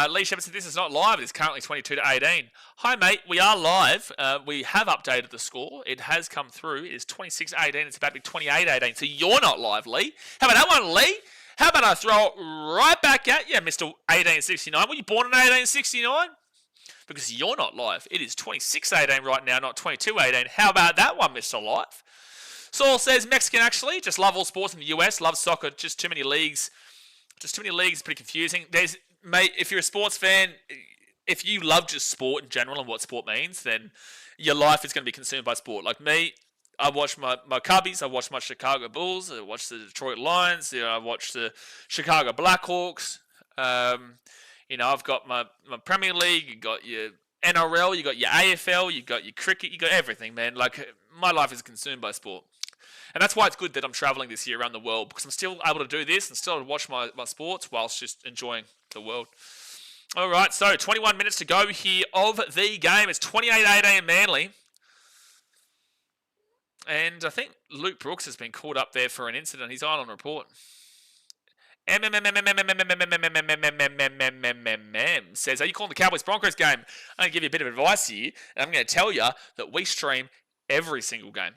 Lee Shepard said, this is not live. It is currently 22-18. Hi, mate. We are live. We have updated the score. It has come through. It is 26-18. It's about to be 28-18. So you're not live, Lee. How about that one, Lee? How about I throw it right back at you, Mr. 1869? Were you born in 1869? Because you're not live. It is 26-18 right now, not 22-18. How about that one, Mr. Live? Saul says, Mexican actually. Just love all sports in the US. Love soccer. Just too many leagues. Pretty confusing. Mate, if you're a sports fan, if you love just sport in general and what sport means, then your life is going to be consumed by sport. Like me, I watch my Cubbies. I watch my Chicago Bulls. I watch the Detroit Lions. I watch the Chicago Blackhawks. I've got my Premier League, you got your NRL, you got your AFL, you got your cricket, you got everything, man. Like, my life is consumed by sport. And that's why it's good that I'm traveling this year around the world, because I'm still able to do this and still able to watch my sports whilst just enjoying the world. All right, so 21 minutes to go here of the game. It's 28-18 Manly. And I think Luke Brooks has been caught up there for an incident. He's on report. Says, are you calling the Cowboys-Broncos game? I'm going to give you a bit of advice here, and I'm going to tell you that we stream every single game.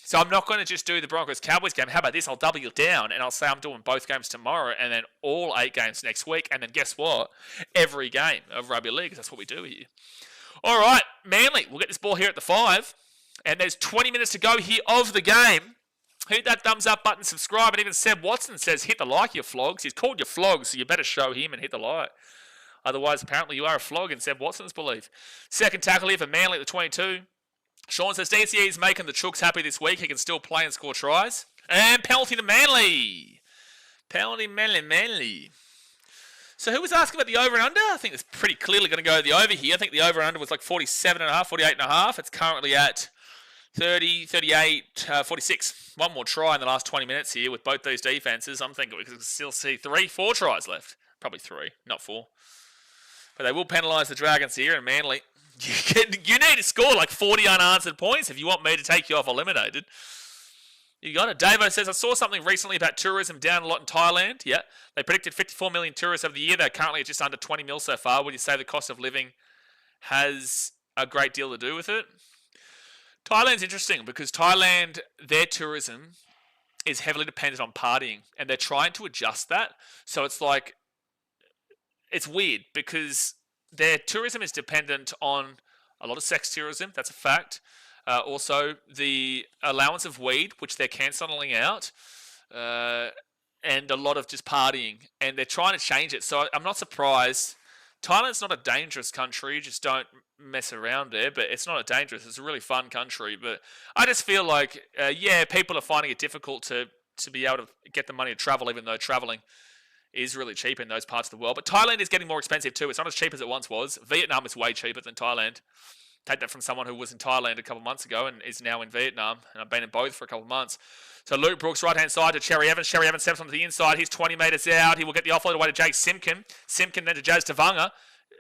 So I'm not going to just do the Broncos-Cowboys game. How about this? I'll double you down, and I'll say I'm doing both games tomorrow, and then all 8 games next week, and then guess what? Every game of rugby league, 'cause that's what we do here. All right, Manly, we'll get this ball here at the 5, and there's 20 minutes to go here of the game. Hit that thumbs up button, subscribe, and even Seb Watson says, hit the like, you flogs. He's called you flogs, so you better show him and hit the like. Otherwise, apparently you are a flog in Seb Watson's belief. Second tackle here for Manly at the 22. Sean says, DCE is making the Chooks happy this week. He can still play and score tries. And penalty to Manly. Penalty, Manly. So who was asking about the over and under? I think it's pretty clearly going to go the over here. I think the over and under was like 47.5, 48.5. It's currently at 30, 38, 46. One more try in the last 20 minutes here with both these defenses. I'm thinking we can still see 4 tries left. Probably 3, not 4. But they will penalise the Dragons here, and Manly, you need to score like 40 unanswered points if you want me to take you off eliminated. You got it. Davo says, I saw something recently about tourism down a lot in Thailand. Yeah, they predicted 54 million tourists over the year. They're currently at just under 20 mil so far. Would you say the cost of living has a great deal to do with it? Thailand's interesting because Thailand, their tourism is heavily dependent on partying, and they're trying to adjust that. So it's like, it's weird because their tourism is dependent on a lot of sex tourism. That's a fact. Also, the allowance of weed, which they're cancelling out, and a lot of just partying. And they're trying to change it. So I'm not surprised. Thailand's not a dangerous country. Just don't mess around there. But it's not a dangerous. It's a really fun country. But I just feel like, people are finding it difficult to be able to get the money to travel, even though traveling is really cheap in those parts of the world. But Thailand is getting more expensive too. It's not as cheap as it once was. Vietnam is way cheaper than Thailand. Take that from someone who was in Thailand a couple of months ago and is now in Vietnam. And I've been in both for a couple of months. So Luke Brooks, right-hand side to Cherry Evans. Cherry Evans steps onto the inside. He's 20 metres out. He will get the offload away to Jake Simpkin. Simpkin then to Jazz Tavanga.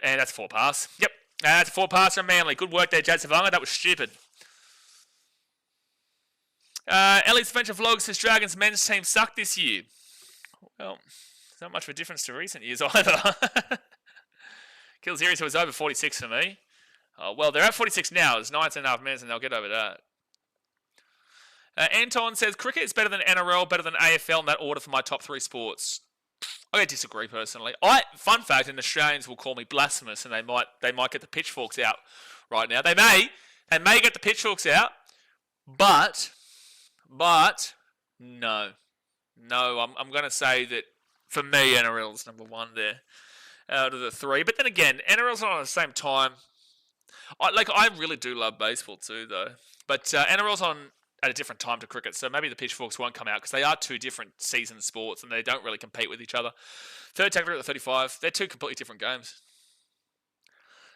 And that's a 4 pass. Yep, that's a 4 pass from Manly. Good work there, Jazz Tavanga. That was stupid. Ellie's Adventure Vlog says Dragons men's team sucked this year. Well, there's not much of a difference to recent years either. Kills Series was over 46 for me. Well, they're at 46 now. There's 19.5 minutes and they'll get over that. Anton says, cricket is better than NRL, better than AFL in that order for my top 3 sports. I disagree personally. Fun fact, and Australians will call me blasphemous and they might get the pitchforks out right now. They may get the pitchforks out, but no. I'm going to say that for me, NRL's number 1 there out of the 3. But then again, NRL's not at the same time. I really do love baseball too, though. But NRL's on at a different time to cricket, so maybe the pitchforks won't come out because they are 2 different season sports and they don't really compete with each other. Third tackler at the 35. They're 2 completely different games.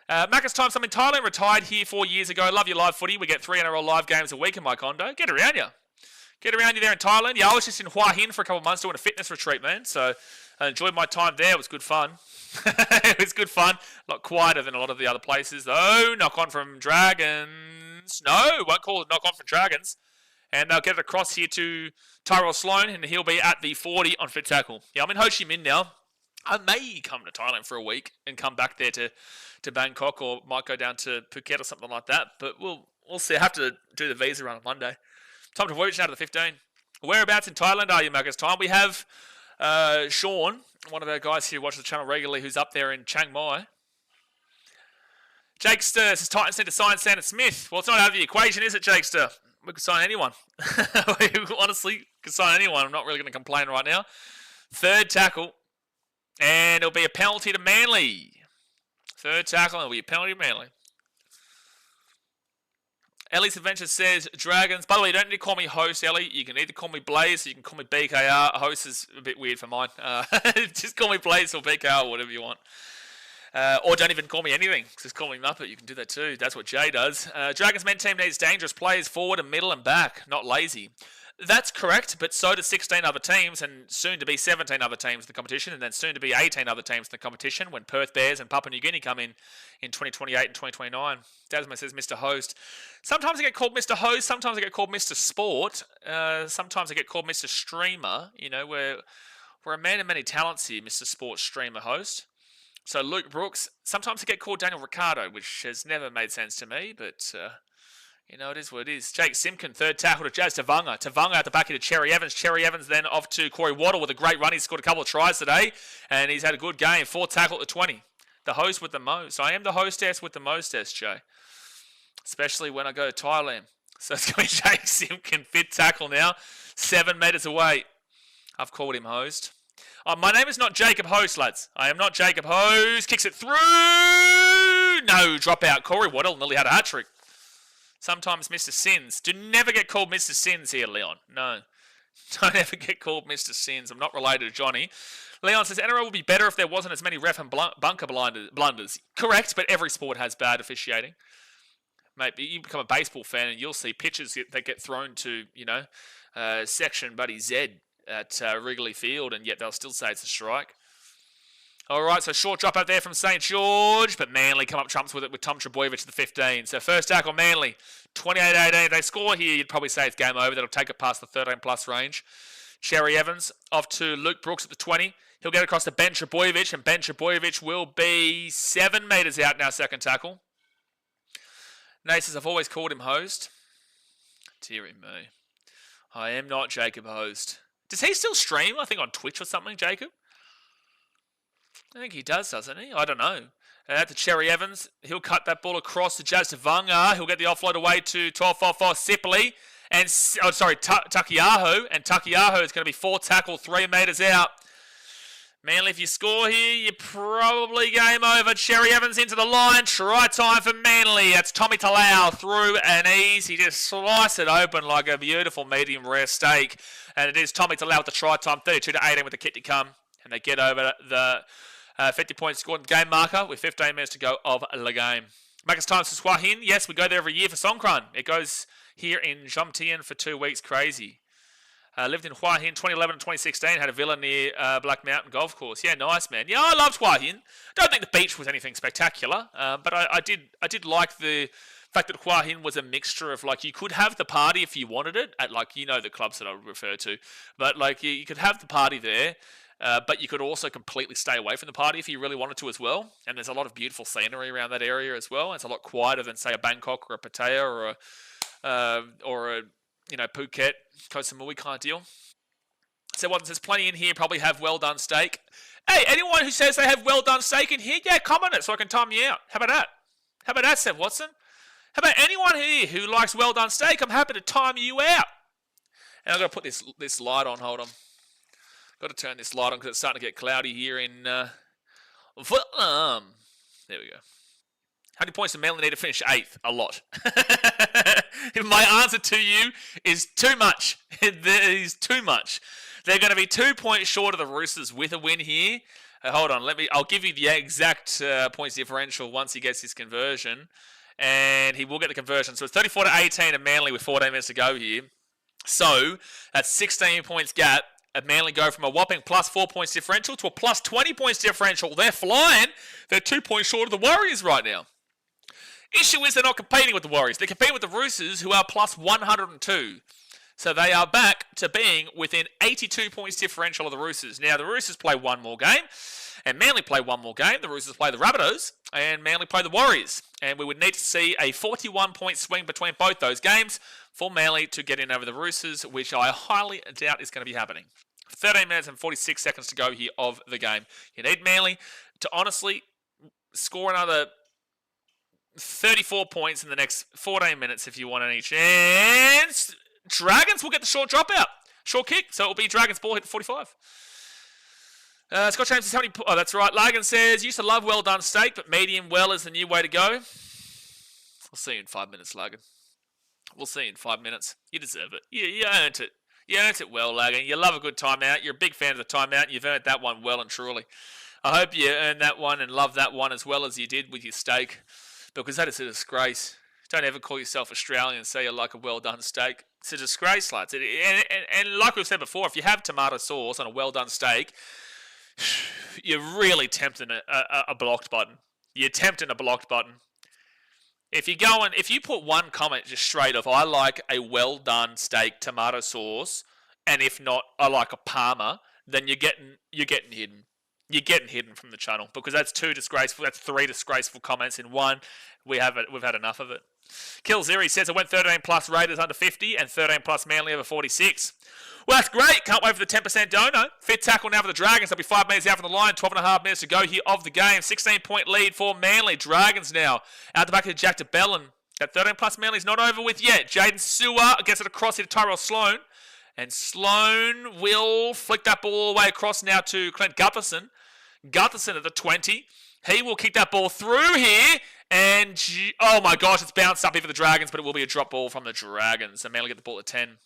Macca's Time. I'm in Thailand, retired here 4 years ago. Love your live footy. We get 3 NRL live games a week in my condo. Get around you. Get around you there in Thailand. Yeah, I was just in Hua Hin for a couple of months doing a fitness retreat, man. So I enjoyed my time there. It was good fun. It was good fun. A lot quieter than a lot of the other places, though. Knock on from Dragons. No, won't call it knock on from Dragons. And they'll get it across here to Tyrell Sloan, and he'll be at the 40 on fit tackle. Yeah, I'm in Ho Chi Minh now. I may come to Thailand for a week and come back there to Bangkok, or might go down to Phuket or something like that. But we'll see. I have to do the visa run on Monday. Time to voyage now to the 15. Whereabouts in Thailand are you, Macca's Time? We have Sean, one of our guys here who watches the channel regularly, who's up there in Chiang Mai. Jakester says Titans need to sign Sandon Smith. Well, it's not out of the equation, is it, Jakester? We could sign anyone. We honestly could sign anyone. I'm not really going to complain right now. Third tackle. And it'll be a penalty to Manly. Third tackle, and it'll be a penalty to Manly. Ellie's Adventure says, Dragons. By the way, you don't need to call me host, Ellie. You can either call me Blaze or you can call me BKR. Host is a bit weird for mine. Just call me Blaze or BKR or whatever you want. Or don't even call me anything. Just call me Muppet. You can do that too. That's what Jay does. Dragons men team needs dangerous players forward and middle and back, not lazy. That's correct, but so do 16 other teams and soon to be 17 other teams in the competition, and then soon to be 18 other teams in the competition when Perth Bears and Papua New Guinea come in 2028 and 2029. Dasman says Mr. Host. Sometimes I get called Mr. Host, sometimes I get called Mr. Sport, sometimes I get called Mr. Streamer. You know, we're a man of many talents here, Mr. Sport Streamer Host. So Luke Brooks, sometimes I get called Daniel Ricciardo, which has never made sense to me, but you know, it is what it is. Jake Simpkin, third tackle to Jazz Tavanga. Tavanga at the back here to Cherry Evans. Cherry Evans then off to Corey Waddle with a great run. He's scored a couple of tries today, and he's had a good game. Fourth tackle at the 20. The host with the most. I am the hostess with the mostess, Jay. Especially when I go to Thailand. So it's going to be Jake Simpkin, fifth tackle now. 7 metres away. I've called him host. My name is not Jacob Host, lads. I am not Jacob Host. Kicks it through. No, drop out. Corey Waddle nearly had a hat-trick. Sometimes Mr. Sins. Do never get called Mr. Sins here, Leon. No. Don't ever get called Mr. Sins. I'm not related to Johnny. Leon says, NRL would be better if there wasn't as many ref and bunker blunders. Correct, but every sport has bad officiating. Mate, you become a baseball fan and you'll see pitches that get thrown to, you know, section Buddy Z at Wrigley Field, and yet they'll still say it's a strike. All right, so short drop out there from St. George, but Manly come up trumps with it with Tom Trebojevic to the 15. So first tackle, Manly, 28-18. If they score here, you'd probably say it's game over. That'll take it past the 13-plus range. Cherry Evans off to Luke Brooks at the 20. He'll get across to Ben Trebojevic, and Ben Trebojevic will be 7 metres out now, second tackle. Nate says, I've always called him host. Deary me. I am not Jacob Host. Does he still stream, I think, on Twitch or something, Jacob? I think he does, doesn't he? I don't know. Out to Cherry Evans. He'll cut that ball across to Jazz Tavanga. He'll get the offload away to 12-4-4 Sipley. And, Takiaho. And Takiaho is going to be 4 tackle, 3 metres out. Manly, if you score here, you're probably game over. Cherry Evans into the line. Try time for Manly. That's Tommy Talau through an ease. He just sliced it open like a beautiful medium rare steak. And it is Tommy Talau with the try time, 32-18 with the kit to come. And they get over the 50 points scored game marker with 15 minutes to go of the game. Marcus Times for Hua Hin. Yes, we go there every year for Songkran. It goes here in Jomtien for 2 weeks. Crazy. Lived in Hua Hin 2011 and 2016. Had a villa near Black Mountain Golf Course. Yeah, nice, man. Yeah, I loved Hua Hin. Don't think the beach was anything spectacular, but I did like the fact that Hua Hin was a mixture of, like, you could have the party if you wanted it at, like, you know, the clubs that I refer to, but like you could have the party there. But you could also completely stay away from the party if you really wanted to as well. And there's a lot of beautiful scenery around that area as well. It's a lot quieter than, say, a Bangkok or a Pattaya or a Phuket, Koh Samui kind of deal. So Watson says, plenty in here probably have well done steak. Hey, anyone who says they have well done steak in here, yeah, comment it so I can time you out. How about that? How about that, Seth Watson? How about anyone here who likes well done steak? I'm happy to time you out. And I've got to put this light on. Hold on. Got to turn this light on because it's starting to get cloudy here in Vietnam. There we go. How many points do Manly need to finish 8th? A lot. My answer to you is too much. There is too much. They're going to be 2 points short of the Roosters with a win here. Hold on. I'll give you the exact points differential once he gets his conversion. And he will get the conversion. So it's 34-18 and Manly with 14 minutes to go here. So that's 16 points gap. And Manly go from a whopping plus 4 points differential to a plus 20 points differential. They're flying. They're 2 points short of the Warriors right now. Issue is they're not competing with the Warriors. They're competing with the Roosters, who are plus 102. So they are back to being within 82 points differential of the Roosters. Now, the Roosters play one more game, and Manly play one more game. The Roosters play the Rabbitohs, and Manly play the Warriors. And we would need to see a 41-point swing between both those games for Manly to get in over the Roosters, which I highly doubt is going to be happening. 13 minutes and 46 seconds to go here of the game. You need Manly to honestly score another 34 points in the next 14 minutes if you want any chance. Dragons will get the short dropout. Short kick, so it will be Dragons ball hit 45. Scott James says, oh, that's right. Lagan says, used to love well done steak, but medium well is the new way to go. We'll see you in 5 minutes, Lagan. We'll see you in 5 minutes. You deserve it. You earned it. You earned it well, Lagan. You love a good timeout. You're a big fan of the timeout, and you've earned that one well and truly. I hope you earned that one and love that one as well as you did with your steak, because that is a disgrace. Don't ever call yourself Australian and say you like a well-done steak. It's a disgrace, lads. And like we've said before, if you have tomato sauce on a well-done steak, you're really tempting a blocked button. You're tempting a blocked button. If you put one comment just straight off, I like a well-done steak, tomato sauce, and if not, I like a Parma, then you're getting hidden. You're getting hidden from the channel because that's 3 disgraceful comments in one. We've had enough of it. Killzeri says I went 13 plus Raiders under 50 and 13 plus Manly over 46. Well, that's great. Can't wait for the 10% dono. Fit tackle now for the Dragons. They'll be 5 minutes out from the line. 12.5 minutes to go here of the game. 16-point lead for Manly. Dragons now out the back of Jack de Bellin. That 13 plus Manly's not over with yet. Jaden Sewer gets it across here to Tyrell Sloan. And Sloan will flick that ball all the way across now to Clint Gutherson. Gutherson at the 20. He will kick that ball through here. And, oh my gosh, it's bounced up here for the Dragons, but it will be a drop ball from the Dragons. And Manly get the ball at 10.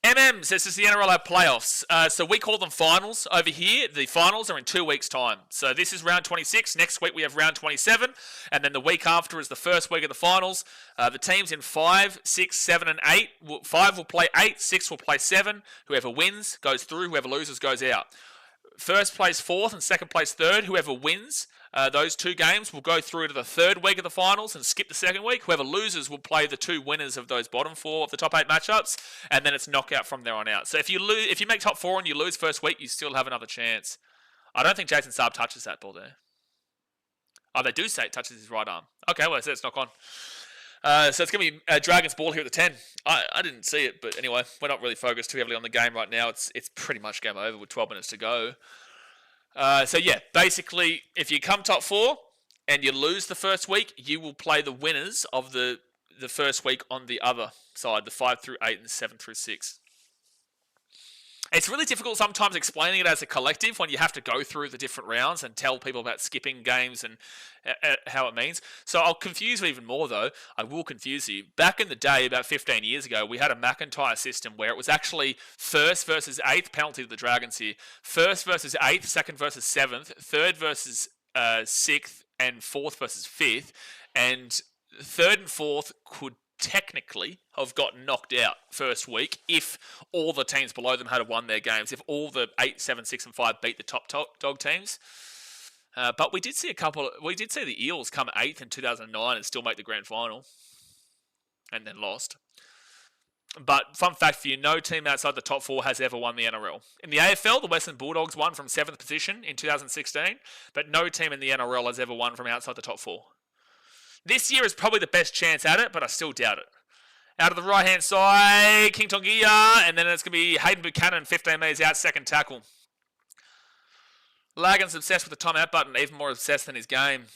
MM says this is the NRL playoffs. So we call them finals over here. The finals are in 2 weeks' time. So this is round 26. Next week we have round 27. And then the week after is the first week of the finals. The teams in 5, 6, 7, and 8. 5 will play 8. 6 will play 7. Whoever wins goes through. Whoever loses goes out. first place fourth and second place third, whoever wins those two games will go through to the third week of the finals and skip the second week. Whoever loses will play the two winners of those bottom four of the top 8 matchups, and then it's knockout from there on out. So if you make top 4 and you lose first week, you still have another chance. I don't think Jason Saab touches that ball there. Oh, they do say it touches his right arm. Okay, well, I said it's knock on. So it's going to be Dragons ball here at the 10. I didn't see it, but anyway, we're not really focused too heavily on the game right now. It's pretty much game over with 12 minutes to go. So yeah, basically, if you come top 4 and you lose the first week, you will play the winners of the first week on the other side, the 5 through 8 and 7 through 6. It's really difficult sometimes explaining it as a collective when you have to go through the different rounds and tell people about skipping games and how it means. So I'll confuse you even more, though. I will confuse you. Back in the day, about 15 years ago, we had a McIntyre system where it was actually first versus 8th, penalty to the Dragons here. First versus 8th, second versus 7th, third versus 6th, and fourth versus 5th. And third and fourth could technically have gotten knocked out first week if all the teams below them had won their games, if all the 8, 7, 6 and 5 beat the top dog teams. But we did see the Eels come 8th in 2009 and still make the grand final and then lost. But fun fact for you, no team outside the top 4 has ever won the NRL. In the AFL, the Western Bulldogs won from 7th position in 2016, but no team in the NRL has ever won from outside the top 4. This year is probably the best chance at it, but I still doubt it. Out of the right-hand side, King Tongia, and then it's going to be Hayden Buchanan, 15 metres out, second tackle. Lagan's obsessed with the timeout button, even more obsessed than his game.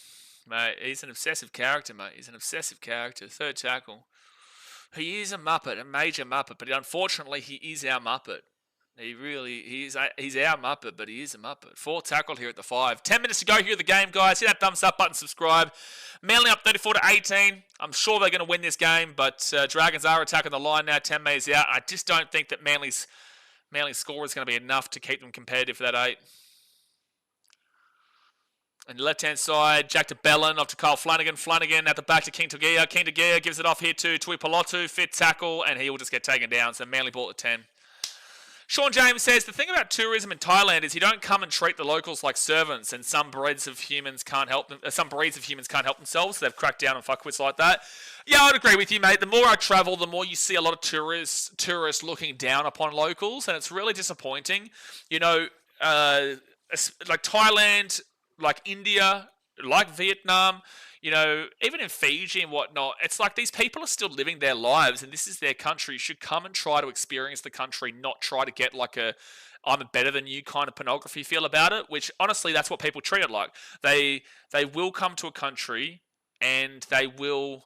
Mate, he's an obsessive character, mate. He's an obsessive character. Third tackle. He is a Muppet, a major Muppet, but unfortunately he is our Muppet. He's our Muppet, but he is a Muppet. Fourth tackle here at the 5. 10 minutes to go here at the game, guys. Hit that thumbs up button, subscribe. Manly up 34-18. I'm sure they're going to win this game, but Dragons are attacking the line now, 10 metres out. I just don't think that Manly's score is going to be enough to keep them competitive for that 8. And the left-hand side, Jack to Bellin, off to Kyle Flanagan. Flanagan at the back to King Togia. King Togia gives it off here to Tui Palotu. Fit tackle, and he will just get taken down. So Manly ball at 10. Sean James says, the thing about tourism in Thailand is you don't come and treat the locals like servants, and some breeds of humans can't help themselves, so they've cracked down on fuckwits like that. Yeah, I'd agree with you, mate. The more I travel, the more you see a lot of tourists looking down upon locals, and it's really disappointing. You know, like Thailand, like India, like Vietnam, you know, even in Fiji and whatnot, it's like these people are still living their lives and this is their country. You should come and try to experience the country, not try to get like a I'm better than you kind of pornography feel about it, which honestly, that's what people treat it like. They will come to a country and they will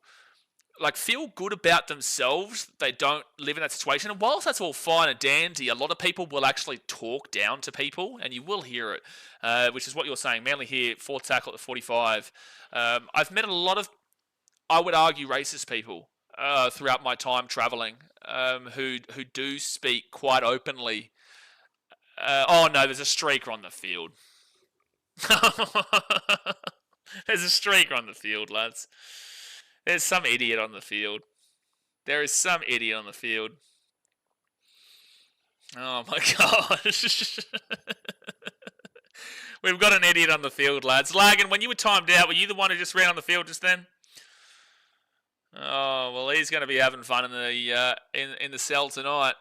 like feel good about themselves. They don't live in that situation. And whilst that's all fine and dandy, a lot of people will actually talk down to people and you will hear it, which is what you're saying. Manly here, fourth tackle at the 45. I've met a lot of, I would argue, racist people throughout my time travelling who do speak quite openly. Oh no, there's a streaker on the field. There's a streaker on the field, lads. There's some idiot on the field. There is some idiot on the field. Oh my gosh. We've got an idiot on the field, lads. Lagan, when you were timed out, were you the one who just ran on the field just then? Oh, well, he's going to be having fun in the cell tonight.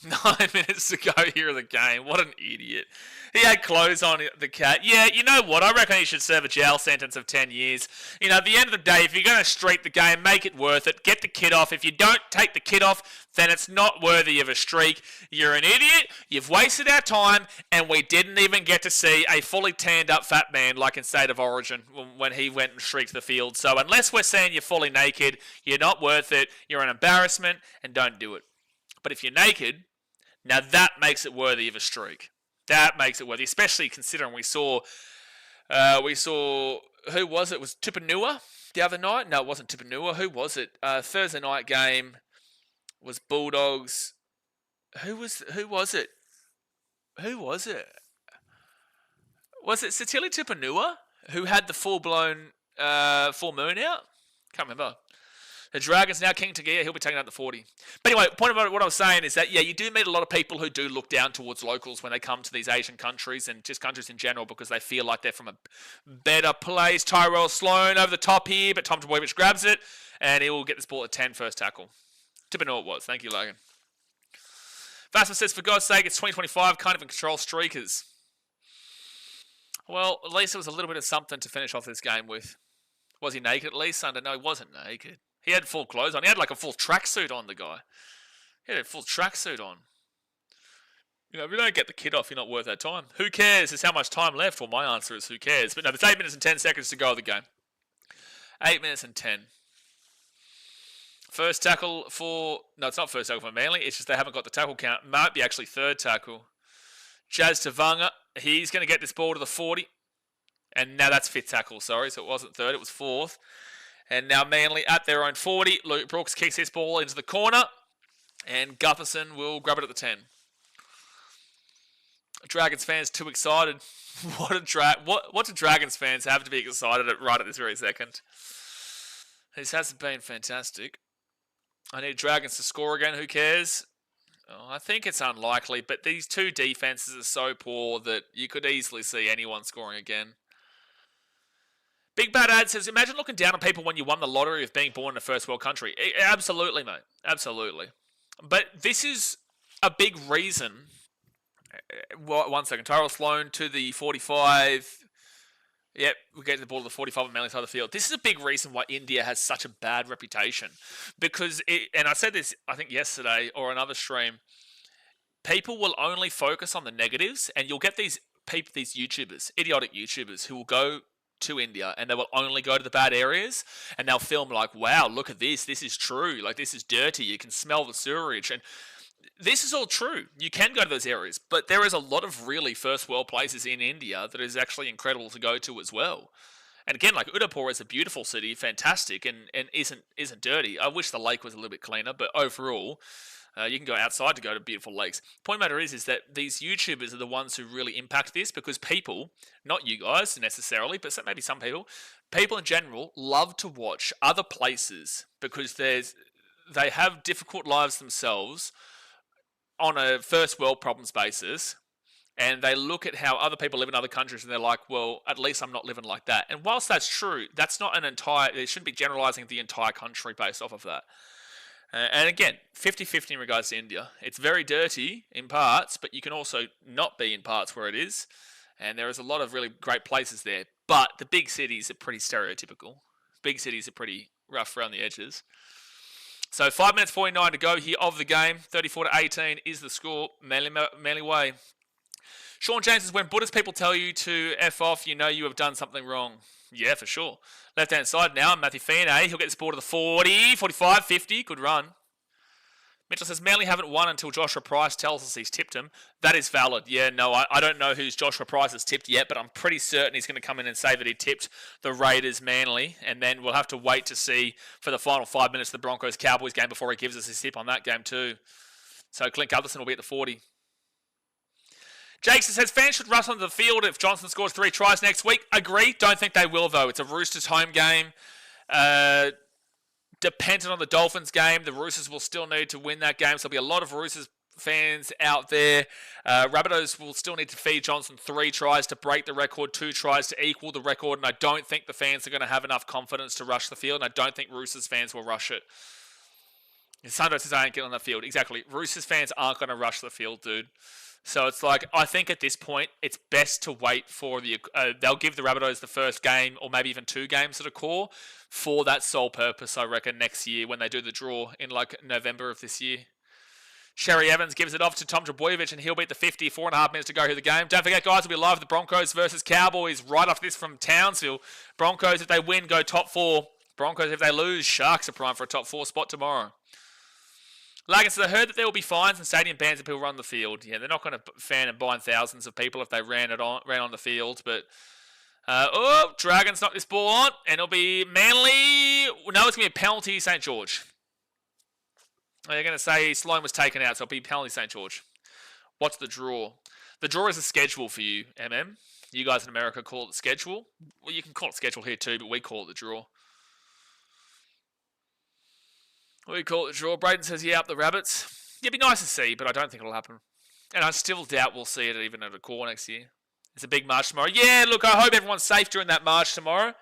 9 minutes to go here of the game. What an idiot. He had clothes on, the cat. Yeah, you know what? I reckon he should serve a jail sentence of 10 years. You know, at the end of the day, if you're going to streak the game, make it worth it. Get the kit off. If you don't take the kit off, then it's not worthy of a streak. You're an idiot. You've wasted our time, and we didn't even get to see a fully tanned up fat man like in State of Origin when he went and streaked the field. So unless we're saying you're fully naked, you're not worth it. You're an embarrassment, and don't do it. But if you're naked, now that makes it worthy of a streak. That makes it worthy, especially considering we saw, who was it? Was Tupanua the other night? No, it wasn't Tupanua. Who was it? Thursday night game was Bulldogs. Who was it? Was it Satili Tupanua who had the full moon out? Can't remember. The Dragons now King Tagia, he'll be taking out the 40. But anyway, point about what I was saying is that, yeah, you do meet a lot of people who do look down towards locals when they come to these Asian countries and just countries in general because they feel like they're from a better place. Tyrell Sloan over the top here, but Tom Trbojevic grabs it, and he will get this ball at 10 first tackle. Didn't know it was. Thank you, Logan. Vasper says, for God's sake, it's 2025, can't even control streakers. Well, at least it was a little bit of something to finish off this game with. Was he naked at least? Sunday? No, he wasn't naked. He had full clothes on. He had like a full tracksuit on, the guy. He had a full tracksuit on. You know, if you don't get the kid off, you're not worth that time. Who cares? Is how much time left? Well, my answer is who cares. But no, there's 8 minutes and 10 seconds to go of the game. 8 minutes and 10. First tackle for... No, it's not first tackle for Manly. It's just they haven't got the tackle count. Might be actually third tackle. Jazz Tavanga. He's going to get this ball to the 40. And now that's fifth tackle, sorry. So it wasn't third, it was fourth. And now Manly at their own 40. Luke Brooks kicks this ball into the corner. And Gutherson will grab it at the 10. Dragons fans too excited. What do Dragons fans have to be excited right at this very second? This hasn't been fantastic. I need Dragons to score again. Who cares? Oh, I think it's unlikely, but these two defenses are so poor that you could easily see anyone scoring again. Big Bad Ad says, imagine looking down on people when you won the lottery of being born in a first world country. Absolutely, mate. Absolutely. But this is a big reason. One second. Tyrell Sloan to the 45. Yep, we get the ball to the 45 on Manly side of the field. This is a big reason why India has such a bad reputation. Because, and I said this, I think yesterday or another stream, people will only focus on the negatives, and you'll get these YouTubers, idiotic YouTubers, who will go to India and they will only go to the bad areas and they'll film like, wow, look at this is true, like this is dirty, you can smell the sewerage, and this is all true. You can go to those areas, but there is a lot of really first world places in India that is actually incredible to go to as well. And again, like Udaipur is a beautiful city, fantastic, and isn't dirty. I wish the lake was a little bit cleaner, but overall, you can go outside to go to beautiful lakes. Point matter is that these YouTubers are the ones who really impact this, because people, not you guys necessarily, but maybe some people in general love to watch other places because they have difficult lives themselves on a first world problems basis, and they look at how other people live in other countries and they're like, well, at least I'm not living like that. And whilst that's true, that's not they shouldn't be generalizing the entire country based off of that. And again, 50-50 in regards to India. It's very dirty in parts, but you can also not be in parts where it is. And there is a lot of really great places there. But the big cities are pretty stereotypical. Big cities are pretty rough around the edges. So 5 minutes 49 to go here of the game. 34-18 is the score. Manly way. Sean James says, when Buddhist people tell you to F off, you know you have done something wrong. Yeah, for sure. Left-hand side now, Matthew Fine. He'll get this ball to the 40, 45, 50. Good run. Mitchell says, Manly haven't won until Joshua Price tells us he's tipped him. That is valid. Yeah, no, I don't know who's Joshua Price has tipped yet, but I'm pretty certain he's going to come in and say that he tipped the Raiders Manly, and then we'll have to wait to see for the final 5 minutes of the Broncos-Cowboys game before he gives us his tip on that game too. So Clint Gutherson will be at the 40. Jason says, fans should rush onto the field if Johnson scores 3 tries next week. Agree. Don't think they will, though. It's a Roosters home game. Dependent on the Dolphins game, the Roosters will still need to win that game. So there'll be a lot of Roosters fans out there. Rabbitohs will still need to feed Johnson 3 tries to break the record, 2 tries to equal the record. And I don't think the fans are going to have enough confidence to rush the field. And I don't think Roosters fans will rush it. Sandro says, I ain't getting on that field. Exactly. Roosters fans aren't going to rush the field, dude. So it's like, I think at this point, it's best to wait for they'll give the Rabbitohs the first game or maybe even 2 games at a core for that sole purpose, I reckon, next year when they do the draw in like November of this year. Sherry Evans gives it off to Tom Trbojevic and he'll beat the 50, 4.5 minutes to go here the game. Don't forget, guys, we'll be live with the Broncos versus Cowboys right after this from Townsville. Broncos, if they win, go top 4. Broncos, if they lose, Sharks are prime for a top 4 spot tomorrow. Lagan says, I heard that there will be fines and stadium bans if people run the field. Yeah, they're not going to fan and bind thousands of people if they ran on the field. But, Dragons knock this ball on, and it'll be Manly. No, it's going to be a penalty, St. George. They're going to say Sloan was taken out, so it'll be penalty, St. George. What's the draw? The draw is a schedule for you, MM. You guys in America call it the schedule. Well, you can call it schedule here too, but we call it the draw. We call it a draw. Braden says, yeah, up the Rabbits. Yeah, it'd be nice to see, but I don't think it'll happen. And I still doubt we'll see it even at a core next year. It's a big march tomorrow. Yeah, look, I hope everyone's safe during that march tomorrow.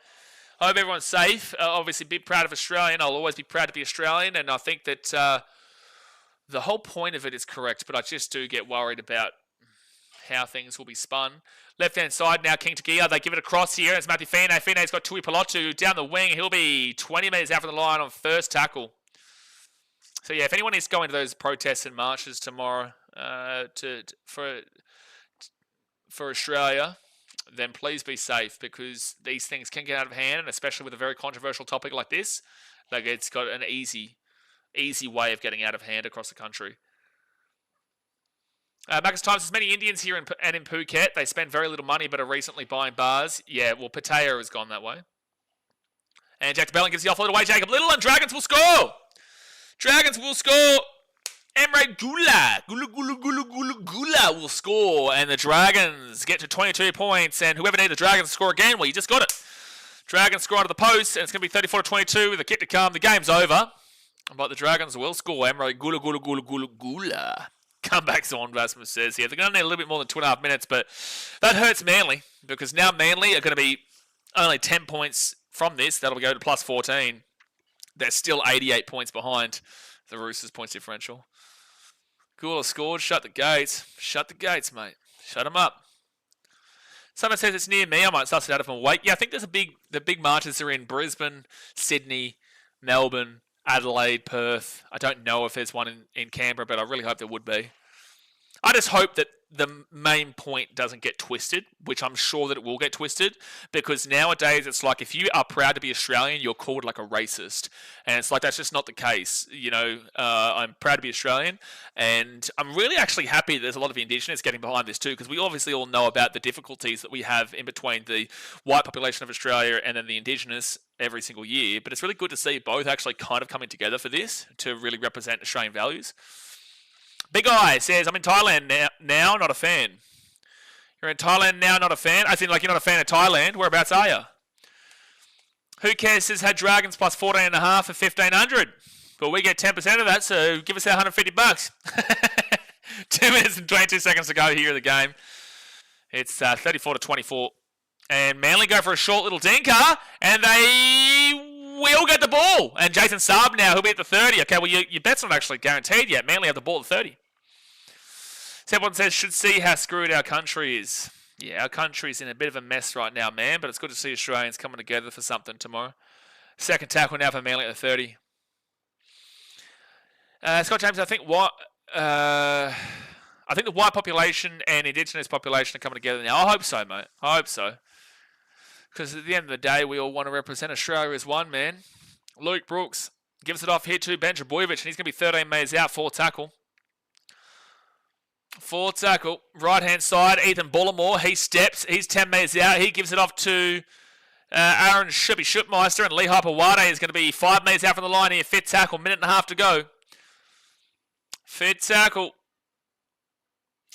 I hope everyone's safe. Obviously, be proud of Australian. I'll always be proud to be Australian. And I think that the whole point of it is correct, but I just do get worried about how things will be spun. Left-hand side now, King Tagia. They give it across here. It's Matthew Fine. Fine's got Tui Pelotu down the wing. He'll be 20 metres out from the line on first tackle. So, yeah, if anyone is going to those protests and marches tomorrow for Australia, then please be safe, because these things can get out of hand, and especially with a very controversial topic like this, like it's got an easy way of getting out of hand across the country. Marcus Times says, many Indians here and in Phuket, they spend very little money but are recently buying bars. Yeah, well, Pattaya has gone that way. And Jack Belling gives the offload away. Jacob Little, and Dragons will score! Dragons will score! Emre Gula will score, and the Dragons get to 22 points, and whoever needs the Dragons to score again, well, you just got it. Dragons score out of the post, and it's going to be 34-22 with a kick to come. The game's over, but the Dragons will score. Emre Gula. Comebacks on, Vasmus says here. They're going to need a little bit more than 2.5 minutes, but that hurts Manly, because now Manly are going to be only 10 points from this. That'll go to plus 14. They're still 88 points behind the Roosters' points differential. Gula scored. Shut the gates. Shut the gates, mate. Shut them up. Someone says it's near me. I might suss it out if I'm awake. Yeah, I think the big marches are in Brisbane, Sydney, Melbourne, Adelaide, Perth. I don't know if there's one in Canberra, but I really hope there would be. I just hope that the main point doesn't get twisted, which I'm sure that it will get twisted, because nowadays it's like if you are proud to be Australian, you're called like a racist. And it's like that's just not the case. You know, I'm proud to be Australian, and I'm really actually happy that there's a lot of Indigenous getting behind this too, because we obviously all know about the difficulties that we have in between the white population of Australia and then the Indigenous every single year. But it's really good to see both actually kind of coming together for this to really represent Australian values. Big Eye says, I'm in Thailand now, not a fan. You're in Thailand now, not a fan? I think like you're not a fan of Thailand. Whereabouts are you? Who cares says, had Dragons plus 14.5 for 1,500. But we get 10% of that, so give us our $150. 2 minutes and 22 seconds to go here in the game. It's 34-24. And Manly go for a short little dinker, and they will get the ball. And Jason Saab now, he'll be at the 30. Okay, well, your bet's not actually guaranteed yet. Manly have the ball at 30. Someone says, should see how screwed our country is. Yeah, our country's in a bit of a mess right now, man, but it's good to see Australians coming together for something tomorrow. Second tackle now for Manly at the 30. Scott James, I think the white population and Indigenous population are coming together now. I hope so, mate. I hope so. Because at the end of the day, we all want to represent Australia as one, man. Luke Brooks gives it off here to Ben Trbojevic, and he's going to be 13 metres out, 4 tackle. 4 tackle. Right-hand side, Ethan Bullimore. He steps. He's 10 metres out. He gives it off to Aaron Shupmeister, and Lee Hyperwade is going to be 5 metres out from the line here. Fit tackle, minute and a half to go. Fit tackle.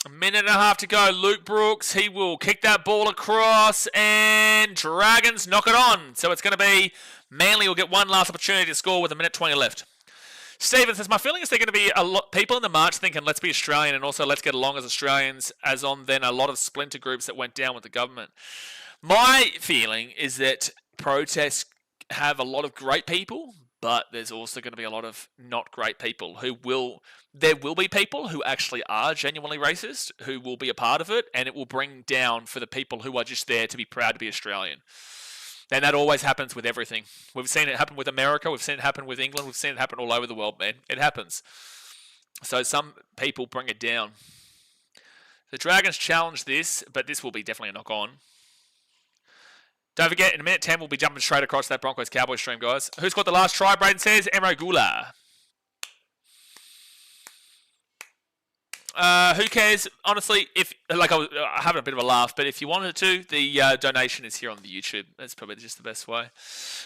A minute and a half to go. Luke Brooks, he will kick that ball across, and Dragons knock it on. So it's going to be Manly will get one last opportunity to score with a minute 20 left. Stephen says, my feeling is there are going to be a lot people in the march thinking let's be Australian and also let's get along as Australians, as on then a lot of splinter groups that went down with the government. My feeling is that protests have a lot of great people, but there's also going to be a lot of not great people there will be people who actually are genuinely racist, who will be a part of it, and it will bring down for the people who are just there to be proud to be Australian. And that always happens with everything. We've seen it happen with America, we've seen it happen with England, we've seen it happen all over the world, man. It happens. So some people bring it down. The Dragons challenge this, but this will be definitely a knock-on. Don't forget, in a minute 10, we'll be jumping straight across that Broncos-Cowboys stream, guys. Who's got the last try? Braden says, Emre Gula. Who cares? Honestly, if like I was having a bit of a laugh, but if you wanted to, the donation is here on the YouTube. That's probably just the best way.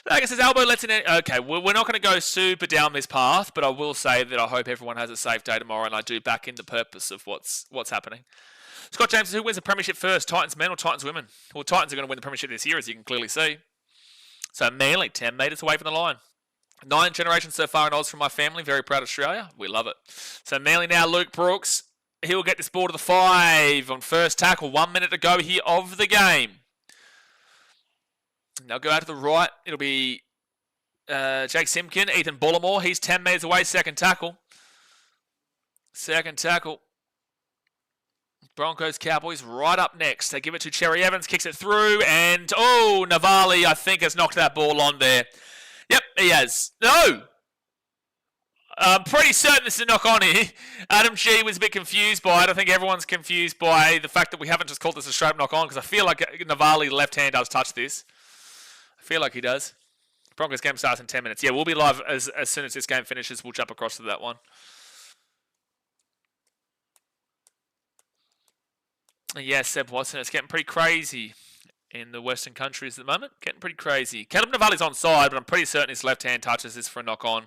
Like I says, Elbow lets in. Okay, we're not going to go super down this path, but I will say that I hope everyone has a safe day tomorrow, and I do back in the purpose of what's happening. Scott James says, who wins the premiership first, Titans men or Titans women? Well, Titans are going to win the premiership this year, as you can clearly see. So Manly, 10 metres away from the line. 9 generations so far in Oz from my family. Very proud of Australia. We love it. So Manly now, Luke Brooks. He'll get this ball to the 5 on first tackle. 1 minute to go here of the game. Now go out to the right. It'll be Jake Simpkin, Ethan Bullimore. He's 10 metres away. Second tackle. Second tackle. Broncos, Cowboys right up next. They give it to Cherry Evans. Kicks it through. And, Navali, I think, has knocked that ball on there. Yep, he has. No! I'm pretty certain this is a knock on here. Adam G was a bit confused by it. I think everyone's confused by the fact that we haven't just called this a straight knock on, because I feel like Navali, left hand, does touch this. I feel like he does. Broncos game starts in 10 minutes. Yeah, we'll be live as soon as this game finishes. We'll jump across to that one. Yeah, Seb Watson. It's getting pretty crazy in the Western countries at the moment. Getting pretty crazy. Caleb Navali's onside, but I'm pretty certain his left hand touches this for a knock on.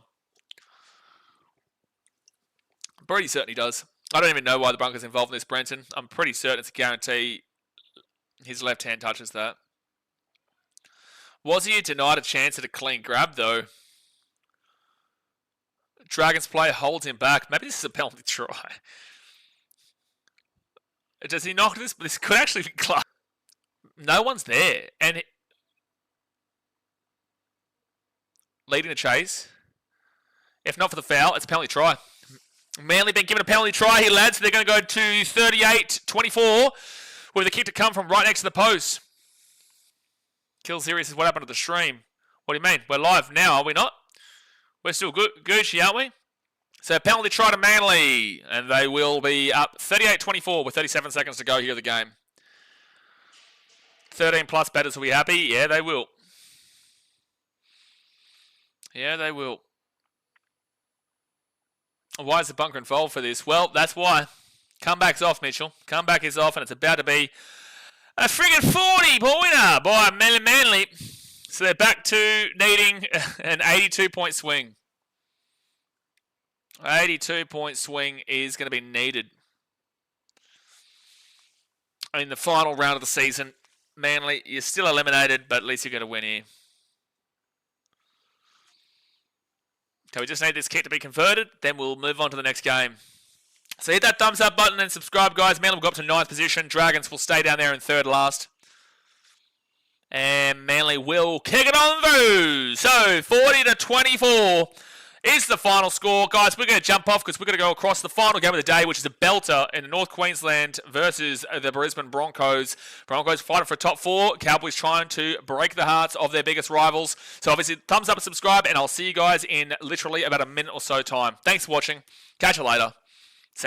I'm pretty certain he does. I don't even know why the Broncos are involved in this, Brenton. I'm pretty certain it's a guarantee his left hand touches that. Was he denied a chance at a clean grab, though? Dragons player holds him back. Maybe this is a penalty try. Does he knock this? This could actually be close. No one's there. And leading the chase. If not for the foul, it's a penalty try. Manly been given a penalty try here, lads. They're going to go to 38-24 with a kick to come from right next to the post. Kill Series says, what happened to the stream? What do you mean? We're live now, are we not? We're still Gucci, aren't we? So penalty try to Manly, and they will be up 38-24 with 37 seconds to go here of the game. 13 plus bettors will be happy. Yeah, they will. Yeah, they will. Why is the bunker involved for this? Well, that's why. Comeback's off, Mitchell. Comeback is off, and it's about to be a friggin' 40-pointer by Manly. So they're back to needing an 82-point swing. 82-point swing is going to be needed in the final round of the season. Manly, you're still eliminated, but at least you're going to win here. So we just need this kick to be converted, then we'll move on to the next game. So hit that thumbs up button and subscribe, guys. Manly will go up to 9th position. Dragons will stay down there in 3rd last. And Manly will kick it on through. So 40-24 is the final score. Guys, we're going to jump off because we're going to go across the final game of the day, which is a belter in North Queensland versus the Brisbane Broncos. Broncos fighting for top 4. Cowboys trying to break the hearts of their biggest rivals. So obviously, thumbs up and subscribe, and I'll see you guys in literally about a minute or so time. Thanks for watching. Catch you later.